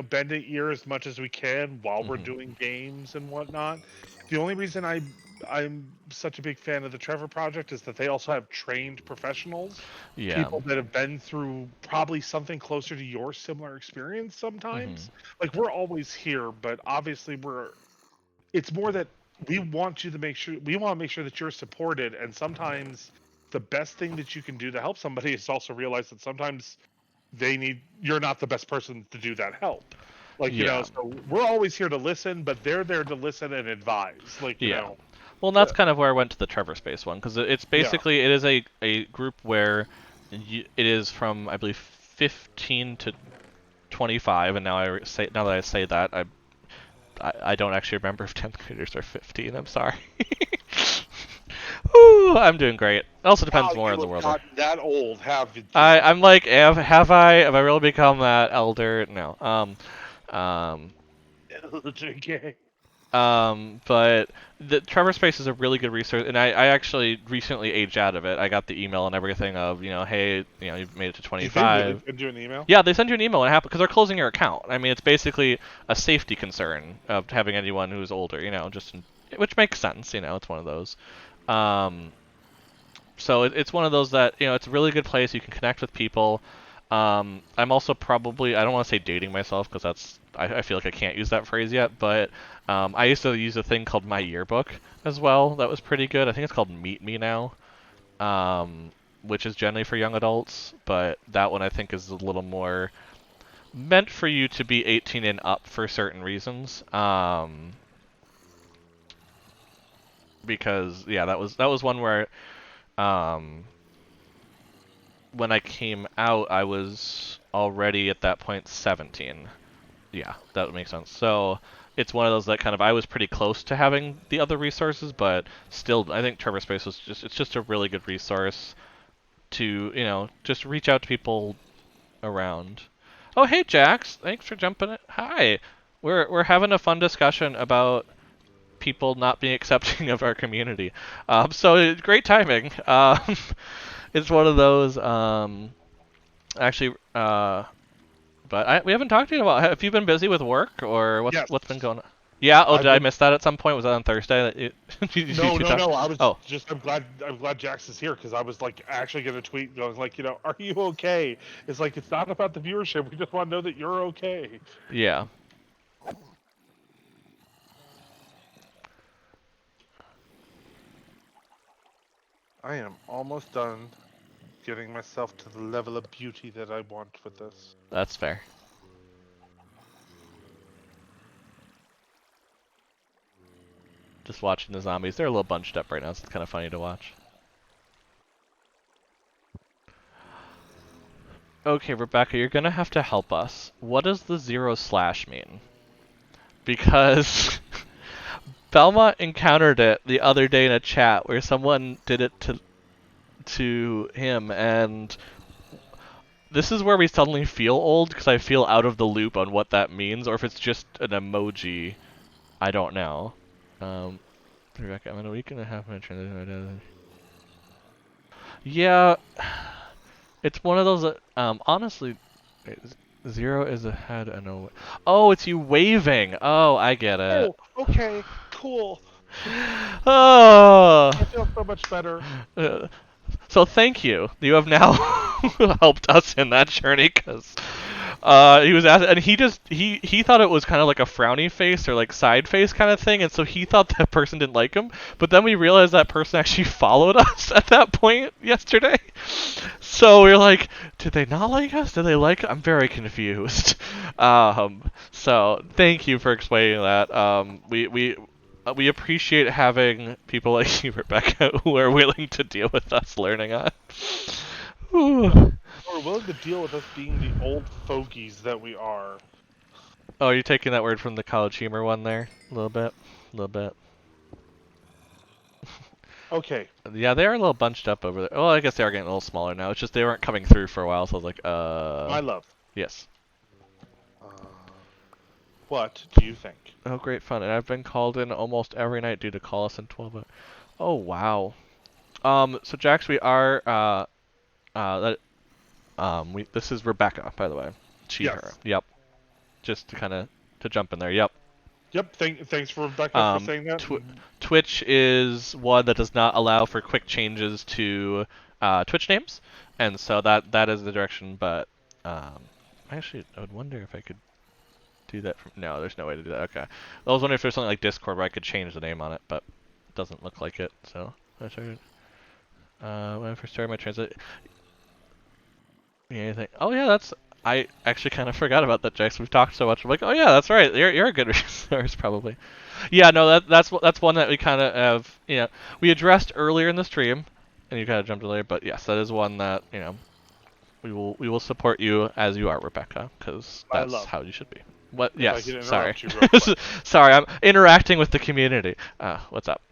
bend an ear as much as we can while we're mhm. doing games and whatnot. The only reason I'm such a big fan of the Trevor Project is that they also have trained professionals, Yeah. people that have been through probably something closer to your similar experience Mhm. sometimes. Like we're always here, but obviously it's more that we want to make sure that you're supported, and sometimes the best thing that you can do to help somebody is also realize that sometimes you're not the best person to do that help. Like, Yeah. so we're always here to listen, but they're there to listen and advise. Like, Yeah. Well, that's uh, kind of where I went to the Trevor Space one, because it's yeah. basically it is a group where it is from, I believe, 15 to 25, and now that I say that, I don't actually remember if 10th graders are 15. I'm sorry. Ooh, I'm doing great. It also Wow, depends more on you the have world. gotten that old, haven't you? I'm like, have I really become that elder? No. Um, Okay. but the Trevor Space is a really good resource, and I actually recently aged out of it. I got the email and everything of, hey, you've made it to Did they really 25. send you an email? Yeah, they send you an email when it happens because they're closing your account. I mean, it's basically a safety concern of having anyone who's older, which makes sense. It's one of those. Um, so it's one of those that it's a really good place. You can connect with people. I'm also probably, I don't want to say dating myself because I feel like I can't use that phrase yet, but I used to use a thing called My Yearbook as well. That was pretty good. I think it's called Meet Me now, which is generally for young adults, but that one I think is a little more meant for you to be 18 and up for certain reasons. Because yeah, that was one where um, when I came out, I was already at that point 17. Yeah, that would make sense. So it's one of those that kind of I was pretty close to having the other resources, but still, I think Trevor Space was just a really good resource to just reach out to people around. Oh, hey Jax, thanks for jumping in. Hi, we're having a fun discussion about people not being accepting of our community. So great timing. It's one of those. Actually, but we haven't talked to you about. Have you been busy with work, or Yes. what's been going on? Yeah. Oh, I've did I been miss that at some point? Was that on Thursday that you No, two no, talked? no. I was Oh, just I'm glad Jax is here because I was like actually gonna tweet going like, are you okay? It's like it's not about the viewership. We just want to know that you're okay. yeah. I am almost done getting myself to the level of beauty that I want with this. That's fair. Just watching the zombies. They're a little bunched up right now, so it's kind of funny to watch. Okay, Rebecca, you're gonna have to help us. What does the zero slash mean? Because Belmont encountered it the other day in a chat where someone did it to him, and this is where we suddenly feel old because I feel out of the loop on what that means, or if it's just an emoji. I don't know. Um, Rebecca, I'm in a week and a half. Yeah, it's one of those. Honestly, wait, zero is ahead and no. Oh, it's you waving. Oh, I get it. Oh, okay, cool. Oh. I feel so much better. Uh, So thank you. You have now helped us in that journey because he was asked, and he thought it was kind of like a frowny face or like side face kind of thing, and so he thought that person didn't like him. But then we realized that person actually followed us at that point yesterday. So we were like, did they not like us? Did they like? I'm very confused. So thank you for explaining that. We appreciate having people like you, Rebecca, who are willing to deal with us learning on. Whew. We're willing to deal with us being the old fogies that we are. Oh, are you taking that word from the college humor one there? A little bit? A little bit. Okay. Yeah, they are a little bunched up over there. Well, I guess they are getting a little smaller now. It's just they weren't coming through for a while, so I was like, My love. yes. What do you think? Oh, great fun. And I've been called in almost every night due to call us in 12 hours. Oh, wow. So Jax, we are, that, this is Rebecca, by the way. She, her. Yes. Yep. Just to kind of, to jump in there. Yep. Yep. Thanks for Rebecca for Um, saying that. Twitch is one that does not allow for quick changes to Twitch names, and so that is the direction. But actually, I would wonder if I could do that from. No, there's no way to do that. Okay, I was wondering if there's something like Discord where I could change the name on it, but it doesn't look like it. So I started. When I first started my transit, anything? Oh yeah, that's. I actually kind of forgot about that, Jax. We've talked so much. I'm like, oh yeah, that's right. You're a good resource, probably. Yeah, no, that's one that we kind of have. We addressed earlier in the stream, and you kind of jumped in later. But yes, that is one that we will support you as you are, Rebecca, because My that's love. how you should be. What? If I Yes. could Sorry. interrupt you real quick. Sorry, I'm interacting with the community. What's up?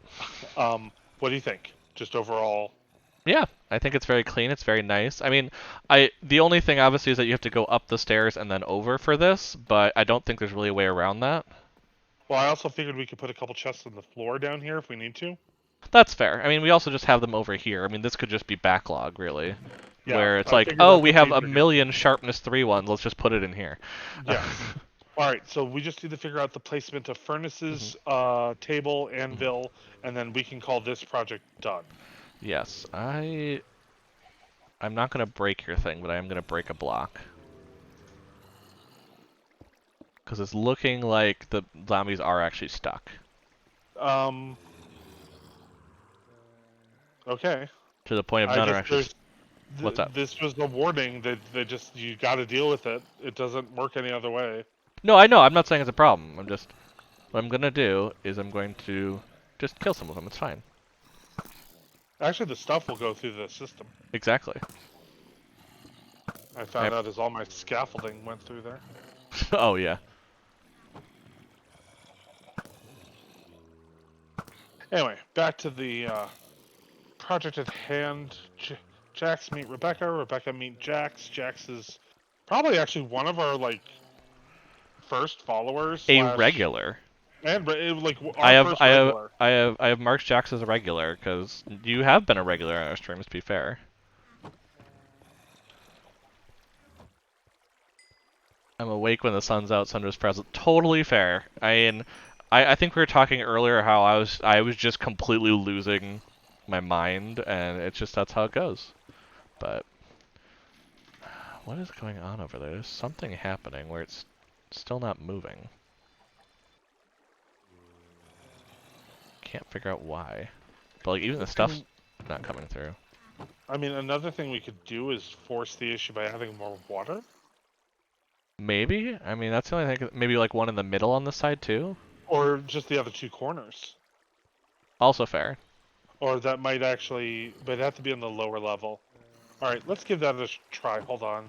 What do you think? Just overall. Yeah, I think it's very clean. It's very nice. I mean, the only thing obviously is that you have to go up the stairs and then over for this, but I don't think there's really a way around that. Well, I also figured we could put a couple chests on the floor down here if we need to. That's fair. I mean, we also just have them over here. I mean, this could just be backlog, really. Yeah, Where it's I like, figured oh, that's we what have a people are doing. million sharpness 3 ones, let's just put it in here. Yes. All right, so we just need to figure out the placement of furnaces, table, anvil, and then we can call this project done. Yes, I'm not going to break your thing, but I am going to break a block. Because it's looking like the zombies are actually stuck. Um. Okay. To the point of I none are guess actually... What's up? this was a warning that they just you got to deal with it. It doesn't work any other way. No, I know. I'm not saying it's a problem. I'm just... What I'm going to do is I'm going to just kill some of them. It's fine. Actually, the stuff will go through the system. Exactly. I found out as all my scaffolding went through there. Oh, yeah. Anyway, back to the project at hand. Jax meet Rebecca. Rebecca meet Jax. Jax is probably actually one of our like first followers A slash regular. and like I our have first I have regular. I have I have marked Jax as a regular because you have been a regular on our streams. To be fair, I'm awake when the sun's out. Sunder's present. Totally fair. I think we were talking earlier how I was just completely losing my mind, and it's just that's how it goes. But what is going on over there? There's something happening where it's still not moving. Can't figure out why. But like even the stuff's not coming through. I mean, another thing we could do is force the issue by having more water. Maybe. I mean, that's the only thing. Maybe like one in the middle on the side too. Or just the other two corners. Also fair. Or that might actually, but it'd have to be on the lower level. Alright, let's give that a try. Hold on.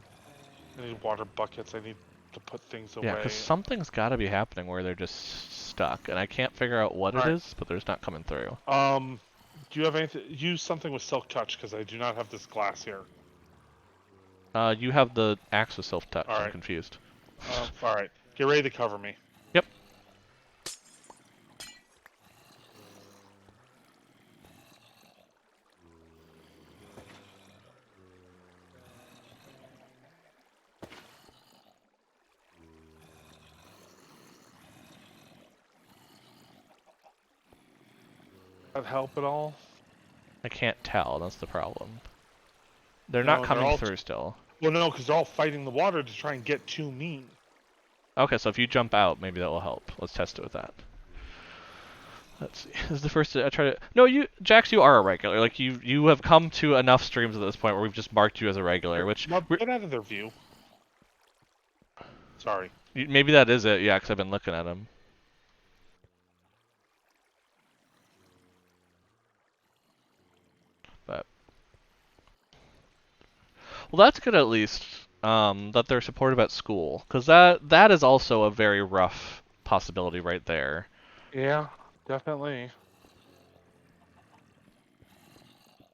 I need water buckets. I need to put things Yeah, away. because something's got to be happening where they're just stuck, and I can't figure out what it Alright. is, but there's not coming through. Do you have anything? Use something with silk touch, because I do not have this glass here. You have the axe with self-touch. I'm Alright. confused. Alright. Get ready to cover me. Yep. that help at all? I can't tell. That's the problem. They're not No, and they're coming all through still. well, no, because they're all fighting the water to try and get to me. Okay, so if you jump out, maybe that will help. Let's test it with that. Let's see. This is the first I try to. No, Jax, you are a regular. Like you have come to enough streams at this point where we've just marked you as a regular. Which Well, get out of their view. Sorry. maybe that is it. Yeah, because I've been looking at them. But well, that's good at least. That they're supportive at school, because that is also a very rough possibility right there. Yeah, definitely.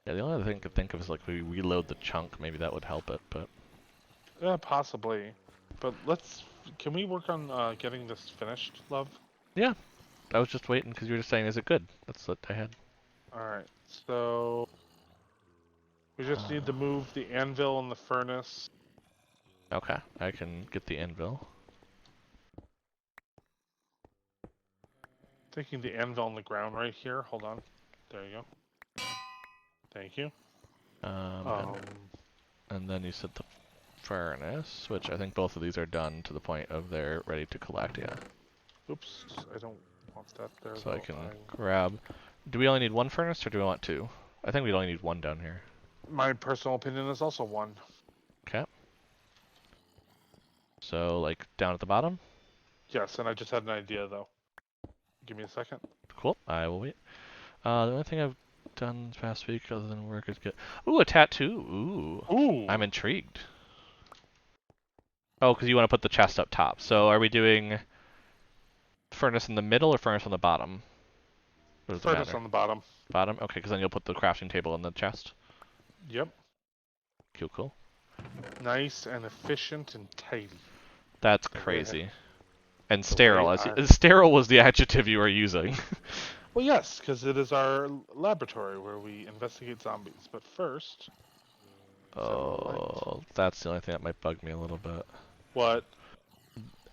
Yeah, the only other thing I could think of is like we reload the chunk. Maybe that would help it, but Yeah, possibly. But can we work on getting this finished, love? yeah, I was just waiting because you were just saying, is it good? That's what I had. Alright, so we just need to move the anvil and the furnace. Okay, I can get the anvil. Taking the anvil on the ground right here. Hold on. There you go. Thank you. Um, and then you said the furnace, which I think both of these are done to the point of they're ready to collect, yeah. Oops, I don't want that there. So though. I can grab... Do we only need one furnace, or do we want two? I think we only need one down here. My personal opinion is also one. Okay. So, like, down at the bottom? Yes, and I just had an idea though. Give me a second. Cool, I will wait. The only thing I've done this past week other than work is get... Ooh, a tattoo! Ooh. Ooh! I'm intrigued. Oh, because you want to put the chest up top. So are we doing furnace in the middle or furnace on the bottom? What does it Furnace matter? on the bottom. Bottom? Okay, because then you'll put the crafting table in the chest. Yep. Cool, cool. Nice and efficient and tidy. That's The way crazy. And the sterile. way I- Sterile was the adjective you were using. Well, yes, because it is our laboratory where we investigate zombies. But first, Oh, that's the only thing that might bug me a little bit. what?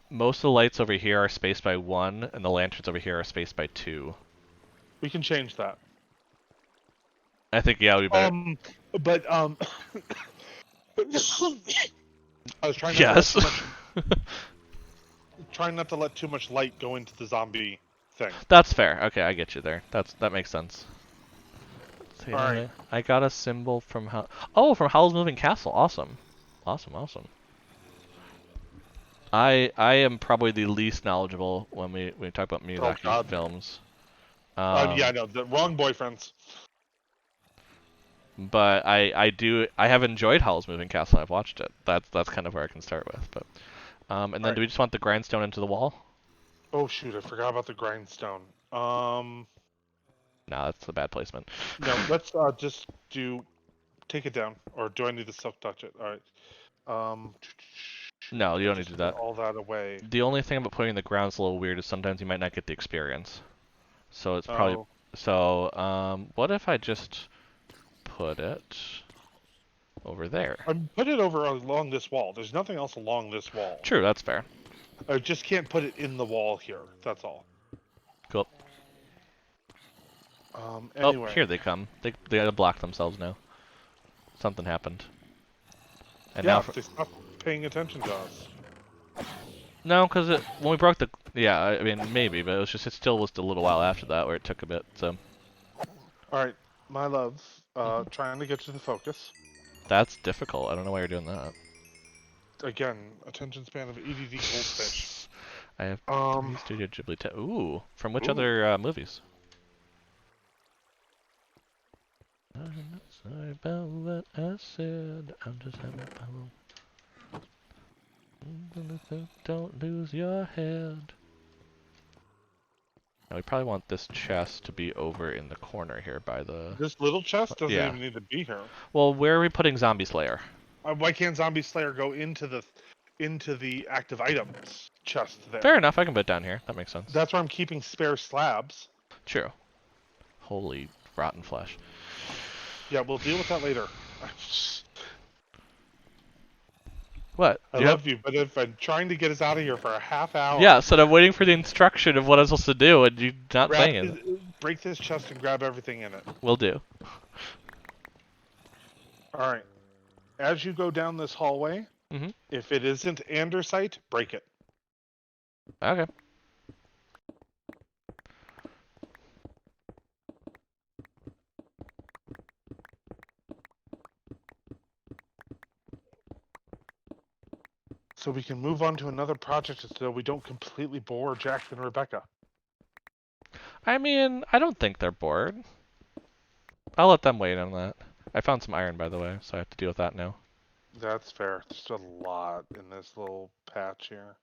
Most of the lights over here are spaced by 1, and the lanterns over here are spaced by 2. We can change that. I think, yeah, we better. But I was trying not Yes. to let trying not to let too much light go into the zombie thing. That's fair. Okay, I get you there. That makes sense. See, Alright. I got a symbol from Oh, from Howl's Moving Castle. Awesome. Awesome, awesome. I am probably the least knowledgeable when we talk about Miyazaki films. Yeah, no, the wrong boyfriends. But I have enjoyed Howl's Moving Castle. I've watched it. That's kind of where I can start with. But and then do we just want the grindstone into the wall? Oh shoot, I forgot about the grindstone. No, that's a bad placement. No, let's just take it down, or do I need to self touch it? All right. No, you don't need to do that. All that away. The only thing about putting the ground's a little weird is sometimes you might not get the experience. So it's probably what if I just put it over there? Put it over along this wall. There's nothing else along this wall. True, that's fair. I just can't put it in the wall here. That's all. Cool. Anyway. Oh, here they come. They block themselves now. Something happened. And yeah, now they stopped paying attention to us. no, because when we broke the I mean maybe, but it still was a little while after that where it took a bit. So. All right, my love. Trying to get to the focus. That's difficult. I don't know why you're doing that. Again, attention span of EDD goldfish. I have Studio Ghibli. Ooh, from which other movies? I'm not sorry about what I said. I'm just having fun. Don't lose your head. Now we probably want this chest to be over in the corner here by the... This little chest doesn't Yeah. even need to be here. Well, where are we putting Zombie Slayer? Why can't Zombie Slayer go into the active items chest there? Fair enough, I can put it down here. That makes sense. That's where I'm keeping spare slabs. True. Holy rotten flesh. Yeah, we'll deal with that later. What? I love you, but if I'm trying to get us out of here for a half hour... Yeah, so I'm waiting for the instruction of what I'm supposed to do, and you're not saying it. break this chest and grab everything in it. Will do. All right. As you go down this hallway, Mm-hmm. if it isn't andesite, break it. Okay. So we can move on to another project so we don't completely bore Jack and Rebecca. I mean, I don't think they're bored. I'll let them wait on that. I found some iron, by the way, so I have to deal with that now. That's fair. There's a lot in this little patch here.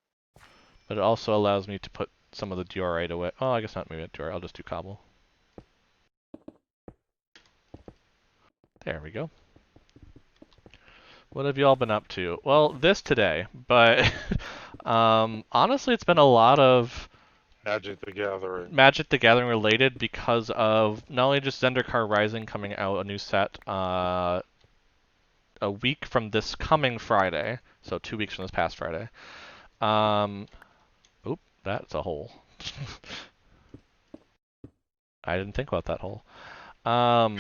But it also allows me to put some of the diorite away. Oh, I guess not maybe diorite. I'll just do cobble. There we go. What have you all been up to? Well, this today, but honestly, it's been a lot of Magic the Gathering. Magic the Gathering related because of not only just Zendikar Rising coming out a new set a week from this coming Friday, so 2 weeks from this past Friday. Um, oop, that's a hole. I didn't think about that hole. Um,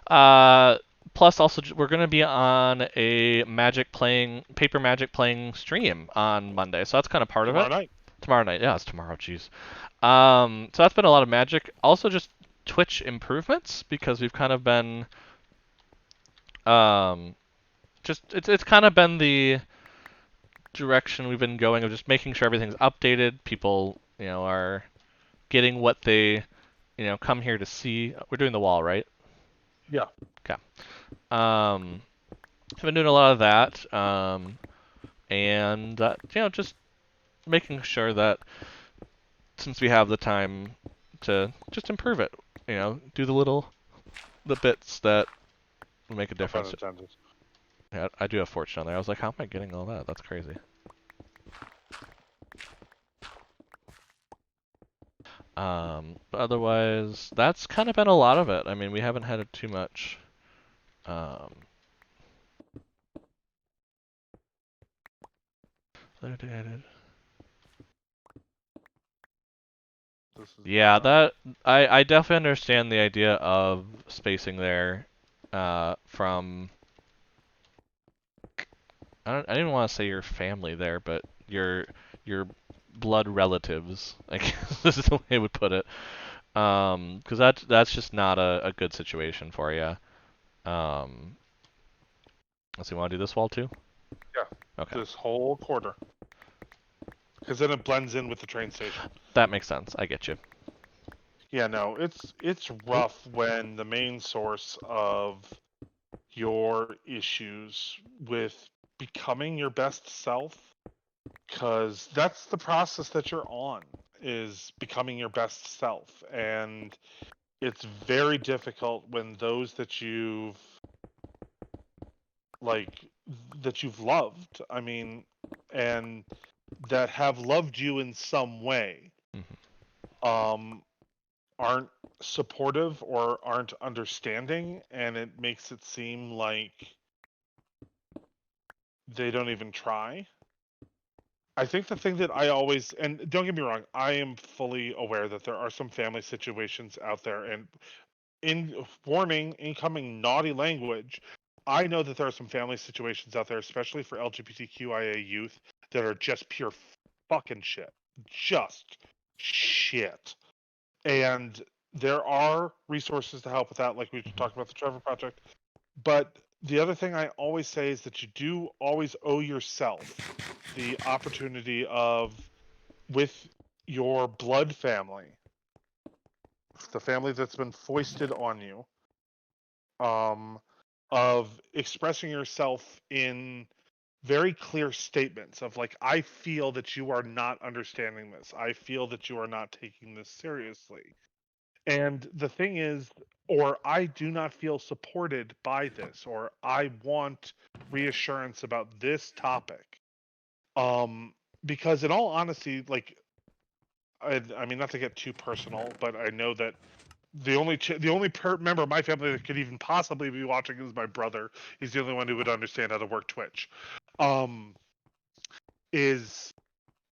uh, plus also we're gonna be on a paper magic playing stream on Monday, so that's kind of part of Tomorrow it. night. Tomorrow night, yeah, it's tomorrow. Jeez. So that's been a lot of magic. Also, just Twitch improvements because we've kind of been um, just it's kind of been the direction we've been going of just making sure everything's updated. People, are getting what they, come here to see. We're doing the wall, right? Yeah. Okay. I've been doing a lot of that, and just making sure that since we have the time to just improve it, do the bits that will make a No pun difference. intended. Yeah, I do have fortune on there. I was like, how am I getting all that? That's crazy. But otherwise, that's kind of been a lot of it. I mean, we haven't had it too much. Um, This is yeah, I definitely understand the idea of spacing there, from I didn't want to say your family there, but your blood relatives. I guess this is the way I would put it. 'Cause that's just not a good situation for you. Um, let's see, want to do this wall too? yeah. Okay, This whole quarter. Because then it blends in with the train station. that makes sense. I get you. Yeah, no, it's Oop. rough when the main source of your issues with becoming your best self, because that's the process that you're on, is becoming your best self. And it's very difficult when those that like you've loved, I mean, and that have loved you in some way, Mhm. um aren't supportive or aren't understanding, and it makes it seem like they don't even try. I think the thing that I always, and don't get me wrong, I am fully aware that there are some family situations out there, and in warning, incoming naughty language, I know that there are some family situations out there, especially for LGBTQIA youth, that are just pure fucking shit. Just shit. And there are resources to help with that, like we Mhm. talked about the Trevor Project. But the other thing I always say is that you do always owe yourself the opportunity of, with your blood family, the family that's been foisted on you, um, of expressing yourself in very clear statements of like, I feel that you are not understanding this. I feel that you are not taking this seriously. And the thing is, or I do not feel supported by this, or I want reassurance about this topic. Um, because in all honesty, like, I mean, not to get too personal, but I know that the only member of my family that could even possibly be watching is my brother. He's the only one who would understand how to work Twitch. Um, is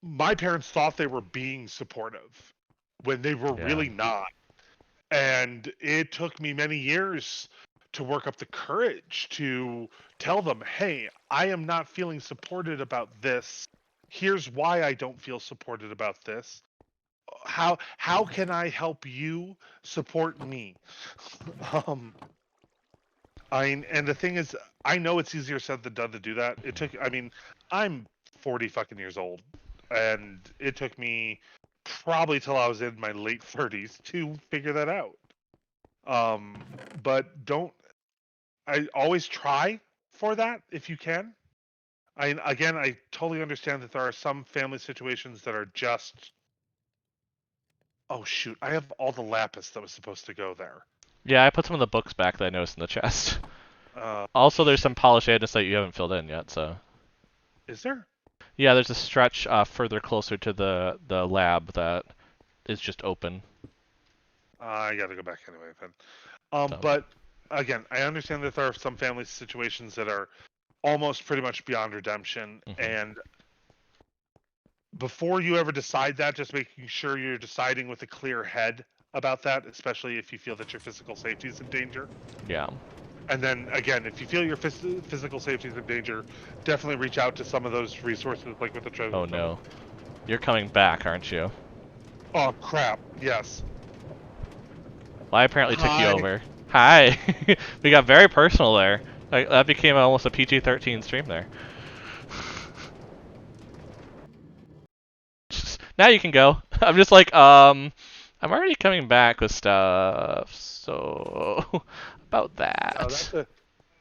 my parents thought they were being supportive, when they were Yeah. really not. And it took me many years to work up the courage to tell them, hey, I am not feeling supported about this. Here's why I don't feel supported about this. How can I help you support me? um and the thing is, I know it's easier said than done to do that. It took, I mean, I'm 40 fucking years old, and it took me probably till I was in my late 30s to figure that out. Um, but don't, I always try for that if you can. I totally understand that there are some family situations that are just, oh shoot, I have all the lapis that was supposed to go there. Yeah, I put some of the books back that I noticed in the chest. Also, there's some Shit. polished andesite you haven't filled in yet, so. Is there? Yeah, there's a stretch further closer to the lab that is just open. I got to go back anyway then. So. But again, I understand that there are some family situations that are almost pretty much beyond redemption, Hmm. and before you ever decide that, just making sure you're deciding with a clear head about that, especially if you feel that your physical safety is in danger. Yeah. And then again, if you feel your physical safety is in danger, definitely reach out to some of those resources, like with the treasure Oh tunnel. no. You're coming back, aren't you? Oh crap! Yes. Well, I apparently took you Hi. over. Hi. We got very personal there. Like, that became almost a PG-13 stream there. Now you can go. I'm just like, I'm already coming back with stuff, so about No, that.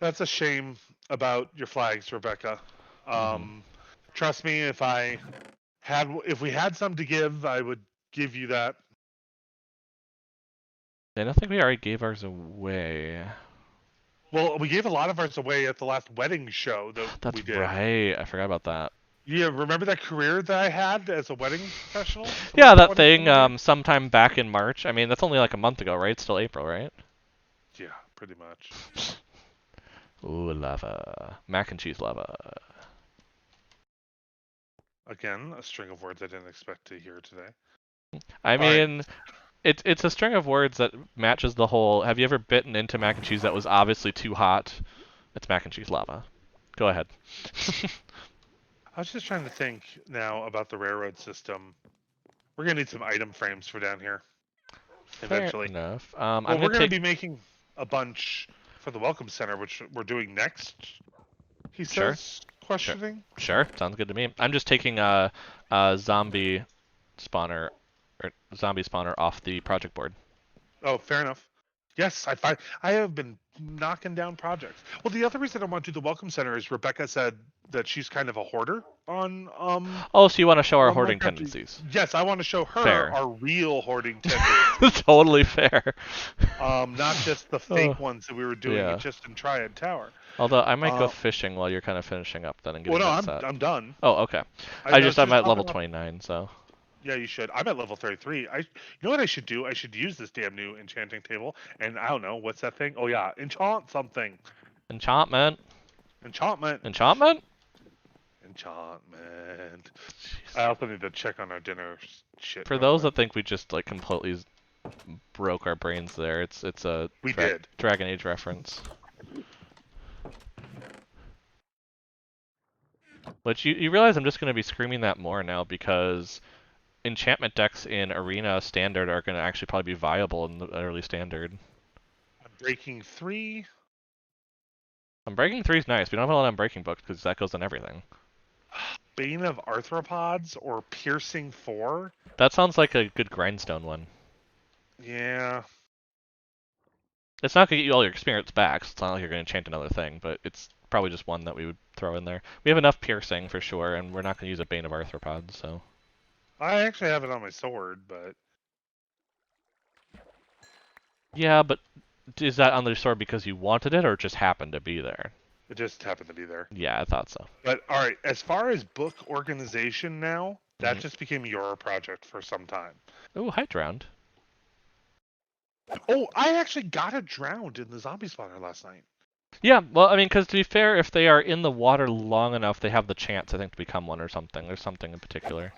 that's a shame about your flags, Rebecca. Hmm. Um, Trust me, if we had some to give, I would give you that. I don't think we already gave ours away. Well, we gave a lot of ours away at the last wedding show that That's we did. right. I forgot about that. Yeah, remember that career that I had as a wedding professional? Yeah, that Once upon thing, a year? sometime back in March. I mean, that's only like a month ago, right? It's still April, right? Yeah, pretty much. Ooh, lava. Mac and cheese lava. Again, a string of words I didn't expect to hear today. I All right. mean, it's a string of words that matches the whole. Have you ever bitten into mac and cheese that was obviously too hot? It's mac and cheese lava. Go ahead. I was just trying to think now about the railroad system. We're gonna need some item frames for down here Fair eventually. enough. I'm Well, gonna we're going to take. be making a bunch for the Welcome Center, which we're doing next, he Sure, says, sure, questioning. sure. Sounds good to me. I'm just taking a zombie spawner or zombie spawner off the project board. Oh, fair enough. Yes, I have been knocking down projects. Well, the other reason I want to do the Welcome Center is Rebecca said that she's kind of a hoarder Oh, so you want to show our on hoarding Minecraft. tendencies? Yes, I want to show her Fair. our real hoarding tendencies. Totally fair. Not just the Oh, fake ones that we were doing yeah. just in Triad Tower. Although I might go Uh, fishing while you're kind of finishing up then and well, getting no, that I'm set. I'm done. Oh, okay. I was I'm just at level hopping off. 29, so. Yeah, you should. I'm at level 33. You know what I should do? I should use this damn new enchanting table, and I don't know what's that thing. Oh yeah, enchant something. Enchantment. Enchantment. Enchantment? Enchantment. I Jeez. also need to check on our dinner shit For real those quick. that think we just like completely broke our brains there, it's a We did. Dragon Age reference. Which you realize I'm just going to be screaming that more now because enchantment decks in Arena Standard are going to actually probably be viable in the early Standard. I'm breaking 3. Unbreaking 3 is nice. We don't have a lot of Unbreaking books because that goes on everything. Bane of Arthropods or Piercing 4. That sounds like a good grindstone one. Yeah. It's not going to get you all your experience back, so it's not like you're going to enchant another thing, but it's probably just one that we would throw in there. We have enough piercing for sure, and we're not going to use a Bane of Arthropods, so. I actually have it on my sword, but Yeah, but is that on the sword because you wanted it or it just happened to be there? it just happened to be there. Yeah, I thought so. But all right, as far as book organization now, that Hmm. just became your project for some time. Ooh, height drowned. Oh, I actually got it drowned in the zombie spawner last night. Yeah, well, I mean, because to be fair, if they are in the water long enough, they have the chance, I think, to become one or something. There's something in particular.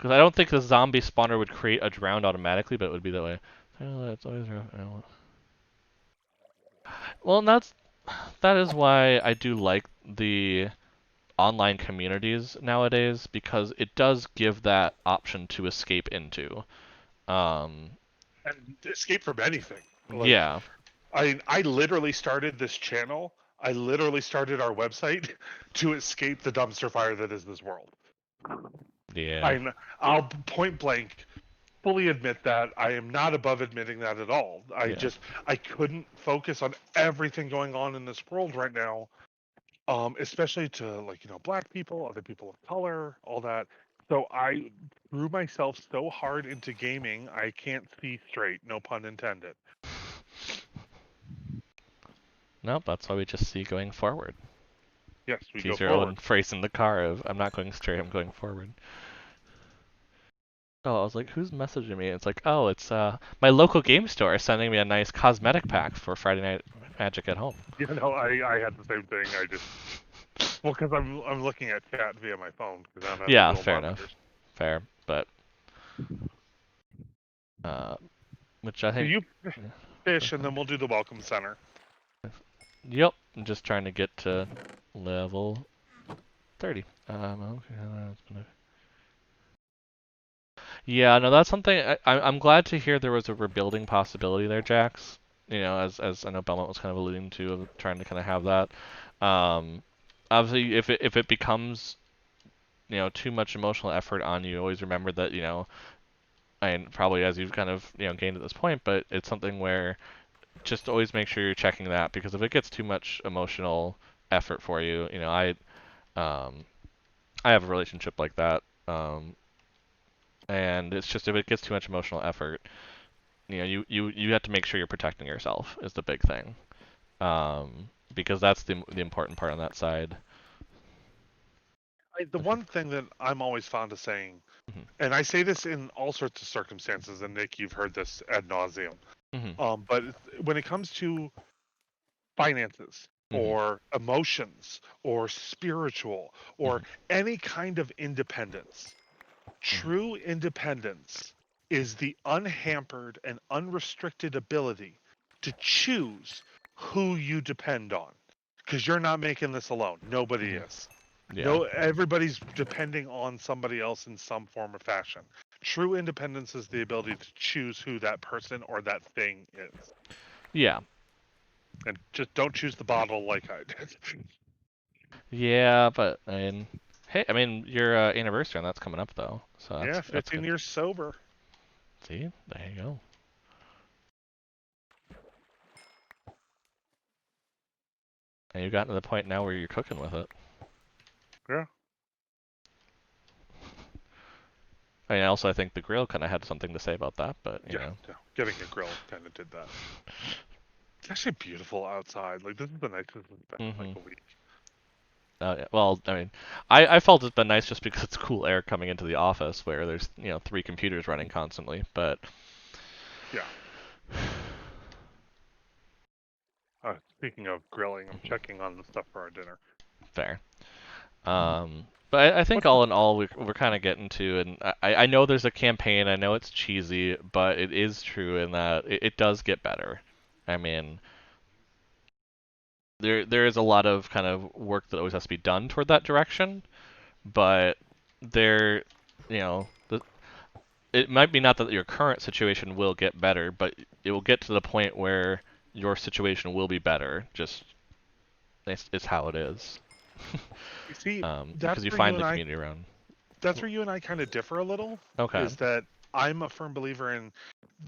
Because I don't think the zombie spawner would create a drown automatically, but it would be that way. It's always well, and that is why I do like the online communities nowadays because it does give that option to escape into. Um, And escape from anything. Like yeah, I literally started this channel. I literally started our website to escape the dumpster fire that is this world. yeah, I'll point blank fully admit that. I am not above admitting that at all. yeah. I couldn't focus on everything going on in this world right now, especially to like black people, other people of color, all that. So I threw myself so hard into gaming, I can't see straight. No pun intended. Nope, that's why we just see going forward. Yes, we To go use your own forward. phrase in the car of I'm not going straight, I'm going forward. Oh, I was like, who's messaging me? It's like, oh, it's my local game store sending me a nice cosmetic pack for Friday Night Magic at home. I had the same thing. I just well, because I'm looking at chat via my phone because I don't have the Yeah, dual fair enough. monitors. Fair, but uh, which I So think. you fish, and then we'll do the welcome center. Yep, I'm just trying to get to level 30. Okay. Yeah, no, that's something I'm glad to hear there was a rebuilding possibility there, Jax. You know, as I know Belmont was kind of alluding to, of trying to kind of have that. Um, Obviously, if it becomes too much emotional effort on you, always remember that and probably as you've kind of gained at this point, but it's something where just always make sure you're checking that because if it gets too much emotional effort for you, um, I have a relationship like that. And it's just if it gets too much emotional effort, you have to make sure you're protecting yourself is the big thing. Because that's the important part on that side. The one thing that I'm always fond of saying, Mhm. and I say this in all sorts of circumstances, and Nick, you've heard this ad nauseum. Mhm. But when it comes to finances Mhm. or emotions or spiritual or Mhm. any kind of independence, Mhm. true independence is the unhampered and unrestricted ability to choose who you depend on. Because you're not making this alone. Nobody Mhm. is. Yeah. No, everybody's depending on somebody else in some form or fashion. True independence is the ability to choose who that person or that thing is. Yeah. And just don't choose the bottle like I did. Yeah, but hey, I mean your anniversary and that's coming up though, so Yeah, that's 15 good. years sober. See, there you go. And you've gotten to the point now where you're cooking with it. Yeah. I mean, also I think the grill kind of had something to say about that, but Yeah, yeah. Getting a grill kind of did that. It's actually beautiful outside. Like, this is the nicest it's been in like Mhm. a week. Yeah, well, I mean, I felt it's been nice just because it's cool air coming into the office where there's three computers running constantly, but Yeah. Speaking of grilling, I'm checking on the stuff for our dinner. fair. But I think What's the all in all, we're kind of getting to, and I know there's a campaign. I know it's cheesy, but it is true in that it does get better. I mean, there is a lot of kind of work that always has to be done toward that direction, but there, it might be not that your current situation will get better, but it will get to the point where your situation will be better. Just it's how it is. You see, Because that's you where you find and the I community around. that's where you and I kind of differ a little. Okay. Is that I'm a firm believer in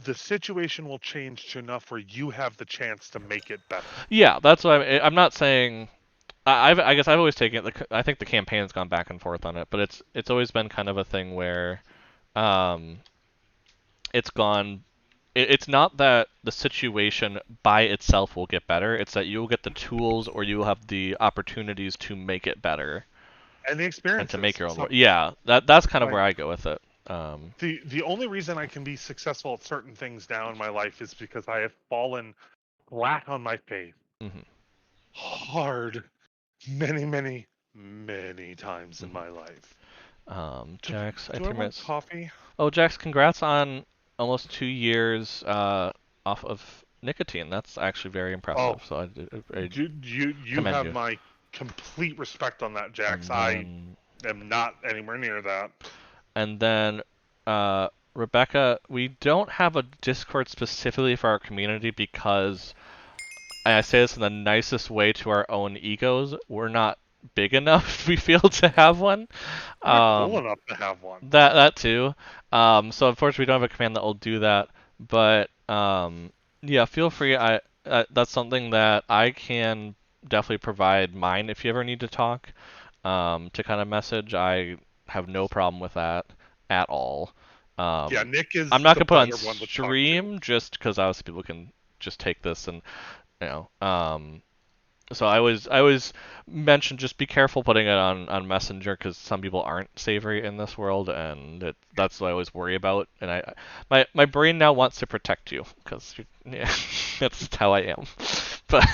the situation will change to enough where you have the chance to make it better. Yeah, that's what I'm not saying. I guess I've always taken it. I think the campaign's gone back and forth on it, but it's always been kind of a thing where um, it's gone. It's not that the situation by itself will get better. It's that you'll get the tools or you'll have the opportunities to make it better And the and to make experiences. your own So world. Yeah, that's kind of like where I go with it. Um, the only reason I can be successful at certain things now in my life is because I have fallen flat on my face mhm, hard many, many, many times in mhm. my life. Jax, I Do I think want it's. coffee? Oh, Jax, congrats on almost 2 years off of nicotine. That's actually very Oh, impressive. So I you commend have you. my complete respect on that, Jax. And I then am not anywhere near that. and then Rebecca, we don't have a Discord specifically for our community because, and I say this in the nicest way to our own egos, we're not big enough, we feel, to have one. We're not cool Um, enough to have one. that too. So unfortunately, we don't have a command that will do that. But yeah, feel free. That's something that I can definitely provide mine if you ever need to talk. To kind of message, I have no problem with that at all. Yeah, Um, Nick I'm is not the gonna put on better one to talk to. stream just because obviously people can just take this and so I always mention just be careful putting it on Messenger because some people aren't savory in this world, and that's what I always worry about. And my brain now wants to protect you because yeah, that's how I am. But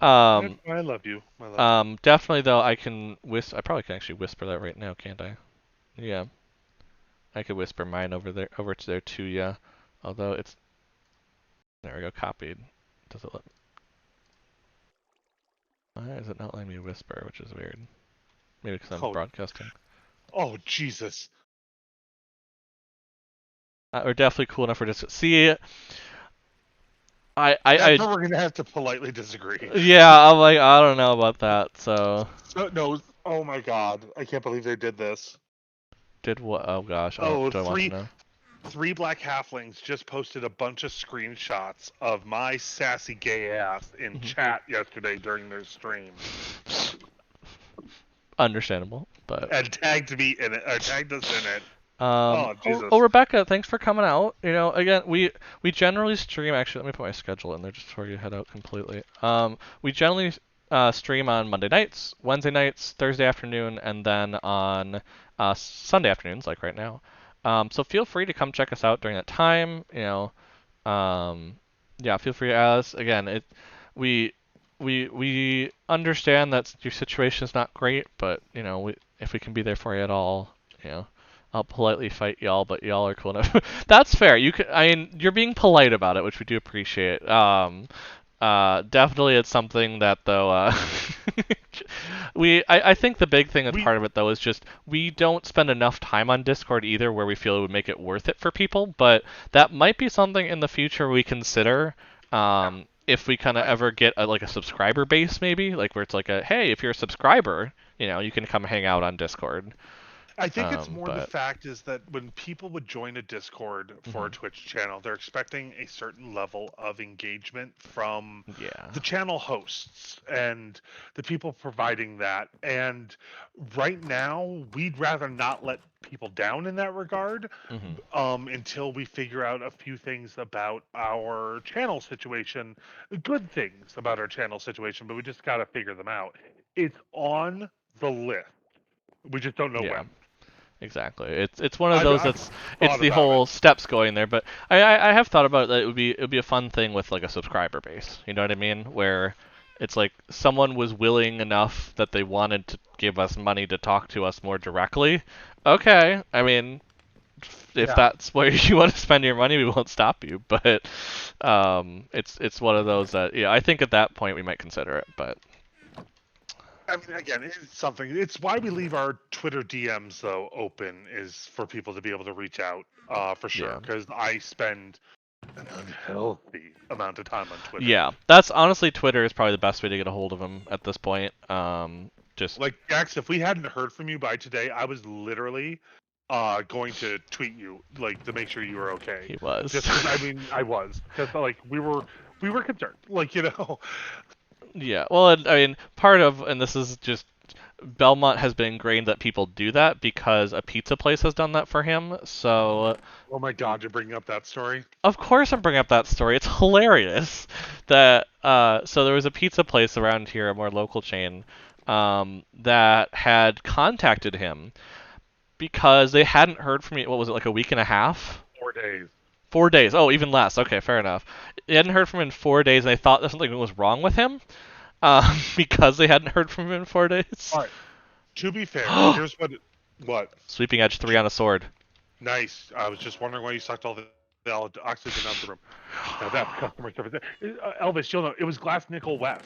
um I love you. I love you. definitely though I probably can actually whisper that right now, can't I? Yeah, I could whisper mine over to there too. Yeah, although it's there we go, copied. Does it let? Why is it not letting me whisper, which is weird? Maybe because I'm Oh, broadcasting. oh, Jesus. We're definitely cool enough for this. See, That's where we're gonna have to politely disagree. yeah, I'm like, I don't know about that. So, So, no, oh my God, I can't believe they did this. did what? Oh gosh, I don't. Oh, Do I want to know? three black halflings just posted a bunch of screenshots of my sassy gay ass in Mhm. chat yesterday during their stream, Understandable, but and tagged me in it, or tagged us in it. Oh, oh, Jesus. Rebecca, thanks for coming out. Again, we generally stream. Actually, let me put my schedule in there just before you head out completely. We generally stream on Monday nights, Wednesday nights, Thursday afternoon, and then on Sunday afternoons, like right now. So feel free to come check us out during that time. Yeah, feel free to ask. Again, we we understand that your situation is not great, but if we can be there for you at all, you know, I'll politely fight y'all, but y'all are cool enough. That's fair. I mean, you're being polite about it, which we do appreciate. Definitely it's something that though, I think the big thing that's We part of it though is just we don't spend enough time on Discord either where we feel it would make it worth it for people, but that might be something in the future we consider. If we kind of I, ever get like a subscriber base, maybe like where it's like hey, if you're a subscriber, you can come hang out on Discord. I think it's more the But fact is that when people would join a Discord for a mhm, Twitch channel, they're expecting a certain level of engagement from yeah, the channel hosts and the people providing that. And right now, we'd rather not let people down in that regard hmm until we figure out a few things about our channel situation, good things about our channel situation, but we just got to figure them out. It's on the list. We just don't know yeah. when. Exactly. It's one of those I've it's thought the about it. whole steps going there, but I have thought about that it would be a fun thing with like a subscriber base. You know what I mean? Where it's like someone was willing enough that they wanted to give us money to talk to us more directly. Okay, I mean, if Yeah. that's where you want to spend your money, we won't stop you. But it's one of those that yeah, I think at that point we might consider it. But I mean, again, it's something. It's why we leave our Twitter DMs though open is for people to be able to reach out, for sure. yeah. Because I spend an unhealthy amount of time on Twitter. Yeah, that's honestly Twitter is probably the best way to get a hold of him at this point. Just Like Jax, if we hadn't heard from you by today, I was literally going to tweet you like to make sure you were okay. he was. Just because I mean I was because like we were concerned. Like Yeah, well, I mean, part of, and this is just, Belmont has been ingrained that people do that because a pizza place has done that for him. So, oh my God, you're bringing up that story. of course, I'm bringing up that story. It's hilarious that, so there was a pizza place around here, a more local chain, that had contacted him because they hadn't heard from me. What was it, like a week and a half? 4 days. 4 days. Oh, even less. Okay, fair enough. They hadn't heard from him in 4 days, and they thought that something was wrong with him. Because they hadn't heard from him in 4 days. All right. To be fair, here's what What? Sweeping edge 3 on a sword. Nice. I was just wondering why you sucked all the oxygen out the room. Now that's customer service. Elvis, you'll know it was Glass Nickel West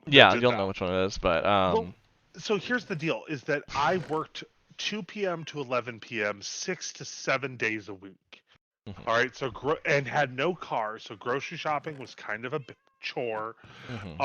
that Yeah, did you'll know that. which one it is, but Well, so here's the deal: is that I worked 2 p.m. to 11 p.m. 6 to 7 days a week. mhm, All right, so and had no car, so grocery shopping was kind of a chore mhm.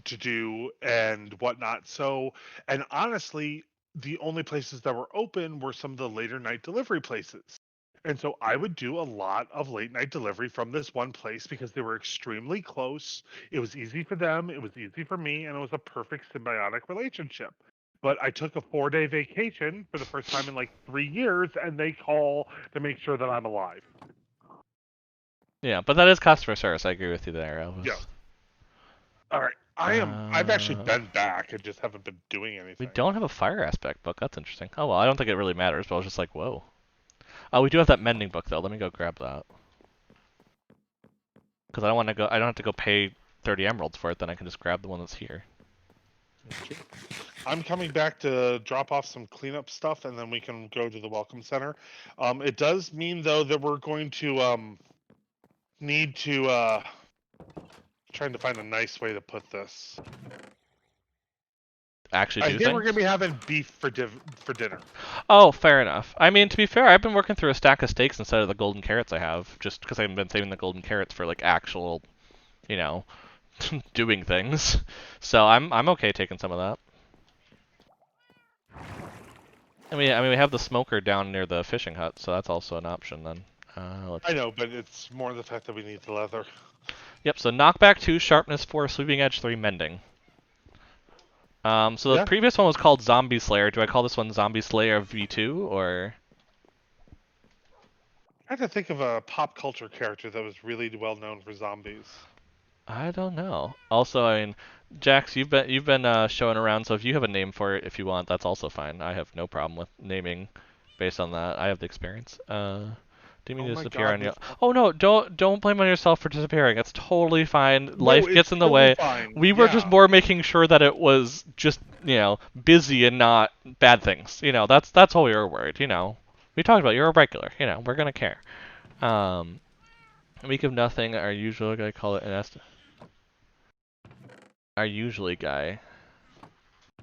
to do and whatnot. So, and honestly, the only places that were open were some of the later night delivery places. And so I would do a lot of late night delivery from this one place because they were extremely close. It was easy for them, it was easy for me, and it was a perfect symbiotic relationship. But I took a 4-day vacation for the first time in like 3 years, and they call to make sure that I'm alive. Yeah, but that is customer service. I agree with you there, Yeah. Elvis. All right. I've actually Uh, been back and just haven't been doing we anything. don't have a fire aspect book. That's interesting. Oh well, I don't think it really matters, but I was just like, whoa. Oh, we do have that mending book though. Let me go grab that. Because I don't want to go. I don't have to go pay 30 emeralds for it. Then I can just grab the one that's here. I'm coming back to drop off some cleanup stuff, and then we can go to the welcome center. It does mean though that we're going to need to trying to find a nice way to put this. Actually I do think we're gonna things. be having beef for dinner. Oh, fair enough. I mean, to be fair, I've been working through a stack of steaks instead of the golden carrots I have, just because I've been saving the golden carrots for like actual, you know, doing things. So I'm okay taking some of that. I mean, we have the smoker down near the fishing hut, so that's also an option then. I Let's. know, but it's more the fact that we need the leather. Yep. So knockback 2, sharpness 4, sweeping edge 3, mending. So the Yeah, previous one was called Zombie Slayer. Do I call this one Zombie Slayer V2 or? I had to think of a pop culture character that was really well known for zombies. I don't know. Also, I mean, Jax, you've been showing around, so if you have a name for it, if you want, that's also fine. I have no problem with naming based on that. I have the experience. Didn't mean Oh to my disappear God, on you. we've Oh no, don't blame on yourself for disappearing. It's totally fine. no, Life gets it's in the totally way. fine. We were just Yeah, more making sure that it was just busy and not bad things. That's all we were worried. We talked about you're a regular. We're gonna care. Um, week of nothing. Our usual guy call it an our usually guy.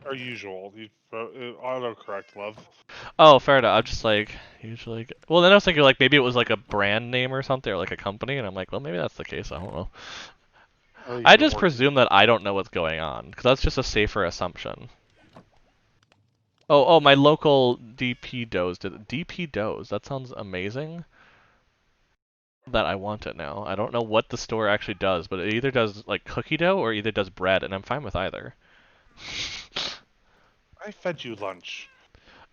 our usual. You autocorrect, love. Oh, fair enough. I'm just like usually. Well, then I was thinking like maybe it was like a brand name or something, or like a company, and I'm like, well, maybe that's the case. I don't know. You've I been just working. presume that I don't know what's going on because that's just a safer assumption. Oh, my local DP Does did DP Does. That sounds amazing. That I want it now. I don't know what the store actually does, but it either does like cookie dough or either does bread, and I'm fine with either. I fed you lunch.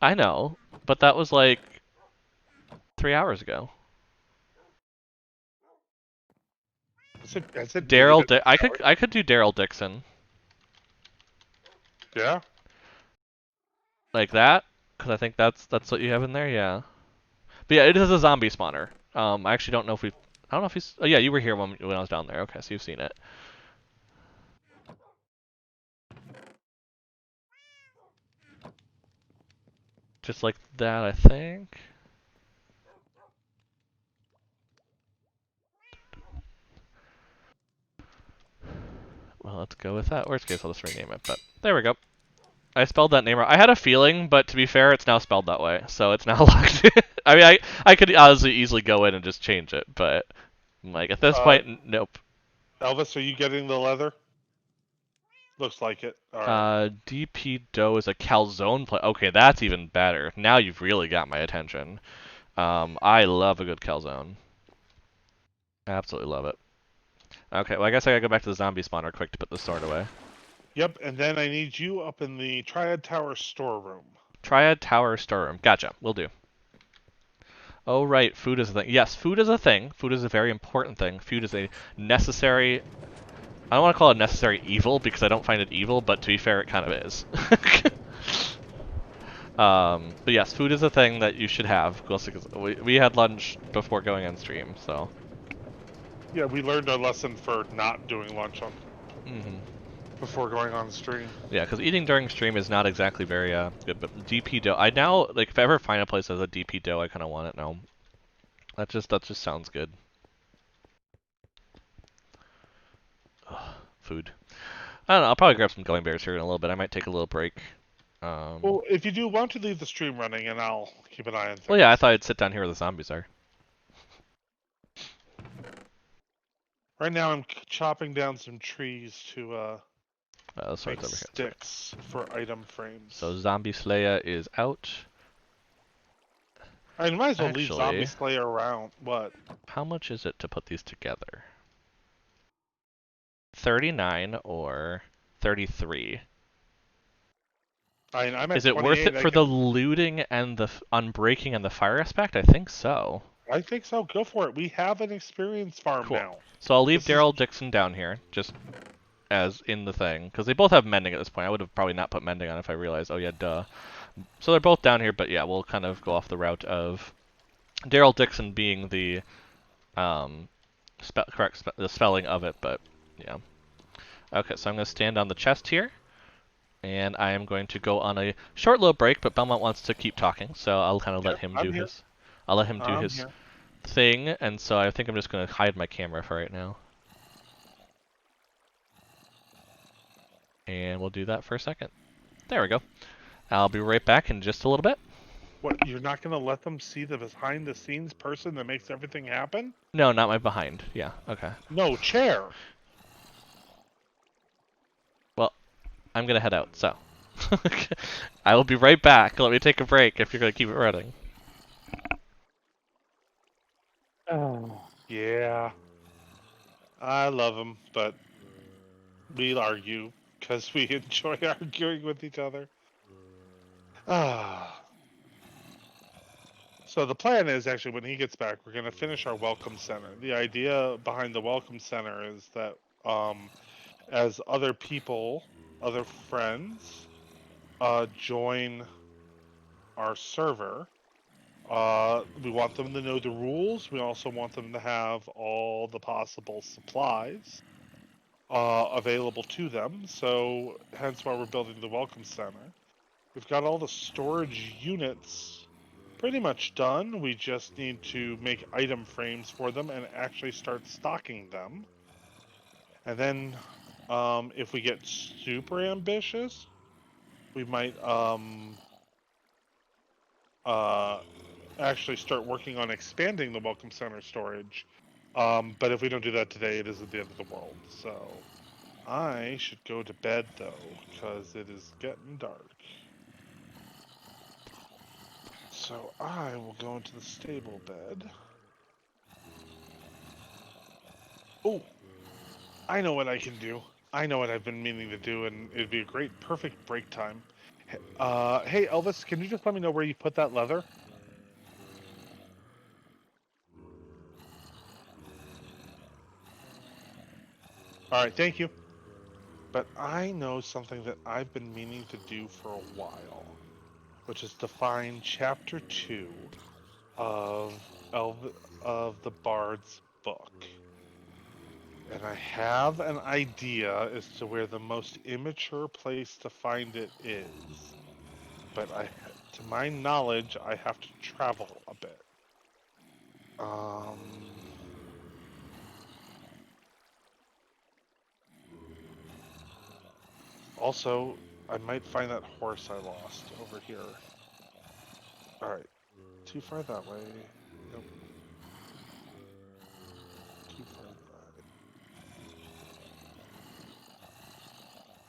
I know, but that was like 3 hours ago. Has it really Daryl, been I could 3 hours? I could do Daryl Dixon Yeah. like that because I think that's what you have in there. Yeah, but yeah, it is a zombie spawner. I actually don't know if we. I don't know if he's. Oh yeah, you were here when I was down there. Okay, so you've seen it. Just like that, I think. Well, let's go with that. Worst case, I'll just rename it. But there we go. I spelled that name wrong. I had a feeling, but to be fair, it's now spelled that way, so it's now locked. I mean, I could honestly easily go in and just change it, but like at this Uh, point, nope. Elvis, are you getting the leather? Looks like it. All right. DP Dough is a calzone play. Okay, that's even better. Now you've really got my attention. I love a good calzone. Absolutely love it. Okay, well I guess I gotta go back to the zombie spawner quick to put the sword away. Yep. And then I need you up in the Triad Tower storeroom. Triad Tower Storeroom. Gotcha. Will do. Oh right, food is a thing. Yes, food is a thing. Food is a very important thing. Food is a necessary. I don't want to call it necessary evil because I don't find it evil, but to be fair, it kind of is. But yes, food is a thing that you should have. Because we had lunch before going on stream, so. Yeah, we learned our lesson for not doing lunch on. Hmm before going on the stream. Yeah, because eating during stream is not exactly very good. But DP dough, I now like if I ever find a place that has a DP dough, I kind of want it now. That just sounds good. Ugh, food. I don't know. I'll probably grab some gummy bears here in a little bit. I might take a little break. Well, if you do, why don't you leave the stream running and I'll keep an eye on Well, yeah, I things. thought I'd sit down here where the zombies are. Right now, I'm chopping down some trees to The make sword's over here. That's right. sticks for item So frames. Zombie Slayer is out. I might as well leave Zombie Actually, Slayer around. What? how much is it to put these together? 39 or 33? I mean, I'm at Is it worth 28. it for the looting and the unbreaking and the fire aspect? I think so. I think so. Go for it. We have an experience farm Cool. now. So I'll leave This is Daryl Dixon down here, just as in the thing, because they both have mending at this point. I would have probably not put mending on if I realized, oh yeah, duh. So they're both down here, but yeah, we'll kind of go off the route of Daryl Dixon being the the spelling of it, but yeah. Okay, so I'm going to stand on the chest here, and I am going to go on a short little break, but Belmont wants to keep talking, so I'll kind of let yep. him I'm do here. his. I'll let him do I'm his here. thing, and so I think I'm just going to hide my camera for right now. And we'll do that for a second. There we go. I'll be right back in just a little bit. What? You're not gonna let them see the behind-the-scenes person that makes everything happen? No, not my behind. Yeah, okay. No, chair. Well, I'm going to head out, so. I will be right back. Let me take a break if you're going to keep it running. Oh. Yeah. I love them, but we argue because we enjoy arguing with each other. Ah. So the plan is actually when he gets back, we're going to finish our welcome center. The idea behind the welcome center is that as other people, other friends, join our server, we want them to know the rules. We also want them to have all the possible supplies available to them. So hence why we're building the welcome center. We've got all the storage units pretty much done. We just need to make item frames for them and actually start stocking them. And then if we get super ambitious, we might uh, actually start working on expanding the welcome center storage. But if we don't do that today, it isn't the end of the world. So I should go to bed though, because it is getting dark. So I will go into the stable bed. Oh, I know what I can do. I know what I've been meaning to do, and it'd be a great, perfect break time. Hey Elvis, can you just let me know where you put that leather? All right, thank you. But I know something that I've been meaning to do for a while, which is to find Chapter 2 of of the Bard's book. And I have an idea as to where the most immature place to find it is. But to my knowledge, I have to travel a bit. Um, Also, I might find that horse I lost over here. Alright, too far that way. Nope. Too far that.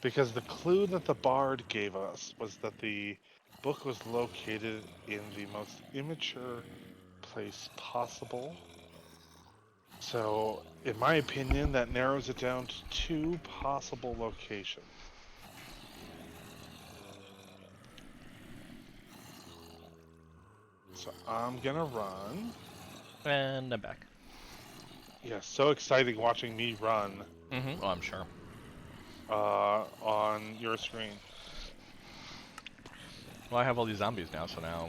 Because the clue that the bard gave us was that the book was located in the most immature place possible. So, in my opinion, that narrows it down to two possible locations. So I'm gonna run. And I'm back. Yeah, so exciting watching me run Oh, I'm sure. on your screen. Well, I have all these zombies now, so now...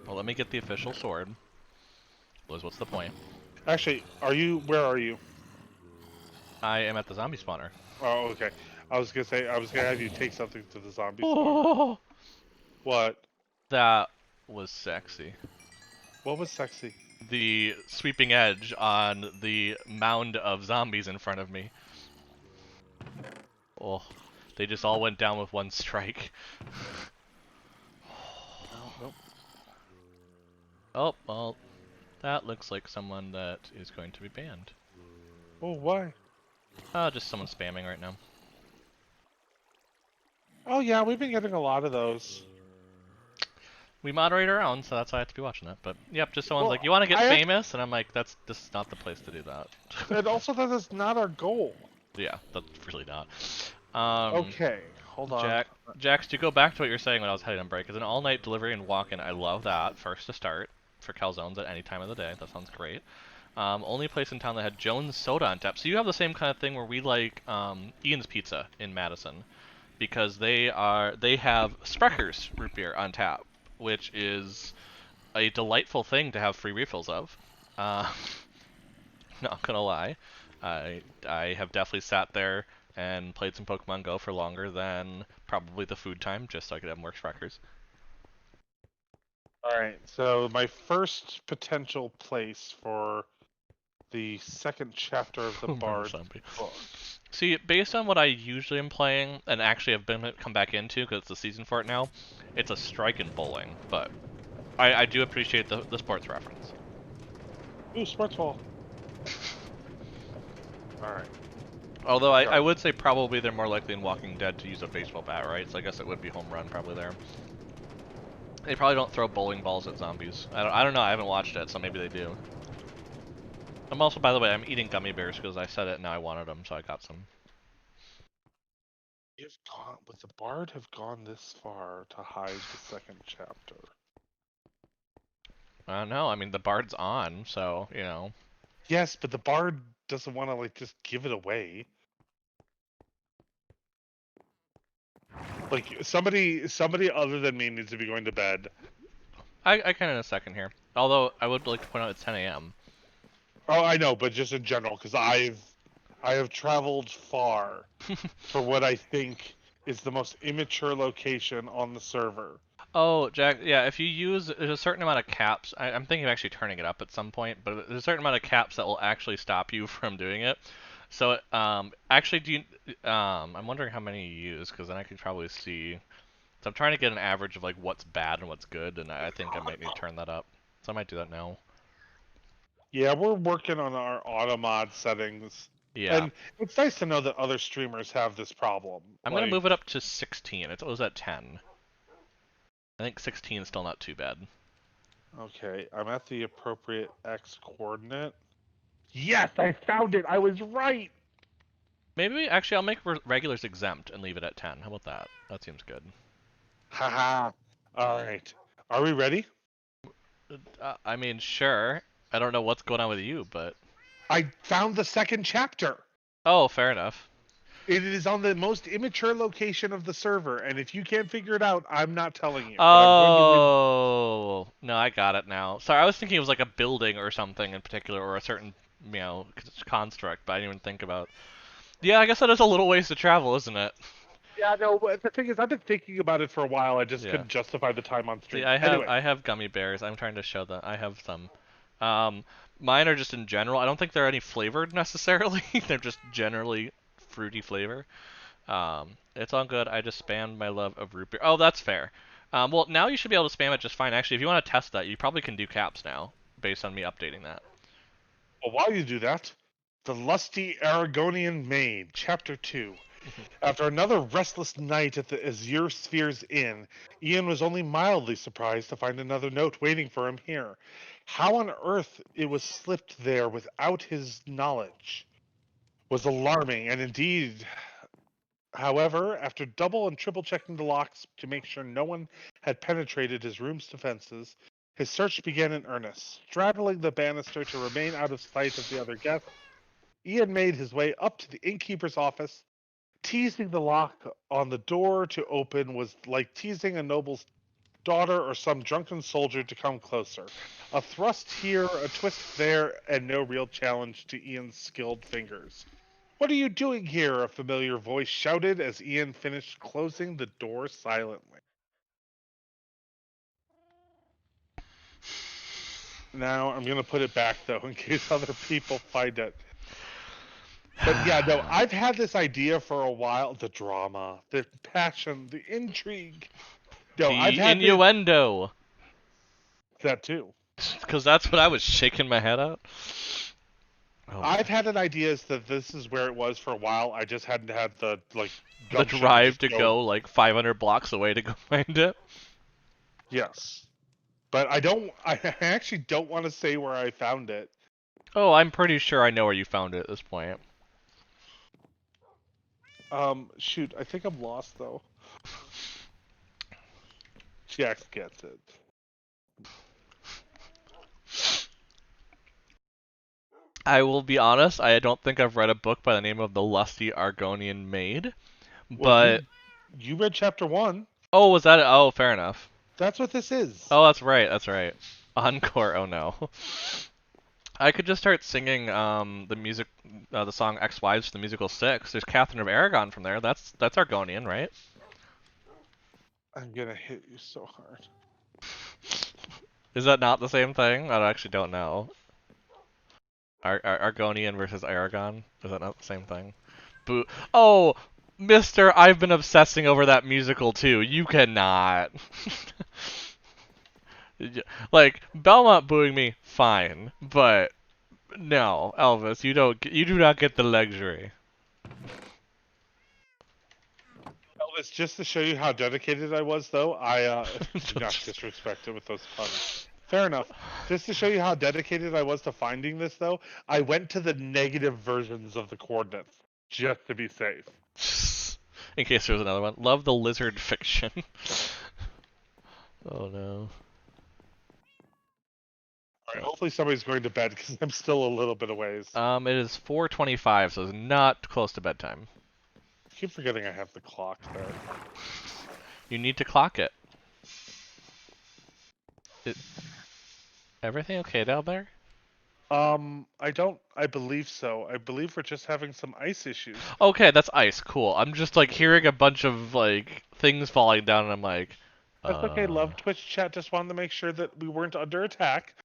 Well, let me get the official sword. Liz, what's the point? Actually, where are you? I am at the zombie spawner. Oh, okay. I was gonna say I was gonna have you take something to the zombie spawn. Oh, What? that was sexy. What was sexy? The sweeping edge on the mound of zombies in front of me. Oh, they just all went down with one strike. Oh, nope. Oh, well, that looks like someone that is going to be banned. Oh, why? Just someone spamming right now. Oh yeah, we've been getting a lot of those. We moderate our own, so that's why I have to be watching that. But yep, just someone's like, Well, "You want to get I famous?" And I'm like, this is not the place to do that." and also that is not our goal. Yeah, that's really not. Um, Okay, hold on. Jax, to go back to what you were saying when I was heading on break, is an all-night delivery and walk-in. I love that. First to start for calzones at any time of the day. That sounds great. Only place in town that had Jones Soda on tap. So you have the same kind of thing where we like Ian's Pizza in Madison because they have Sprecker's root beer on tap, which is a delightful thing to have free refills of. Uh, not gonna lie, I have definitely sat there and played some Pokemon Go for longer than probably the food time, just so I could have more Spreckers. All right, so my first potential place for the second chapter of the More Bard's zombie. book. See, based on what I usually am playing, and actually have been come back into because it's the season for it now, it's a strike in bowling. But I do appreciate the sports reference. Ooh, Sports Ball. All right, Although let's I go. would say probably they're more likely in Walking Dead to use a baseball bat, right? So I guess it would be home run probably there. They probably don't throw bowling balls at zombies. I don't know. I haven't watched it, so maybe they do. I'm also, by the way, I'm eating gummy bears because I said it and now I wanted them, so I got some. You've gone. Would the Bard have gone this far to hide the second chapter? I don't know. I mean, the bard's on, so you know. Yes, but the Bard doesn't want to like just give it away. Like somebody other than me needs to be going to bed. I can in a second here. Although I would like to point out it's 10 a.m. Oh, I know, but just in general, because I have traveled far for what I think is the most immature location on the server. Oh, Jack, yeah, if you use there's a certain amount of caps, I'm thinking of actually turning it up at some point, but there's a certain amount of caps that will actually stop you from doing it. So, actually, I'm wondering how many you use, because then I could probably see. So I'm trying to get an average of like what's bad and what's good, and I think I might need to turn that up. So I might do that now. Yeah, we're working on our auto mod settings, Yeah. and it's nice to know that other streamers have this problem. I'm gonna Like, move it up to 16. It was at 10. I think 16 is still not too bad. okay, I'm at the appropriate X coordinate. Yes, I found it. I was right. Maybe, actually, I'll make regulars exempt and leave it at 10. How about that? That seems good. Haha. All right. Are we ready? I mean, sure. I don't know what's going on with you, but... I found the second chapter. Oh, fair enough. It is on the most immature location of the server, and if you can't figure it out, I'm not telling you. But I'm going to give. Oh, no, I got it now. Sorry, I was thinking it was like a building or something in particular, or a certain, construct, but I didn't even think about... Yeah, I guess that is a little ways to travel, isn't it? Yeah, no. But the thing is, I've been thinking about it for a while. I just Yeah. couldn't justify the time on See, stream. I have Anyway, I have gummy bears. I'm trying to show that I have some. Um, Mine are just in general. I don't think they're any flavored necessarily. They're just generally fruity flavor. It's all good. I just spammed my love of root beer. Oh, that's fair. Well, now you should be able to spam it just fine. Actually, if you want to test that, you probably can do caps now, based on me updating that. well, while you do that, the lusty Aragonian maid, Chapter 2. After another restless night at the Azure Sphere's Inn, Ian was only mildly surprised to find another note waiting for him here. How on earth it was slipped there without his knowledge was alarming, and indeed, however, after double and triple checking the locks to make sure no one had penetrated his room's defenses, his search began in earnest. Straddling the banister to remain out of sight of the other guests, Ian made his way up to the innkeeper's office. Teasing the lock on the door to open was like teasing a noble's daughter or some drunken soldier to come closer. A thrust here, a twist there, and no real challenge to Ian's skilled fingers. What are you doing here? A familiar voice shouted as Ian finished closing the door silently. Now I'm gonna put it back though, in case other people find it. But yeah, no, I've had this idea for a while. The drama, the passion, the intrigue. No, I've The had this innuendo. that too. Because that's what I was shaking my head at. Oh my. I've had an idea that this is where it was for a while. I just hadn't had the The gumption to drive just to go. go like 500 blocks away to go find it. Yes, but I don't. I actually don't want to say where I found it. Oh, I'm pretty sure I know where you found it at this point. Shoot, I think I'm lost though. Jax gets it. I will be honest, I don't think I've read a book by the name of The Lusty Argonian Maid, Well, but you read chapter 1. oh, was that it? Oh, fair enough. That's what this is. Oh, that's right, that's right. Encore, oh no. I could just start singing the music, the song Ex-Wives from the musical Six. There's Catherine of Aragon from there. That's Argonian, right? I'm gonna hit you so hard. Is that not the same thing? I actually don't know. Argonian versus Aragon? Is that not the same thing? Boo. Oh, Mister, I've been obsessing over that musical too. You cannot. Like Belmont booing me, fine, but no, Elvis, you do not get the luxury. Elvis, just to show you how dedicated I was, though, I do not disrespect it with those puns. Fair enough. Just to show you how dedicated I was to finding this, though, I went to the negative versions of the coordinates just to be safe. In case there was another one. Love the lizard fiction. Oh no. All right, hopefully somebody's going to bed because I'm still a little bit of ways. It is 4:25, so it's not close to bedtime. I keep forgetting I have the clock there. You need to clock it. it Everything okay down there? I don't. I believe so. I believe we're just having some ice issues. Okay, that's ice. Cool. I'm just like hearing a bunch of like things falling down, and I'm like, That's okay, love. Twitch chat just wanted to make sure that we weren't under attack.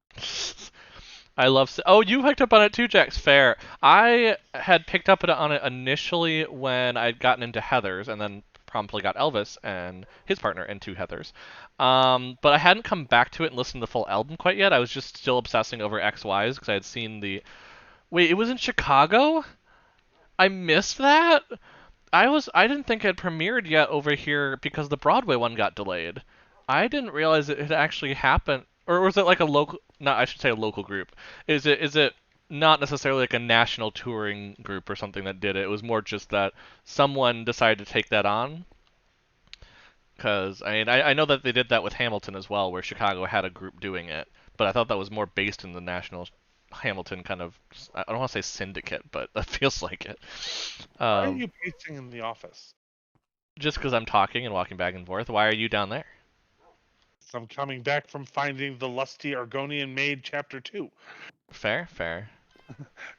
I love. Oh, you picked up on it too, Jax. Fair. I had picked up on it initially when I'd gotten into Heather's, and then promptly got Elvis and his partner into Heather's. But I hadn't come back to it and listened to the full album quite yet. I was just still obsessing over XYs because I had seen the. Wait, it was in Chicago? I missed that. I didn't think it premiered yet over here because the Broadway one got delayed. I didn't realize it had actually happened, or was it like a local? No, I should say a local group. Is it not necessarily like a national touring group or something that did it? It was more just that someone decided to take that on. Because I mean, I know that they did that with Hamilton as well, where Chicago had a group doing it, but I thought that was more based in the national Hamilton kind of. I don't want to say syndicate, but that feels like it. Why are Um, you pacing in the office? just because I'm talking and walking back and forth. Why are you down there? I'm coming back from finding the lusty Argonian maid, chapter 2, Fair, fair.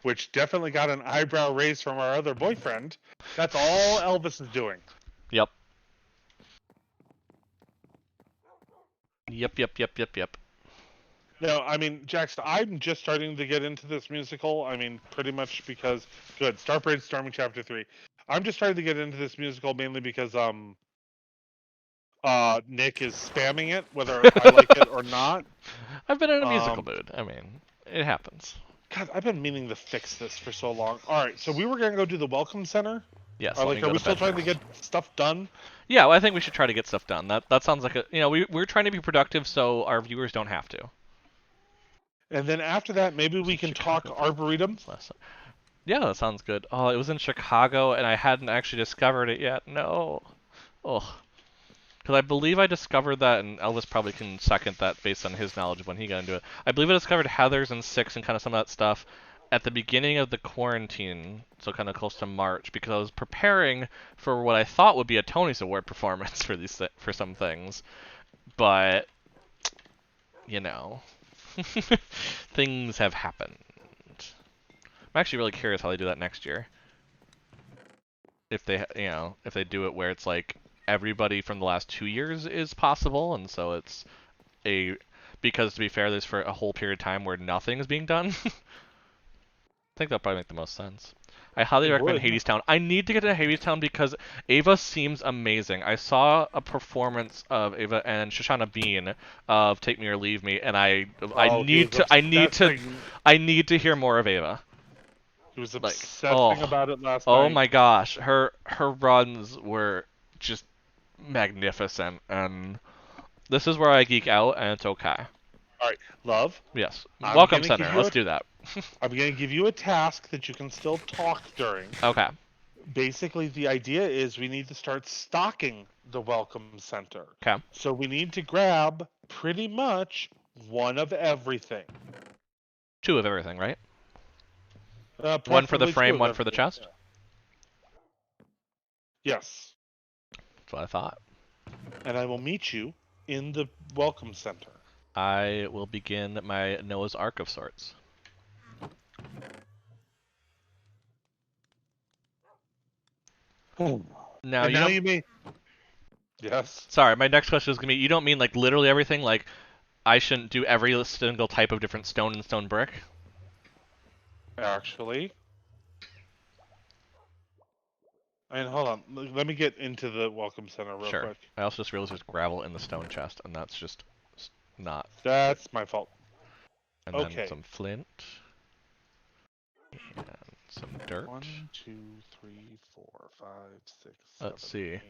which definitely got an eyebrow raise from our other boyfriend. That's all Elvis is doing. Yep. Yep. No, I mean, Jackson, I'm just starting to get into this musical. I mean, pretty much because good. Starbraid Storming Chapter 3. I'm just starting to get into this musical mainly because Nick is spamming it, whether I like it or not. I've been in a musical Um mood. I mean, it happens. God, I've been meaning to fix this for so long. All right, so we were gonna go do the welcome center. Yes, Or let me like, are go we to still bed trying to first. get stuff done? Yeah, well, I think we should try to get stuff done. That sounds like a we're trying to be productive so our viewers don't have to. And then after that, maybe we can talk Chicago Arboretum. Yeah, that sounds good. Oh, it was in Chicago and I hadn't actually discovered it yet. No. Oh. Because I believe I discovered that, and Elvis probably can second that based on his knowledge of when he got into it. I believe I discovered Heather's and Six and kind of some of that stuff at the beginning of the quarantine, so kind of close to March, because I was preparing for what I thought would be a Tony's Award performance for for some things, but you know, things have happened. I'm actually really curious how they do that next year. if they if they do it where it's like everybody from the last 2 years is possible, and so it's a because to be fair, there's for a whole period of time where nothing is being done. I think that'll probably make the most sense. I highly It recommend would. Hadestown. I need to get to Hadestown because Ava seems amazing. I saw a performance of Ava and Shoshana Bean of Take Me or Leave Me, and I Oh, he need was to obsessing. I need to hear more of Ava. He was Like, obsessing oh, about it last oh night. my gosh, her runs were just magnificent, and this is where I geek out, and it's okay. All right, love. Yes, I'm Welcome gonna give Center. you Let's a do that. I'm gonna give you a task that you can still talk during. Okay. Basically, the idea is we need to start stocking the welcome center. Okay. So we need to grab pretty much one of everything. Two of everything, right? One for the Preferably two frame, of one for the everything. chest. Yes. That's what I thought. And I will meet you in the welcome center. I will begin my Noah's Ark of sorts. And Now, you now don't. you may. Yes. Sorry, my next question is gonna be: you don't mean like literally everything? Like, I shouldn't do every single type of different stone and stone brick? Actually. And hold on. Let me get into the welcome center real Sure. quick. I also just realized there's gravel in the stone chest, and that's just not. That's my fault. And then Okay. some flint and some dirt. 1, 2, 3, 4, 5, 6, Let's 7, see.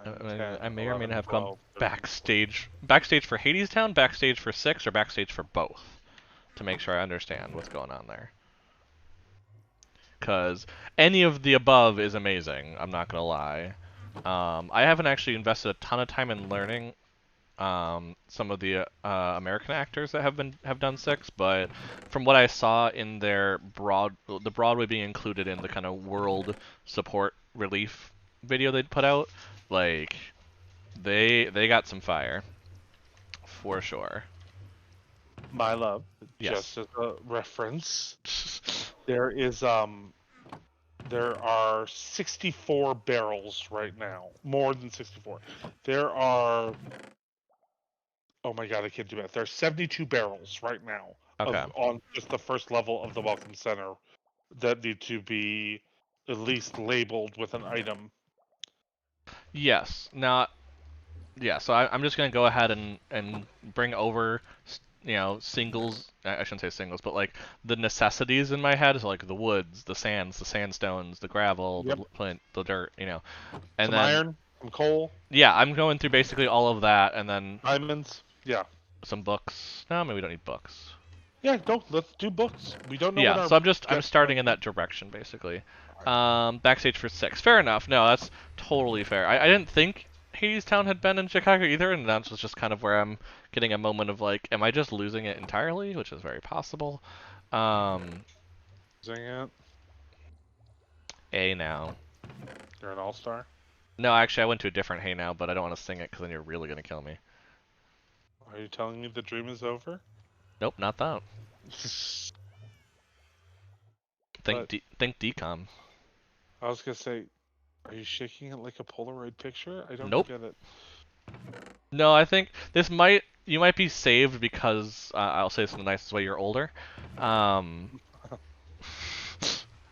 8, 9, 10, I may or may not 11, have gone 12, 13. backstage for Hadestown, backstage for 6, or backstage for both to make sure I understand what's going on there. Because any of the above is amazing. I'm not gonna lie. I haven't actually invested a ton of time in learning some of the American actors that have done 6, but from what I saw in their the Broadway being included in the kind of world support relief video they'd put out, like they got some fire for sure. My love, Yes. just as a reference, there is there are 64 barrels right now. More than 64. There are oh my god, I can't do that. There are 72 barrels right now Okay. of on just the first level of the welcome center that need to be at least labeled with an item. Yes. Now, yeah. So I'm just gonna go ahead and bring over singles. I shouldn't say singles, but like the necessities in my head is like the woods, the sands, the sandstones, the gravel, the Yep. flint, the dirt, and Some then iron, some coal, yeah, I'm going through basically all of that, and then diamonds. Yeah. some books. No, maybe we don't need books. Yeah, no, let's do books. We don't know what Yeah, our so I'm guests starting might in need. that direction basically. Alright. Backstage for 6. Fair enough. No, that's totally fair. I didn't think Hadestown had been in Chicago either, and that was just kind of where I'm getting a moment of like, am I just losing it entirely? Which is very possible. Um, Using it. A now. You're an all-star. No, actually, I went to a different Hey Now, but I don't want to sing it because then you're really gonna kill me. Are you telling me the dream is over? Nope, not that. But Think decom. I was gonna say, are you shaking it like a Polaroid picture? I don't Nope. get it. No, I think you might be saved because I'll say this in the nicest way. You're older. Um,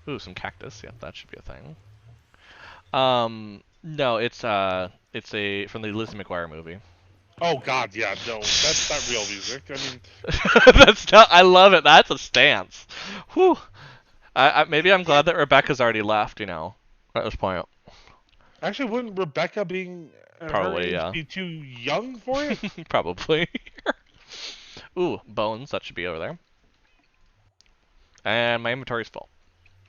ooh, some cactus. Yep, that should be a thing. No, it's a from the Lizzie McGuire movie. Oh God, yeah, no, that's not real music. I mean, That's not, I love it. That's a stance. Whew. Maybe I'm glad that Rebecca's already left. At this point. actually, wouldn't Rebecca being her Probably, age yeah. be too young for it? Probably. Ooh, bones. That should be over there. And my inventory's full.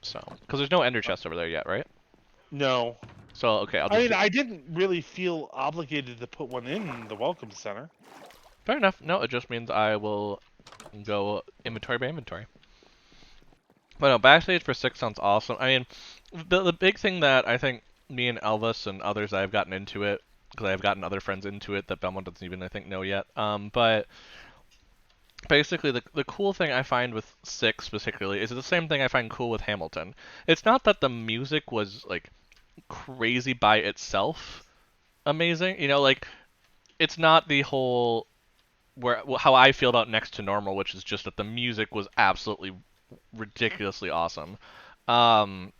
So, because there's no ender chest over there yet, right? No. So, okay, I'll I just mean, do. I didn't really feel obligated to put one in the welcome center. Fair enough. No, it just means I will go inventory by inventory. But no, backstage for 6 sounds awesome. I mean, the big thing that I think me and Elvis and others I've gotten into it, because I've gotten other friends into it that Belmont doesn't even, I think, know yet. But basically, the cool thing I find with 6 particularly is the same thing I find cool with Hamilton. It's not that the music was, like, crazy by itself amazing. Like it's not the whole where how I feel about Next to Normal, which is just that the music was absolutely ridiculously awesome. Um,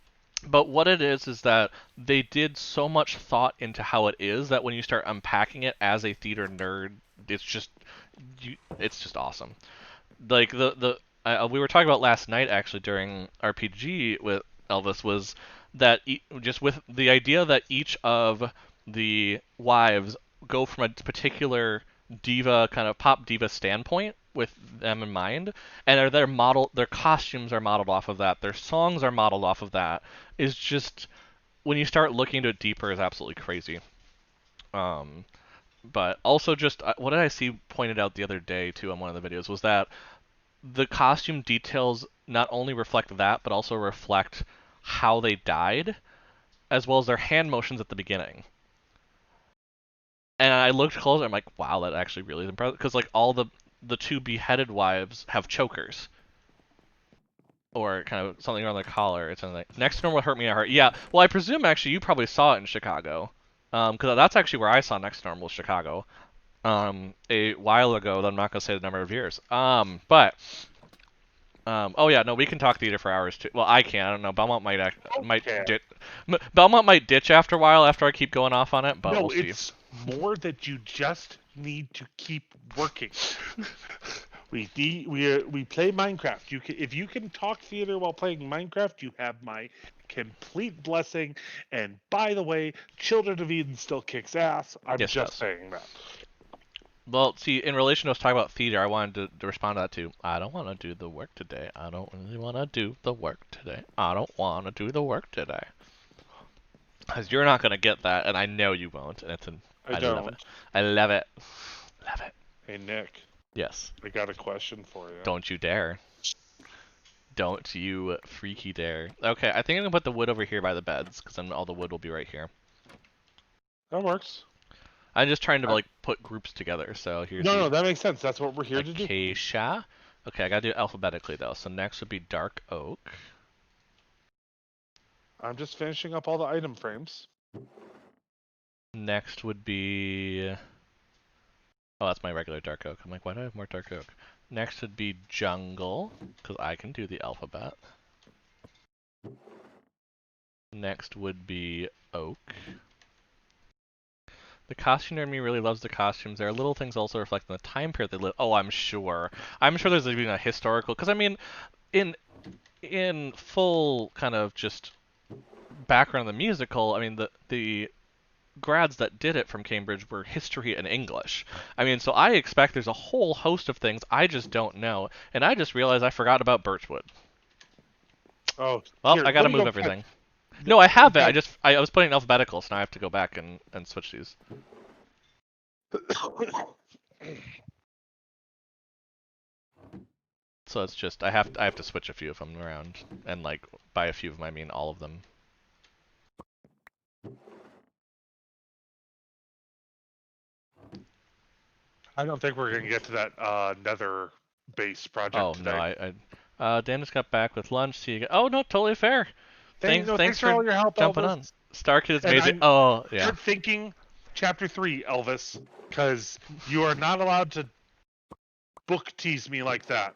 but what it is that they did so much thought into how it is that when you start unpacking it as a theater nerd, it's just it's just awesome. Like we were talking about last night actually during RPG with Elvis was that just with the idea that each of the wives go from a particular diva kind of pop diva standpoint with them in mind, and their costumes are modeled off of that, their songs are modeled off of that, is just when you start looking into it deeper is absolutely crazy. Um, but also just what did I see pointed out the other day too on one of the videos was that the costume details not only reflect that, but also reflect how they died, as well as their hand motions at the beginning. And I looked closer, I'm like, wow, that actually really is impressive. Because like all the two beheaded wives have chokers or kind of something around their collar. It's something like next normal hurt me I hurt. Yeah, well I presume actually you probably saw it in Chicago, because that's actually where I saw next normal Chicago, a while ago. That I'm not gonna say the number of years. But oh yeah, no, we can talk theater for hours too. Well, I can. I don't know. Belmont might Okay. Belmont might ditch after a while after I keep going off on it, but No, we'll see. it's more that you just need to keep working. We play Minecraft. If you can talk theater while playing Minecraft, you have my complete blessing. And by the way, Children of Eden still kicks ass. I'm Yes, it just does. saying that. Well, see, in relation to us talking about theater, I wanted to respond to that too. I don't want to do the work today. I don't really want to do the work today. I don't want to do the work today. Because you're not going to get that, and I know you won't. And I I love it. don't. I love it. Love it. Hey Nick, Yes. I got a question for you. Don't you dare. Don't you freaky dare. Okay, I think I'm gonna put the wood over here by the beds, because then all the wood will be right here. That works. I'm just trying to I, like put groups together. So here's no, the no, that makes sense. That's what we're here to do. acacia. Okay, I gotta do it alphabetically though. So next would be dark oak. I'm just finishing up all the item frames. Next would be oh, that's my regular dark oak. I'm like, why do I have more dark oak? Next would be jungle, because I can do the alphabet. Next would be oak. The costume me really loves the costumes. There are little things also reflecting the time period they live. Oh, I'm sure. I'm sure there's even a historical. Because I mean, in full kind of just background of the musical, I mean the grads that did it from Cambridge were history and English. I mean, so I expect there's a whole host of things I just don't know, and I just realized I forgot about Birchwood. Oh, Well, here, I let gotta me move go catch. everything. No, I have it. That, I was putting it in alphabetical, so now I have to go back and switch these. So it's just I have to switch a few of them around, and like by a few of them I mean all of them. I don't think we're gonna get to that Nether base project Oh no, today. Dan just got back with lunch. See you. Oh no, totally fair. Thanks Thanks for for all your help, jumping Elvis. on. Star Kid is And amazing. I'm Oh yeah. start thinking chapter 3, Elvis, because you are not allowed to book tease me like that.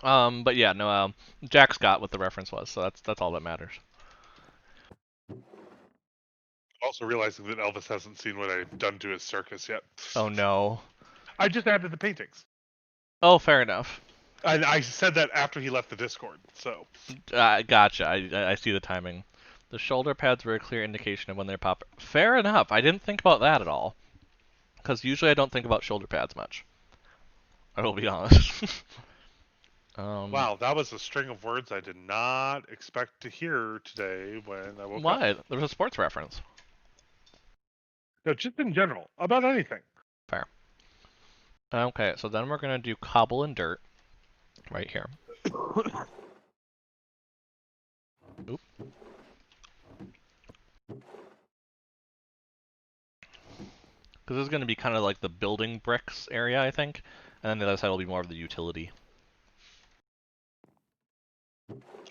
But yeah, no. Jack's got what the reference was, so that's all that matters. Also realizing that Elvis hasn't seen what I've done to his circus yet. Oh no. I just added the paintings. Oh, fair enough. I said that after he left the Discord, so. Gotcha. I see the timing. The shoulder pads were a clear indication of when they pop. Fair enough. I didn't think about that at all, because usually I don't think about shoulder pads much. I will be honest. um, Wow, that was a string of words I did not expect to hear today when I woke up. why? There was a sports reference. No, just in general, about anything. Fair. Okay, so then we're gonna do cobble and dirt right here. Oop. Because there's going to be kind of like the building bricks area, I think, and then the other side will be more of the utility.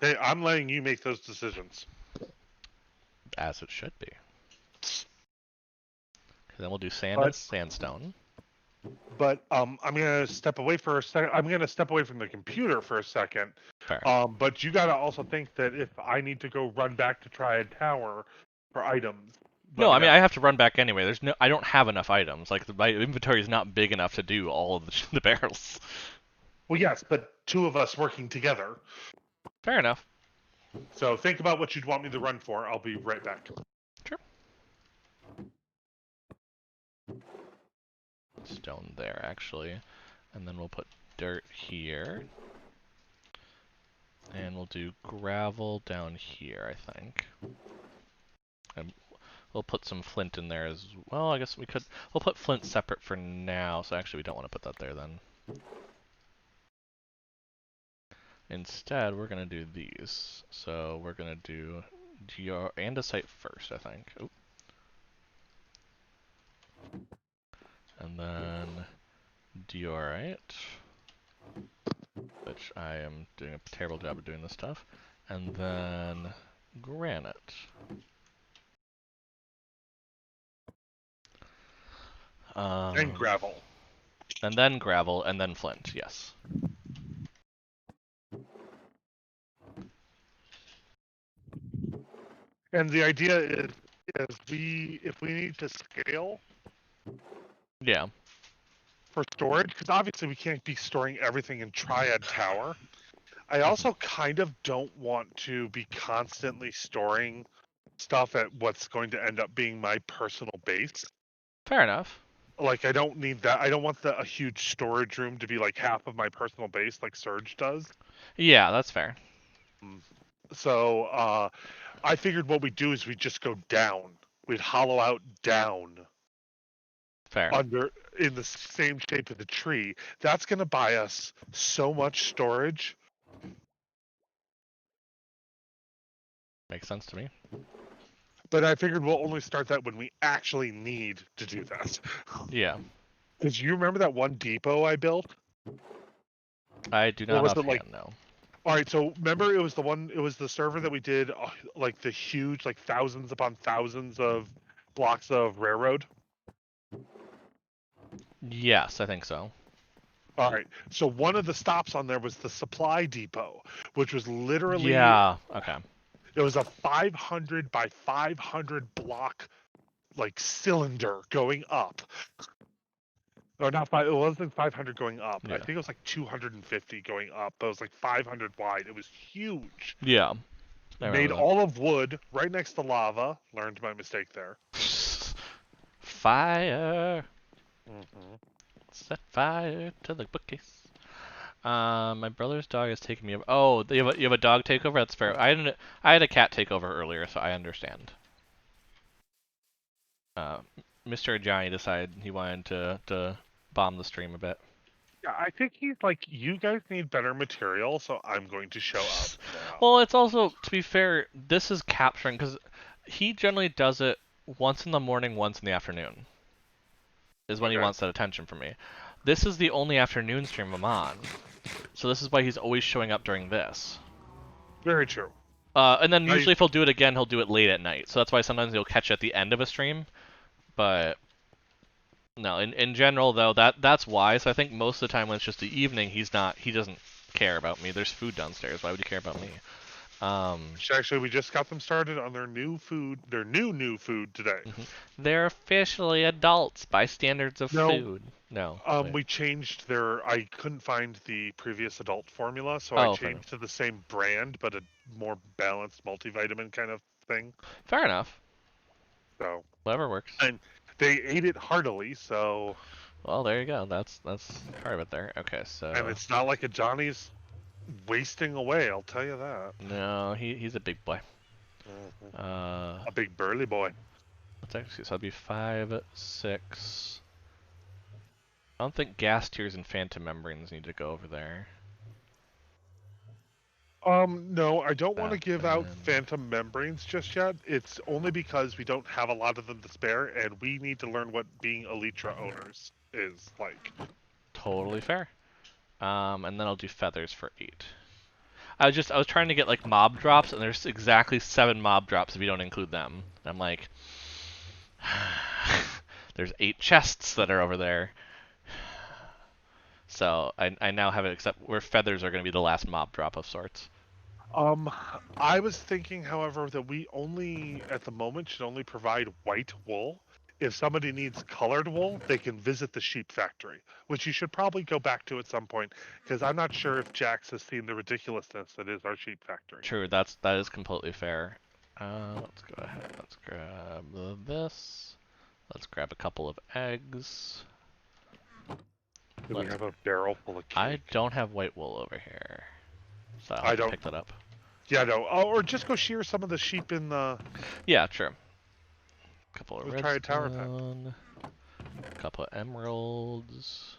Hey, I'm letting you make those decisions. As it should be. Then we'll do sand and But sandstone. I'm gonna step away for a second. I'm gonna step away from the computer for a second. Fair. But you gotta also think that if I need to go run back to Triad Tower for items, let No, me I mean know. I have to run back anyway. I don't have enough items. Like my inventory is not big enough to do all of the barrels. Well, yes, but two of us working together. Fair enough. So think about what you'd want me to run for. I'll be right back. Sure. Stone there actually, and then we'll put dirt here, and we'll do gravel down here, I think. And we'll put some flint in there as well. I guess we'll put flint separate for now. So actually, we don't want to put that there then. Instead, we're gonna do these. So we're gonna do andesite first, I think. Oop. And then diorite, which I am doing a terrible job of doing this stuff. And then granite. And gravel. And then gravel, and then flint, yes. And the idea is if we need to scale Yeah. for storage, because obviously we can't be storing everything in Triad Tower. I also kind of don't want to be constantly storing stuff at what's going to end up being my personal base. Fair enough. Like I don't need that. I don't want a huge storage room to be like half of my personal base, like Surge does. Yeah, that's fair. So I figured what we do is we just go down. We'd hollow out down Fair. under in the same shape of the tree. That's going to buy us so much storage. Makes sense to me. But I figured we'll only start that when we actually need to do that. Yeah. Because you remember that one depot I built? I do Or not was it like? offhand know. All right, so remember it was the one. It was the server that we did, like the huge, like thousands upon thousands of blocks of railroad. Yes, I think so. All right, so one of the stops on there was the supply depot, which was literally Yeah, okay. it was a 500 by 500 block like cylinder going up. Or not five. It wasn't 500 going up. I Yeah. think it was like 250 going up. But it was like 500 wide. It was huge. Yeah. I Made remember that. all of wood, right next to lava. Learned my mistake there. Fire! Mm-hmm. Set fire to the bookcase. My brother's dog is taking me over. Oh, you have a dog takeover? That's fair. I had a cat takeover earlier, so I understand. Uh, Mr. Johnny decided he wanted to bomb the stream a bit. Yeah, I think he's like, you guys need better material, so I'm going to show up now. Well, it's also, to be fair, this is capturing, because he generally does it once in the morning, once in the afternoon, is when he Okay. wants that attention from me. This is the only afternoon stream I'm on, so this is why he's always showing up during this. Very true. And then I usually if he'll do it again, he'll do it late at night, so that's why sometimes he'll catch it at the end of a stream, but... No, in general though, that's why. So I think most of the time when it's just the evening, he doesn't care about me. There's food downstairs. Why would he care about me? Actually, we just got them started on their new food, their new food today. They're officially adults by standards of No, food. No. we changed their. I couldn't find the previous adult formula, so I Oh, fair changed enough. to the same brand, but a more balanced multivitamin kind of thing. Fair enough. So, Whatever works. and they ate it heartily. So, Well, there you go. That's part of it there. Okay, and so it's not like a Johnny's wasting away. I'll tell you that. no, he's a big boy. Mhm. Uh, A big burly boy. let's actually so that'd be 5, 6. I don't think gas tiers and phantom membranes need to go over there. No, I don't want to give out Seven. phantom membranes just yet. It's only because we don't have a lot of them to spare, and we need to learn what being Elytra owners is like. Totally fair. And then I'll do feathers for 8. I was trying to get like mob drops, and there's exactly 7 mob drops if you don't include them. And I'm like, there's 8 chests that are over there. So I now have it except where feathers are going to be the last mob drop of sorts. Um, I was thinking, however, that we only, at the moment, should only provide white wool. If somebody needs colored wool, they can visit the sheep factory, which you should probably go back to at some point, because I'm not sure if Jax has seen the ridiculousness that is our sheep factory. True, that is completely fair. Let's go ahead. Let's grab this. Let's grab a couple of eggs. Do we Let's. have a barrel full of I cake? don't have white wool over here, so I'll I have to don't. pick that up. Yeah, no. Oh, or just go shear some of the sheep in Yeah, true. Couple of the Triad Tower then. redstone, couple of emeralds,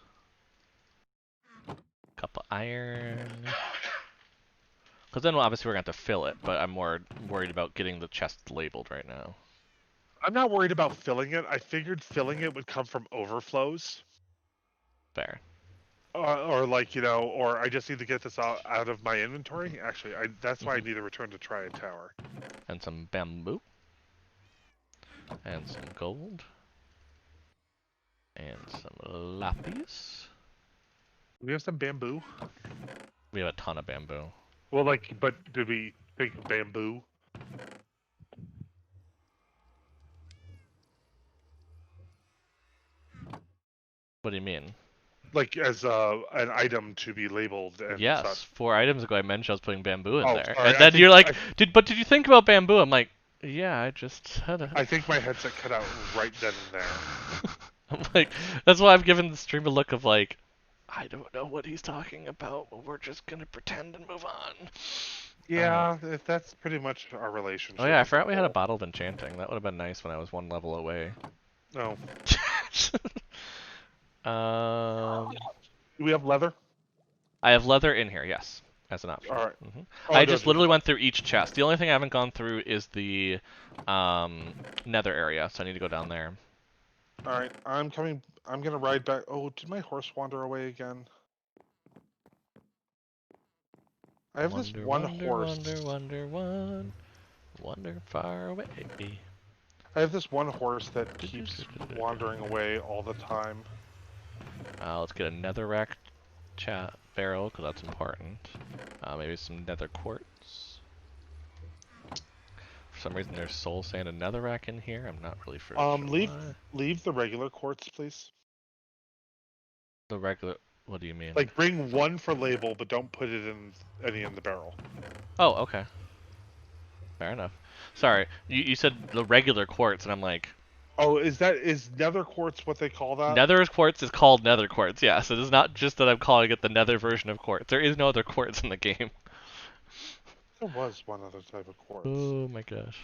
couple iron. Because then obviously we're going to have to fill it, but I'm more worried about getting the chest labeled right now. I'm not worried about filling it. I figured filling it would come from overflows. Fair. Or like, or I just need to get this out of my inventory. Actually, that's why I need to return to Triad Tower. And some bamboo. And some gold. And some lapis. Do we have some bamboo? We have a ton of bamboo. Well, like, but did we think of bamboo? What do you mean? Like as an item to be labeled and Yes, such. 4 items ago I mentioned I was putting bamboo in Oh, there. sorry. And then you're like, did you think about bamboo? I'm like, yeah, I just said it. I think my headset cut out right then and there. I'm like, that's why I've given the stream a look of like, I don't know what he's talking about, but we're just gonna pretend and move on. Yeah, that's pretty much our Oh relationship yeah, I as a forgot we had a whole. bottle of enchanting. That would have been nice when I was 1 level away. No. um, Do we have leather? I have leather in here, yes, as an option. All right. Oh, I no, just just literally went through each chest. The only thing I haven't gone through is the nether area, so I need to go down there. all right. I'm coming. I'm gonna ride back. Oh, did my horse wander away again? I have this Wonder, one wonder, horse. wonder, wonder, wonder far away. I have this one horse that keeps wandering away all the time. Let's get a netherrack barrel, because that's important. Maybe some nether quartz. For some reason there's soul sand and netherrack in here. I'm not really sure Leave why. leave the regular quartz, please. The regular... What do you mean? Like bring one for label, but don't put it in any in the barrel. Oh, okay. Fair enough. Sorry, you said the regular quartz, and I'm like... Oh, is nether quartz what they call that? Nether quartz is called nether quartz, yes. It is not just that I'm calling it the nether version of quartz. There is no other quartz in the game. There was one other type of quartz. Oh my gosh.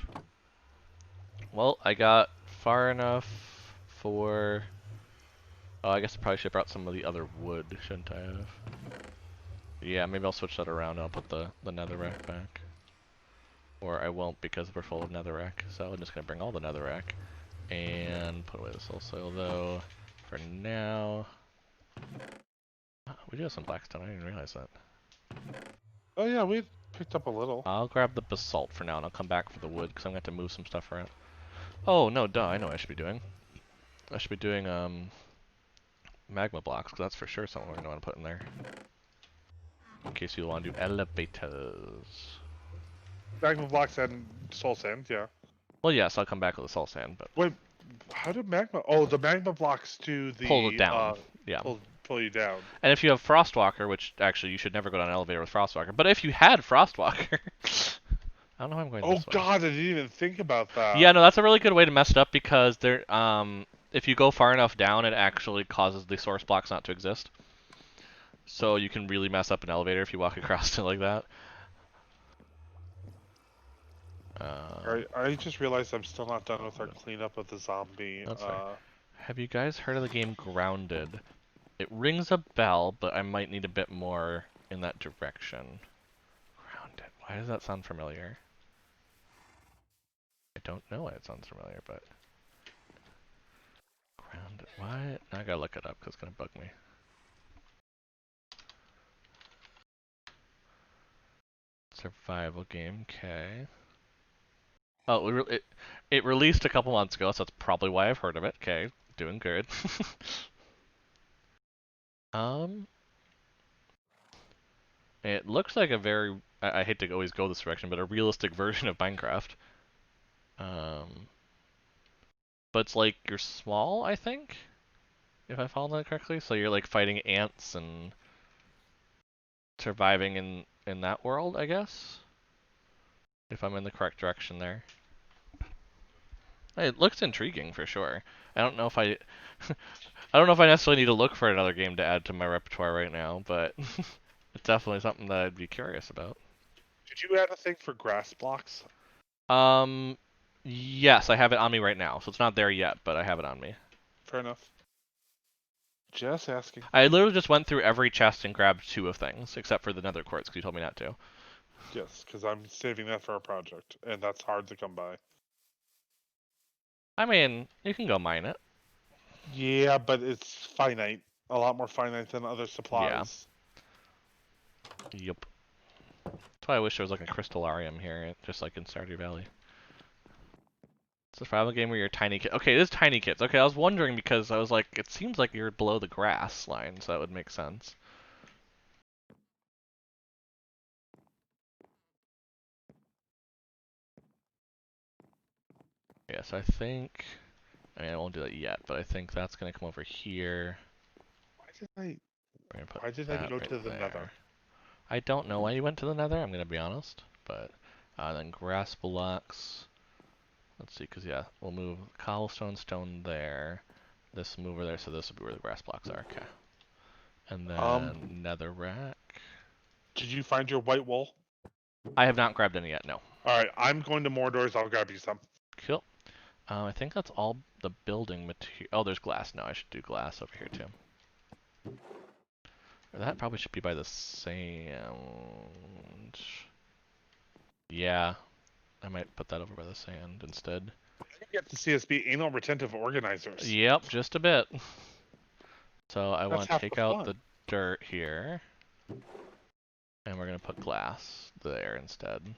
Well, I got far enough for... Oh, I guess I probably should have brought some of the other wood, shouldn't I have? Yeah, maybe I'll switch that around and I'll put the netherrack back. Or I won't because we're full of netherrack, so I'm just going to bring all the netherrack. And put away the soul soil though, for now. Oh, we do have some blackstone, I didn't realize that. Oh yeah, we picked up a little. I'll grab the basalt for now and I'll come back for the wood because I'm going to have to move some stuff around. Oh, no, duh, I know what I should be doing. I should be doing, magma blocks, because that's for sure something we're going to want to put in there. In case you want to do elevators. Magma blocks and soul sand, yeah. Well, yes, I'll come back with the soul sand, but... Wait, how did magma... Oh, the magma blocks do the... Pull it down, yeah. Pull you down. And if you have Frostwalker, which actually you should never go down an elevator with Frostwalker, but if you had Frostwalker... I don't know how I'm going Oh this way. god, I didn't even think about that. Yeah, no, that's a really good way to mess it up because there, if you go far enough down, it actually causes the source blocks not to exist. So you can really mess up an elevator if you walk across it like that. Alright, I just realized I'm still not done with our cleanup of the zombie. That's fair. Have you guys heard of the game Grounded? It rings a bell, but I might need a bit more in that direction. Grounded. Why does that sound familiar? I don't know why it sounds familiar, but grounded. What? Now I gotta look it up because it's gonna bug me. Survival game. Okay. Oh, it released a couple months ago, so that's probably why I've heard of it. Okay, doing good. um, it looks like a very I hate to always go this direction, but a realistic version of Minecraft. Um, but it's like you're small, I think, if I followed that correctly. So you're like fighting ants and surviving in that world, I guess. If I'm in the correct direction there. It looks intriguing for sure. I don't know if I I don't know if I necessarily need to look for another game to add to my repertoire right now, but it's definitely something that I'd be curious about. Did you add a thing for grass blocks? Um, yes, I have it on me right now, so it's not there yet, but I have it on me. Fair enough. Just asking. I literally just went through every chest and grabbed two of things, except for the nether quartz, because you told me not to. Yes, because I'm saving that for a project, and that's hard to come by. I mean, you can go mine it. Yeah, but it's finite. A lot more finite than other Yeah. supplies. Yup. That's why I wish there was like a crystallarium here, just like in Stardew Valley. It's a survival game where you're tiny kid. Okay, it is tiny kids. Okay, I was wondering because I was like, it seems like you're below the grass line, so that would make sense. Yes, I think. I mean, I won't do that yet, but I think that's gonna come over here. Why did I? We're gonna put Why did I that go right to the Nether? there. I don't know why you went to the Nether. I'm gonna be honest, but then grass blocks. Let's see, cause yeah, we'll move cobblestone stone there. This will move over there, so this will be where the grass blocks are. Okay, and Um, then nether rack. did you find your white wool? I have not grabbed any yet. No. All right, I'm going to Mordor's. I'll grab you some. Cool. I think that's all the building material. Oh, there's glass now. I should do glass over here too. Or that probably should be by the sand. Yeah, I might put that over by the sand instead. You get to see us be anal retentive organizers. Yep, just a bit. So I That's want to half the take out fun. the dirt here, and we're gonna put glass there instead.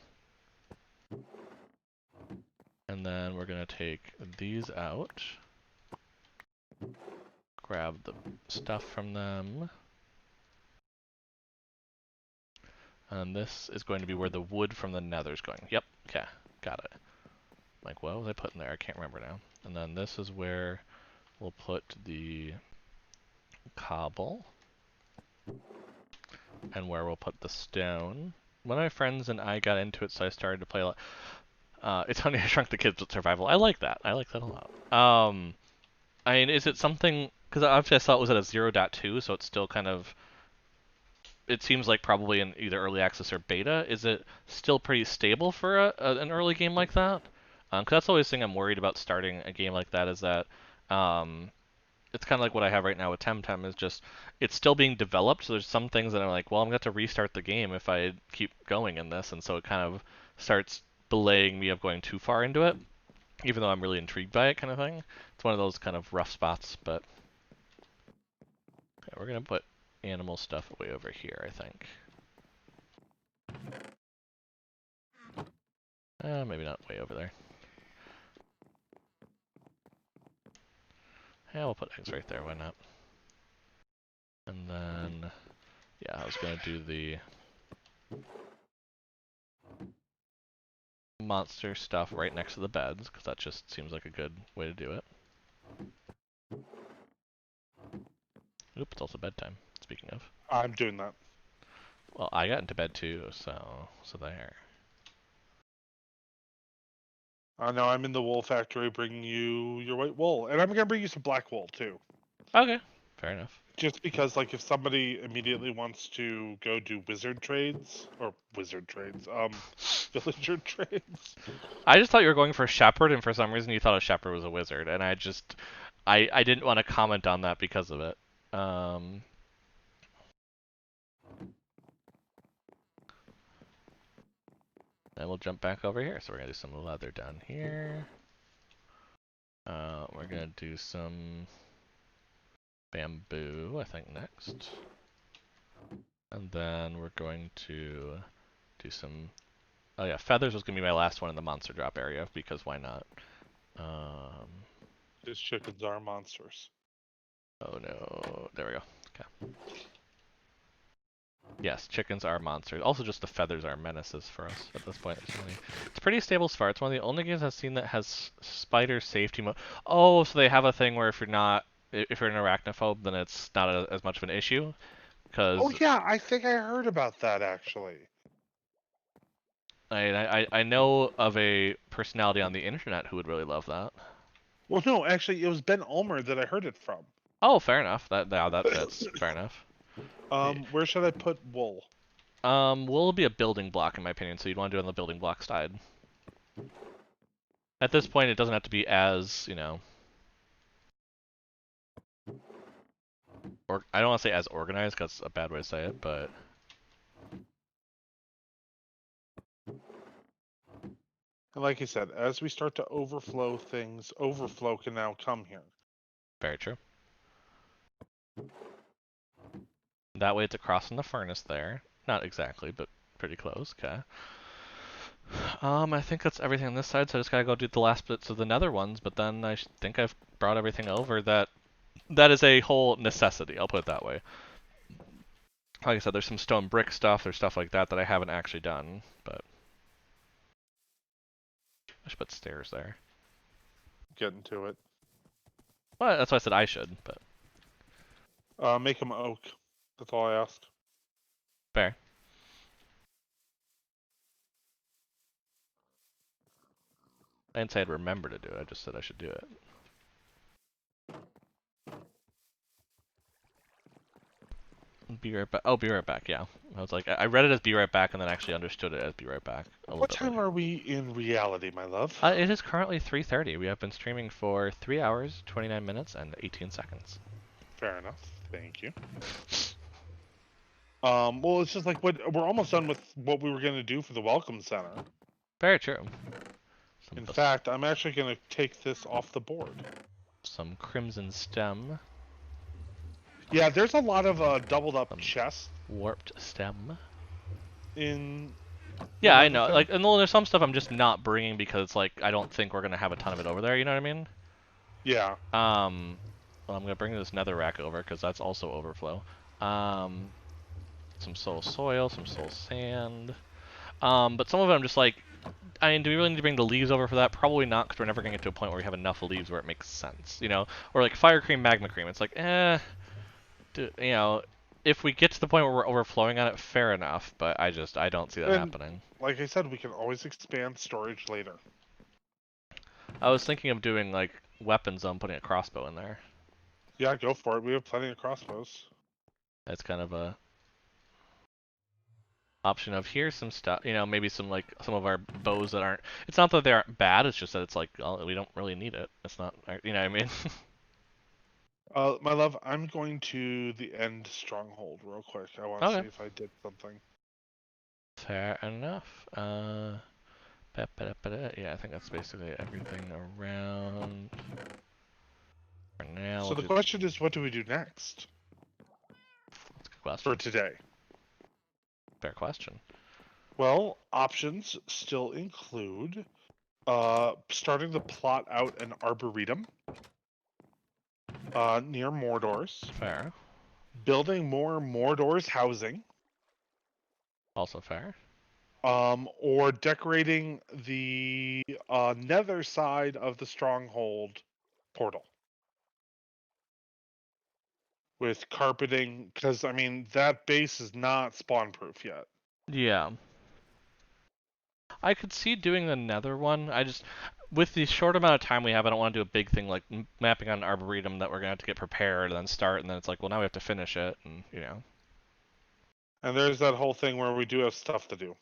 And then we're gonna take these out, grab the stuff from them, and this is going to be where the wood from the nether's going. Yep, okay, got it. Like, what was I putting there? I can't remember now. And then this is where we'll put the cobble, and where we'll put the stone. One of my friends and I got into it, so I started to play a lot. It's Honey, I Shrunk the Kids with survival. I like that. I like that a lot. I mean, is it something? Because obviously I saw it was at a 0.2, so it's still kind of. It seems like probably in either early access or beta. Is it still pretty stable for an early game like that? Because that's always the thing I'm worried about starting a game like that is that um, it's kind of like what I have right now with Temtem is just it's still being developed. So there's some things that I'm like, well, I'm going to have to restart the game if I keep going in this, and so it kind of starts belaying me of going too far into it, even though I'm really intrigued by it, kind of thing. It's one of those kind of rough spots, but okay, we're gonna put animal stuff way over here, I think. Maybe not way over there. Yeah, we'll put eggs right there. Why not? And then, yeah, I was gonna do the monster stuff right next to the beds, because that just seems like a good way to do it. Oop, it's also bedtime, speaking of. I'm doing that. Well, I got into bed too, so there. Now I'm in the wool factory bringing you your white wool. And I'm going to bring you some black wool, too. Okay, fair enough. Just because, like, if somebody immediately wants to go do wizard trades, or wizard trades, villager trades. I just thought you were going for shepherd, and for some reason you thought a shepherd was a wizard, and I didn't want to comment on that because of it. Um, And we'll jump back over here. So we're gonna do some leather down here. We're gonna do some bamboo, I think, next. And then we're going to do some... Oh yeah, feathers was gonna be my last one in the monster drop area, because why not? Um, These chickens are monsters. oh no, there we go. Okay. Yes, chickens are monsters. Also, just the feathers are menaces for us at this point. It's pretty stable so far. It's one of the only games I've seen that has spider safety mode. Oh, so they have a thing where if you're an arachnophobe, then it's not as much of an issue. Oh Because yeah, I think I heard about that actually. I know of a personality on the internet who would really love that. Well, no, actually, it was Ben Ulmer that I heard it from. Oh, fair enough. That fits. Fair enough. Where should I put wool? Wool will be a building block in my opinion, so you'd want to do it on the building block side. At this point, it doesn't have to be as, or I don't want to say as organized, because that's a bad way to say it, but And like I said, as we start to overflow things, overflow can now come here. very true. That way it's across from the furnace there. Not exactly, but pretty close, okay. I think that's everything on this side, so I just gotta go do the last bits of the nether ones, but then I think I've brought everything over that is a whole necessity, I'll put it that way. Like I said, there's some stone brick stuff, there's stuff like that that I haven't actually done, but I should put stairs there. Getting to it. Well, that's why I said I should, but Make them oak. That's all I asked. fair. I didn't say I'd remember to do it, I just said I should do it. Be right back. Oh, be right back, yeah. I was like, I read it as be right back and then actually understood it as be right back a little What bit time later. are we in reality, my love? It is currently 3:30. We have been streaming for 3 hours, 29 minutes, and 18 seconds. Fair enough. Thank you. Well, it's just like we're almost done with what we were going to do for the Welcome Center. Very true. In fact, I'm actually going to take this off the board. Some crimson stem. Yeah, there's a lot of doubled up chests Warped stem. in. Yeah, I know. Like, and well, there's some stuff I'm just not bringing because it's like I don't think we're gonna have a ton of it over there. You know what I mean? Yeah. Well, I'm gonna bring this nether rack over because that's also overflow. Some soul soil, some soul sand. But some of it I'm just like, I mean, do we really need to bring the leaves over for that? Probably not, because we're never going to get to a point where we have enough leaves where it makes sense, you know? Or like fire cream, magma cream. It's like, if we get to the point where we're overflowing on it, fair enough. But I don't see that happening. Like I said, we can always expand storage later. I was thinking of doing like weapons, putting a crossbow in there. Yeah, go for it. We have plenty of crossbows. That's kind of a option of here's some stuff, maybe some of our bows that aren't. It's not that they aren't bad. It's just that it's like, well, we don't really need it. It's not, you know what I mean? My love, I'm going to the end stronghold real quick. I want to Okay. see if I did something. Fair enough. Yeah, I think that's basically everything around for now. So the question is, what do we do next? That's a good question. For today. Fair question. Well, options still include starting to plot out an arboretum near Mordor's. Fair. Building more Mordor's housing. Also fair. Or decorating the nether side of the stronghold portal with carpeting, because I mean that base is not spawn proof yet. Yeah. I could see doing the nether one. With the short amount of time we have, I don't want to do a big thing like mapping on an arboretum that we're gonna have to get prepared and then start, and then it's like, well, now we have to finish it, and And there's that whole thing where we do have stuff to do.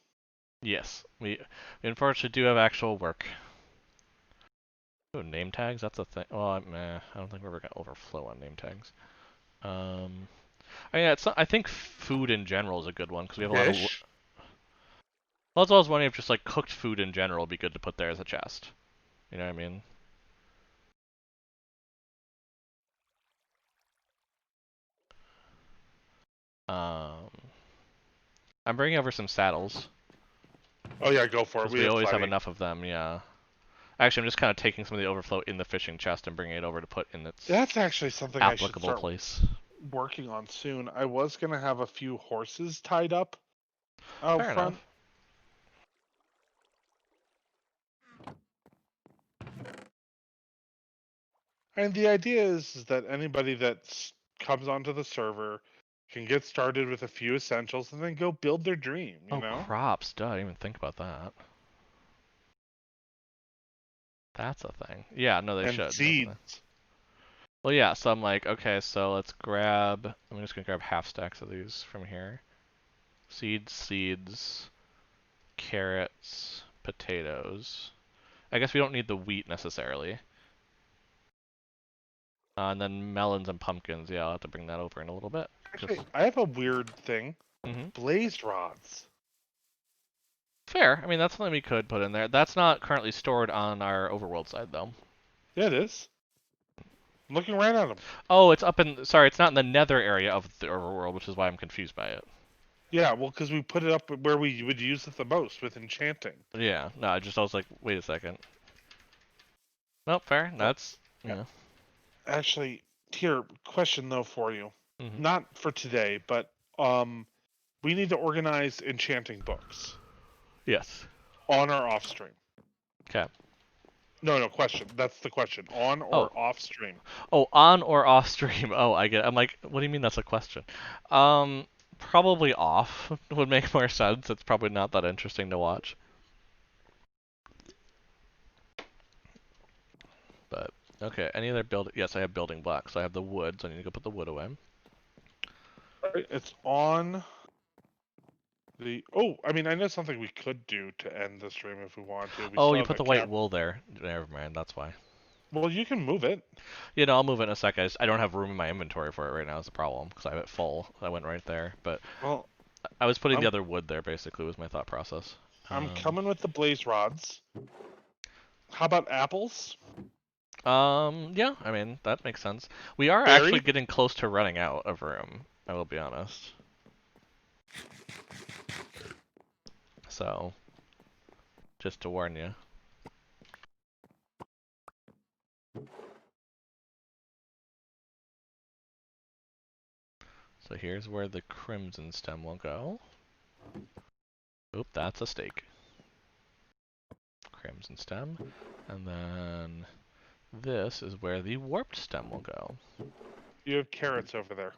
Yes, we unfortunately do have actual work. Ooh, name tags, that's a thing. Well, I don't think we're ever gonna overflow on name tags. I mean, I think food in general is a good one because we have a lot of. Well, that's what I was wondering if just like cooked food in general would be good to put there as a chest. You know what I mean? Um, I'm bringing over some saddles Oh yeah, go for it. because We we have always have plenty. enough of them. Yeah. Actually, I'm just kind of taking some of the overflow in the fishing chest and bringing it over to put in its That's actually something I should applicable start place. working on soon. I was gonna have a few horses tied up out Fair front. enough. And the idea is that anybody that comes onto the server can get started with a few essentials and then go build their dream, you Oh, know? crops. Duh, I didn't even think about that. That's a thing. Yeah, no, they And should, definitely. seeds. Well, yeah, so I'm like, okay, so let's grab. I'm just gonna grab half stacks of these from here. Seeds, carrots, potatoes. I guess we don't need the wheat necessarily. And then melons and pumpkins. Yeah, I'll have to bring that over in a little bit. Actually, Just, I have a weird thing. hmm Blazed rods. Fair. I mean, that's something we could put in there. That's not currently stored on our overworld side, though. Yeah, it is. I'm looking right at them. Oh, it's up in. Sorry, it's not in the nether area of the overworld, which is why I'm confused by it. Yeah, well, because we put it up where we would use it the most with enchanting. Yeah, no, I was like, wait a second. Nope, fair. Well, That's, yeah, yeah. actually, here, question though for you. hmm Not for today, but um, we need to organize enchanting books Yes. on our off stream. Okay. No, no, question. That's the question. On Oh, or off stream? oh, on or off stream? Oh, I get. I'm like, what do you mean that's a question? Probably off would make more sense. It's probably not that interesting to watch. But okay, any other build? Yes, I have building blocks. So I have the wood, so I need to go put the wood away. Right, it's on the. Oh, I mean, I know something we could do to end the stream if we want to. We Oh, still you have put the the white cap. wool there. Never mind. That's why. Well, you can move it. You know, I'll move it in a sec. I don't have room in my inventory for it right now. Is the problem because I have it full. I went right there, but Well, I was putting the I'm other wood there. Basically, was my thought process. I'm Um, coming with the blaze rods. How about apples? yeah. I mean, that makes sense. We are actually Berries? getting close to running out of room. I will be honest. So, just to warn you. So here's where the crimson stem will go. Oop, that's a stake. Crimson stem. And then this is where the warped stem will go. You have carrots over there.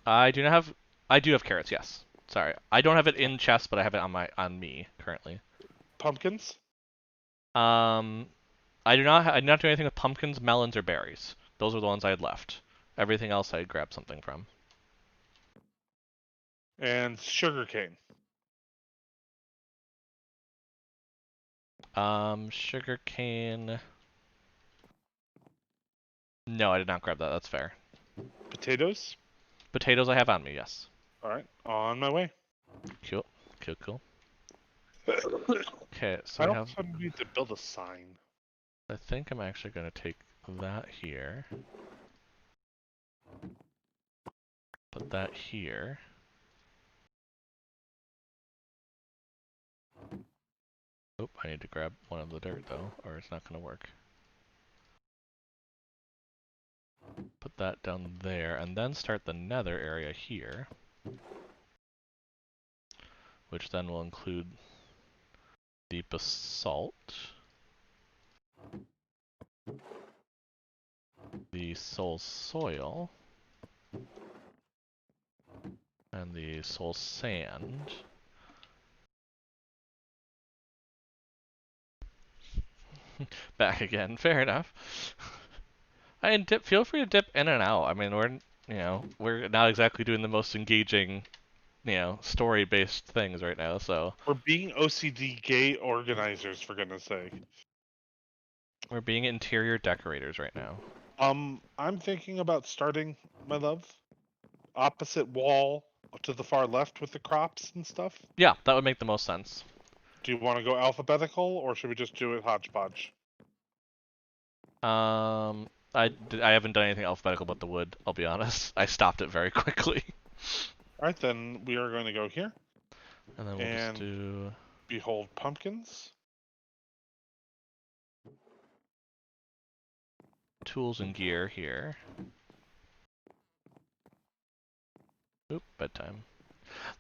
I do not have. I do have carrots. Yes. Sorry, I don't have it in chest, but I have it on me currently. Pumpkins Um, I do not. I did not do anything with pumpkins, melons, or berries. Those were the ones I had left. Everything else I had grabbed something from. and sugarcane. Sugar cane. No, I did not grab that. That's fair. Potatoes. Potatoes I have on me. Yes. All right, on my way. Cool. Cool. Cool. I Okay, so we have. also need to build a sign. I think I'm actually going to take that here. Put that here. Oh, I need to grab one of the dirt though, or it's not going to work. Put that down there, and then start the nether area here, which then will include the basalt, the soul soil, and the soul sand. Back again, fair enough. I mean, feel free to dip in and out. I mean, we're not exactly doing the most engaging, story-based things right now, so We're being OCD gay organizers, for goodness sake. we're being interior decorators right now. I'm thinking about starting, my love, opposite wall to the far left with the crops and stuff. Yeah, that would make the most sense. Do you want to go alphabetical, or should we just do it hodgepodge? I haven't done anything alphabetical but the wood. I'll be honest. I stopped it very quickly. All right, then we are going to go here And then we'll just and do behold pumpkins. tools and gear here. Oop, bedtime.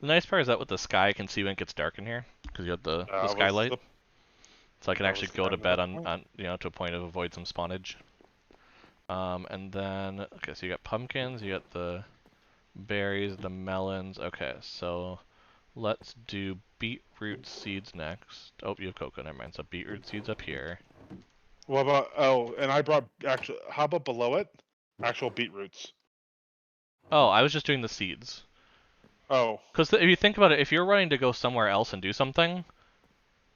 The nice part is that with the sky, I can see when it gets dark in here because you have the That was skylight, the so I can that was actually go to kind of the bed point. on to a point of avoid some spawnage. And then okay, so you got pumpkins, you got the berries, the melons. Okay, so let's do beetroot seeds next. Oh, you have cocoa. Never mind. So beetroot seeds up here. What about and I brought actual. How about below it? Actual beetroots. Oh, I was just doing the seeds. Oh, Because if you think about it, if you're running to go somewhere else and do something,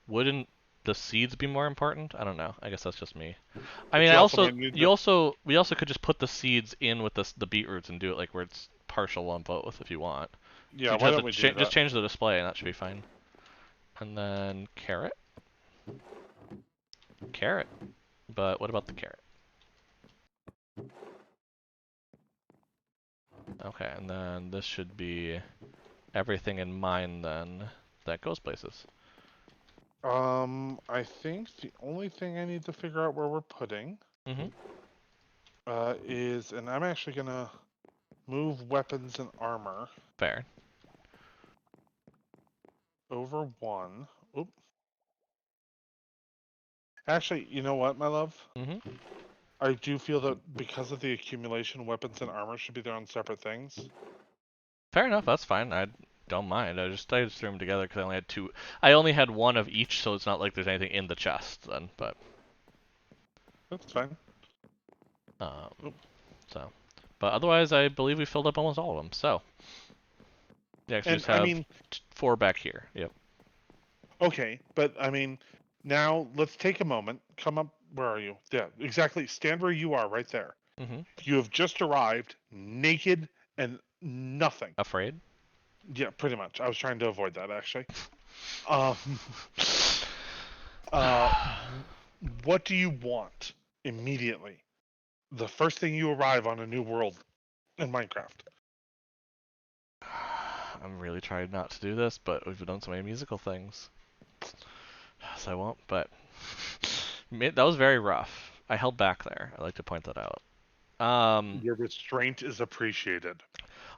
wouldn't the seeds be more important? I don't know. I guess that's just me. I but mean, you also might need to. we also could just put the seeds in with the beetroots and do it like where it's partial on both if you want. So Yeah, you just why have don't to we do just that? change the display and that should be fine. And then carrot, carrot. But what about the carrot? Okay, and then this should be everything in mine then that goes places. I think the only thing I need to figure out where we're putting Mm-hmm. is, and I'm actually gonna move weapons and armor Fair. over one. Oop. Actually, you know what, my love? Mm-hmm. I do feel that because of the accumulation, weapons and armor should be their own separate things. Fair enough. That's fine. I don't mind. I just threw them together because I only had two. I only had one of each, so it's not like there's anything in the chest then. But That's fine. um, Oop. so, but otherwise, I believe we filled up almost all of them. So you actually And just I have mean, four back here. Yep. okay, but I mean, now let's take a moment. Come up. Where are you? Yeah, exactly. Stand where you are, right there. Mm-hmm. You have just arrived, naked and nothing. Afraid. Yeah, pretty much. I was trying to avoid that actually. Um, uh, what do you want immediately? The first thing you arrive on a new world in Minecraft. I'm really trying not to do this, but we've done so many musical things, so I won't. But that was very rough. I held back there. I like to point that out. Your restraint is appreciated.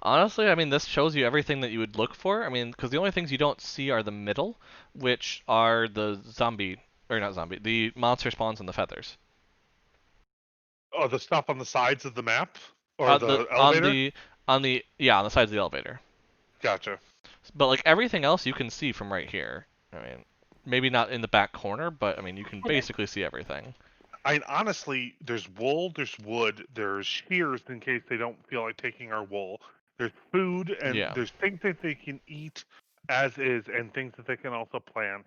Honestly, I mean, this shows you everything that you would look for. I mean, because the only things you don't see are the middle, which are the zombie, or not zombie, the monster spawns and the feathers. Oh, the stuff on the sides of the map or The the elevator? yeah, on the sides of the elevator. Gotcha. But like everything else you can see from right here. I mean, maybe not in the back corner, but I mean, you can Okay. basically see everything. I honestly, there's wool, there's wood, there's shears in case they don't feel like taking our wool. There's food, and Yeah. there's things that they can eat as is, and things that they can also plant.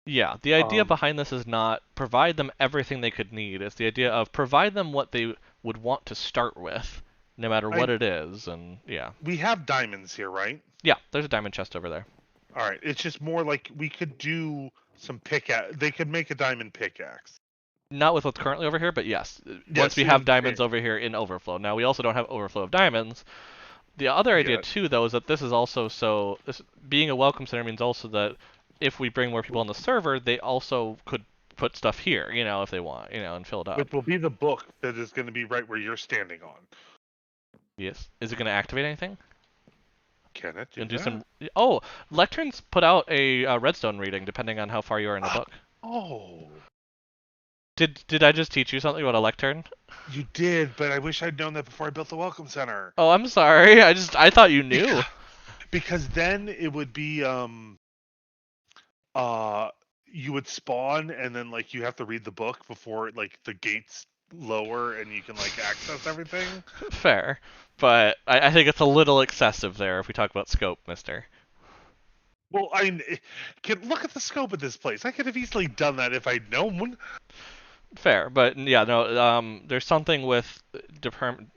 Yeah, the idea Um, behind this is not provide them everything they could need. It's the idea of provide them what they would want to start with, no matter what I it is, and yeah. we have diamonds here, right? Yeah, there's a diamond chest over there. All right. It's just more like we could do some pickaxe. They could make a diamond pickaxe. Not with what's currently over here, but yes, once Yes. we have diamonds over here in overflow. Now we also don't have overflow of diamonds. The other idea Yeah. too, though, is that this is also this being a welcome center means also that if we bring more people on the server, they also could put stuff here, if they want, and fill it Which up. will be the book that is going to be right where you're standing on. Yes. Is it going to activate anything? Can it do Gonna do that? some. Oh, lecterns put out a redstone reading depending on how far you are in the book. Oh, Did I just teach you something about a lectern? you did, but I wish I'd known that before I built the welcome center. Oh, I'm sorry. I thought you knew. Because, because then it would be uh you would spawn and then like you have to read the book before like the gates lower and you can like access everything. Fair, but I think it's a little excessive there if we talk about scope, Mister. Well, I mean, can look at the scope of this place. I could have easily done that if I'd known. Fair, but yeah, no. There's something with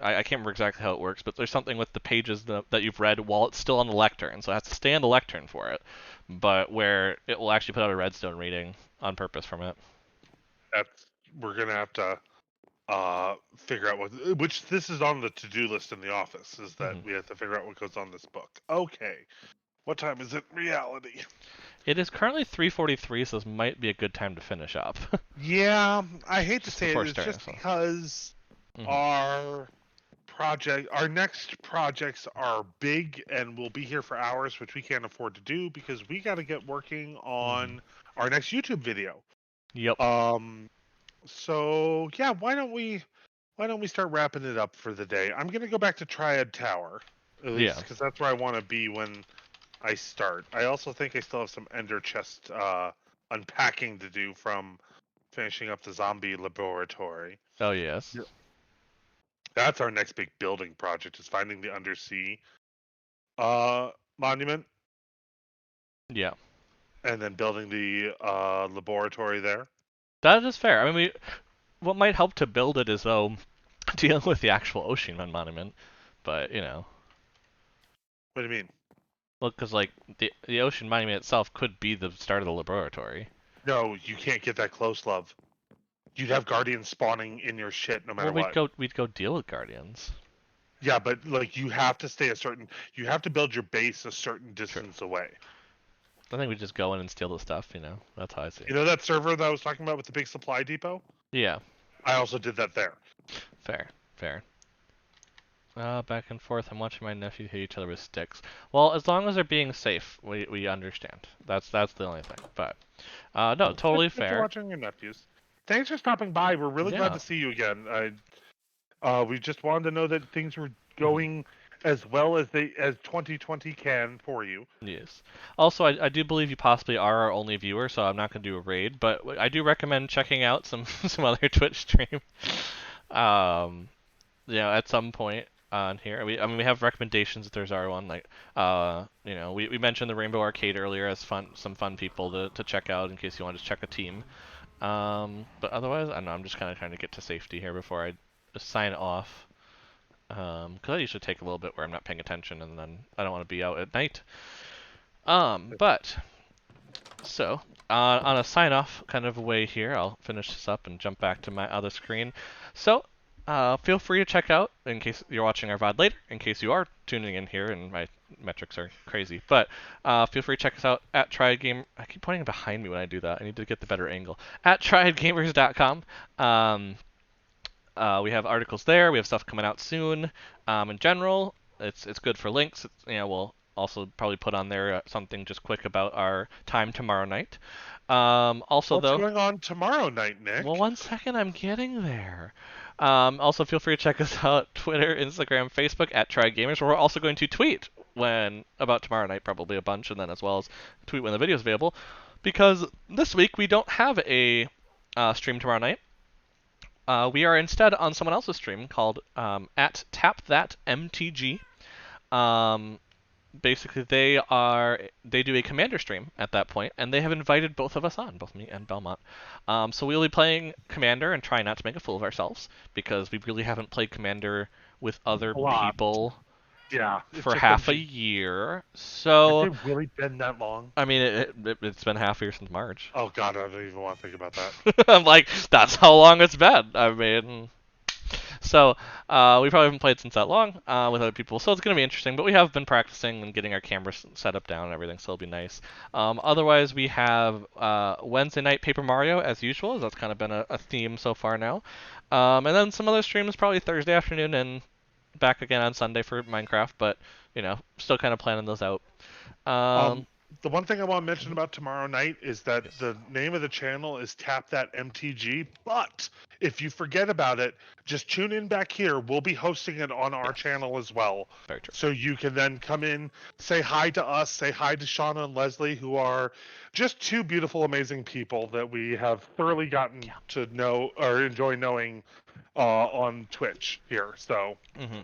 I can't remember exactly how it works, but there's something with the pages that you've read while it's still on the lectern, so it has to stay on the lectern for it. But where it will actually put out a redstone reading on purpose from it. That's we're gonna have to figure out which this is on the to-do list in the office, is that Hmm. we have to figure out what goes on this book. Okay, what time is it in reality? It is currently 3:43, so this might be a good time to finish up, Yeah, I hate to just say it, before it's starting. just So. because Hmm. our our next projects are big and will be here for hours, which we can't afford to do because we got to get working Hmm. on our next YouTube video. Yep. Um, so yeah, why don't we start wrapping it up for the day? I'm gonna go back to Triad Tower, at least Yeah. because that's where I want to be when I start. I also think I still have some Ender Chest unpacking to do from finishing up the zombie laboratory. Oh yes. Yeah. That's our next big building project, is finding the undersea uh, monument Yeah. and then building the laboratory there. That is fair. I mean, what might help to build it is though dealing with the actual ocean monument, but What do you mean? well, because like the ocean monument itself could be the start of the laboratory. No, you can't get that close, love. You'd have guardians spawning in your shit no Well, matter we'd what. go deal with guardians. Yeah, but like you have to stay a certain. You have to build your base a certain True. distance away. I think we just go in and steal the stuff. That's how I see You it. know that server that I was talking about with the big supply depot? Yeah. I also did that there. Fair. Fair. Back and forth. I'm watching my nephew hit each other with sticks. Well, as long as they're being safe, we understand. That's the only thing. But no, Good, totally good you're fair. watching your nephews. Thanks for stopping by. We're really glad Yeah. to see you again. We just wanted to know that things were Mhm. going as well as they as 2020 can for you. Yes. Also, I do believe you possibly are our only viewer, so I'm not going to do a raid, but I do recommend checking out some some other Twitch stream. Um, at some point on here, I mean, we have recommendations if there's our one. Like, we mentioned the Rainbow Arcade earlier as some fun people to check out in case you want to check a team. But otherwise, I don't know. I'm just kind of trying to get to safety here before I sign off. Because I usually take a little bit where I'm not paying attention, and then I don't want to be out at night. But so on a sign off kind of way here, I'll finish this up and jump back to my other screen. So feel free to check out in case you're watching our VOD later, in case you are tuning in here and my metrics are crazy. But feel free to check us out at Triad Game. I keep pointing behind me when I do that. I need to get the better angle. At triadgamers.com. We have articles there. We have stuff coming out soon. In general, it's good for links. We'll also probably put on there something just quick about our time tomorrow night. Also, What's though, going on tomorrow night, well, Nick? one second, I'm getting there. Also, feel free to check us out Twitter, Instagram, Facebook at Try Gamers. Where we're also going to tweet when about tomorrow night, probably a bunch, and then as well as tweet when the video is available. Because this week we don't have a stream tomorrow night. We are instead on someone else's stream called at TapThatMTG. Um, Basically, they do a commander stream at that point, and they have invited both of us on, both me and Belmont. So we'll be playing commander and try not to make a fool of ourselves because we really haven't played commander with other A lot. people Yeah, it's for just been. half a year. Has So it really been that long? I mean, it's been half a year since March. Oh God, I don't even want to think about that. I'm like, that's how long it's been. I mean, so we probably haven't played since that long with other people, so it's going to be interesting. But we have been practicing and getting our cameras set up down and everything, so it'll be nice. Otherwise, we have Wednesday night Paper Mario as usual. That's kind of been a theme so far now. And then some other streams probably Thursday afternoon and back again on Sunday for Minecraft. But still kind of planning those out. Um, Um, the one thing I want to mention about tomorrow night is that yes, the name of the channel is Tap That MTG. But if you forget about it, just tune in back here. We'll be hosting it on our yes, channel as well. very true. So you can then come in, say hi to us, say hi to Shauna and Leslie, who are just two beautiful, amazing people that we have thoroughly gotten Yeah. to know or enjoy knowing on Twitch here. So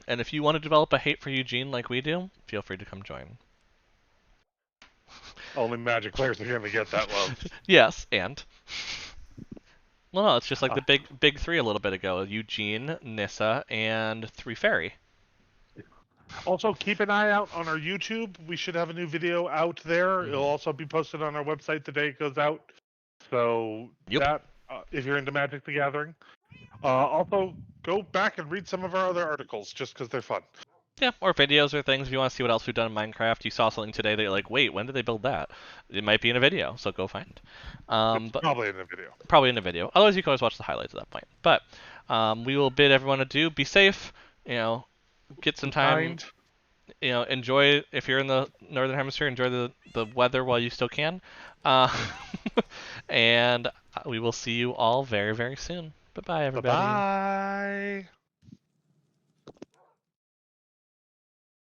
And if you want to develop a hate for Eugene like we do, feel free to come join. only Magic players are going to get that love. Yes, and Well, no, it's just like Uh, the big three a little bit ago: Eugene, Nissa, and Three Fairy. Also, keep an eye out on our YouTube. We should have a new video out there. It'll Hmm. also be posted on our website the day it goes out. So Yep. that, if you're into Magic the Gathering, also go back and read some of our other articles just because they're fun. Yeah, or videos or things if you want to see what else we've done in Minecraft. You saw something today that you're like, wait, when did they build that? It might be in a video, so go find it. It's But probably in the video. probably in a video. Otherwise, you can always watch the highlights at that point. But we will bid everyone adieu. Be safe. You know, get some Be time. kind. Enjoy if you're in the northern hemisphere. Enjoy the weather while you still can. Uh, and we will see you all very very soon. Bye bye, Bye everybody. bye.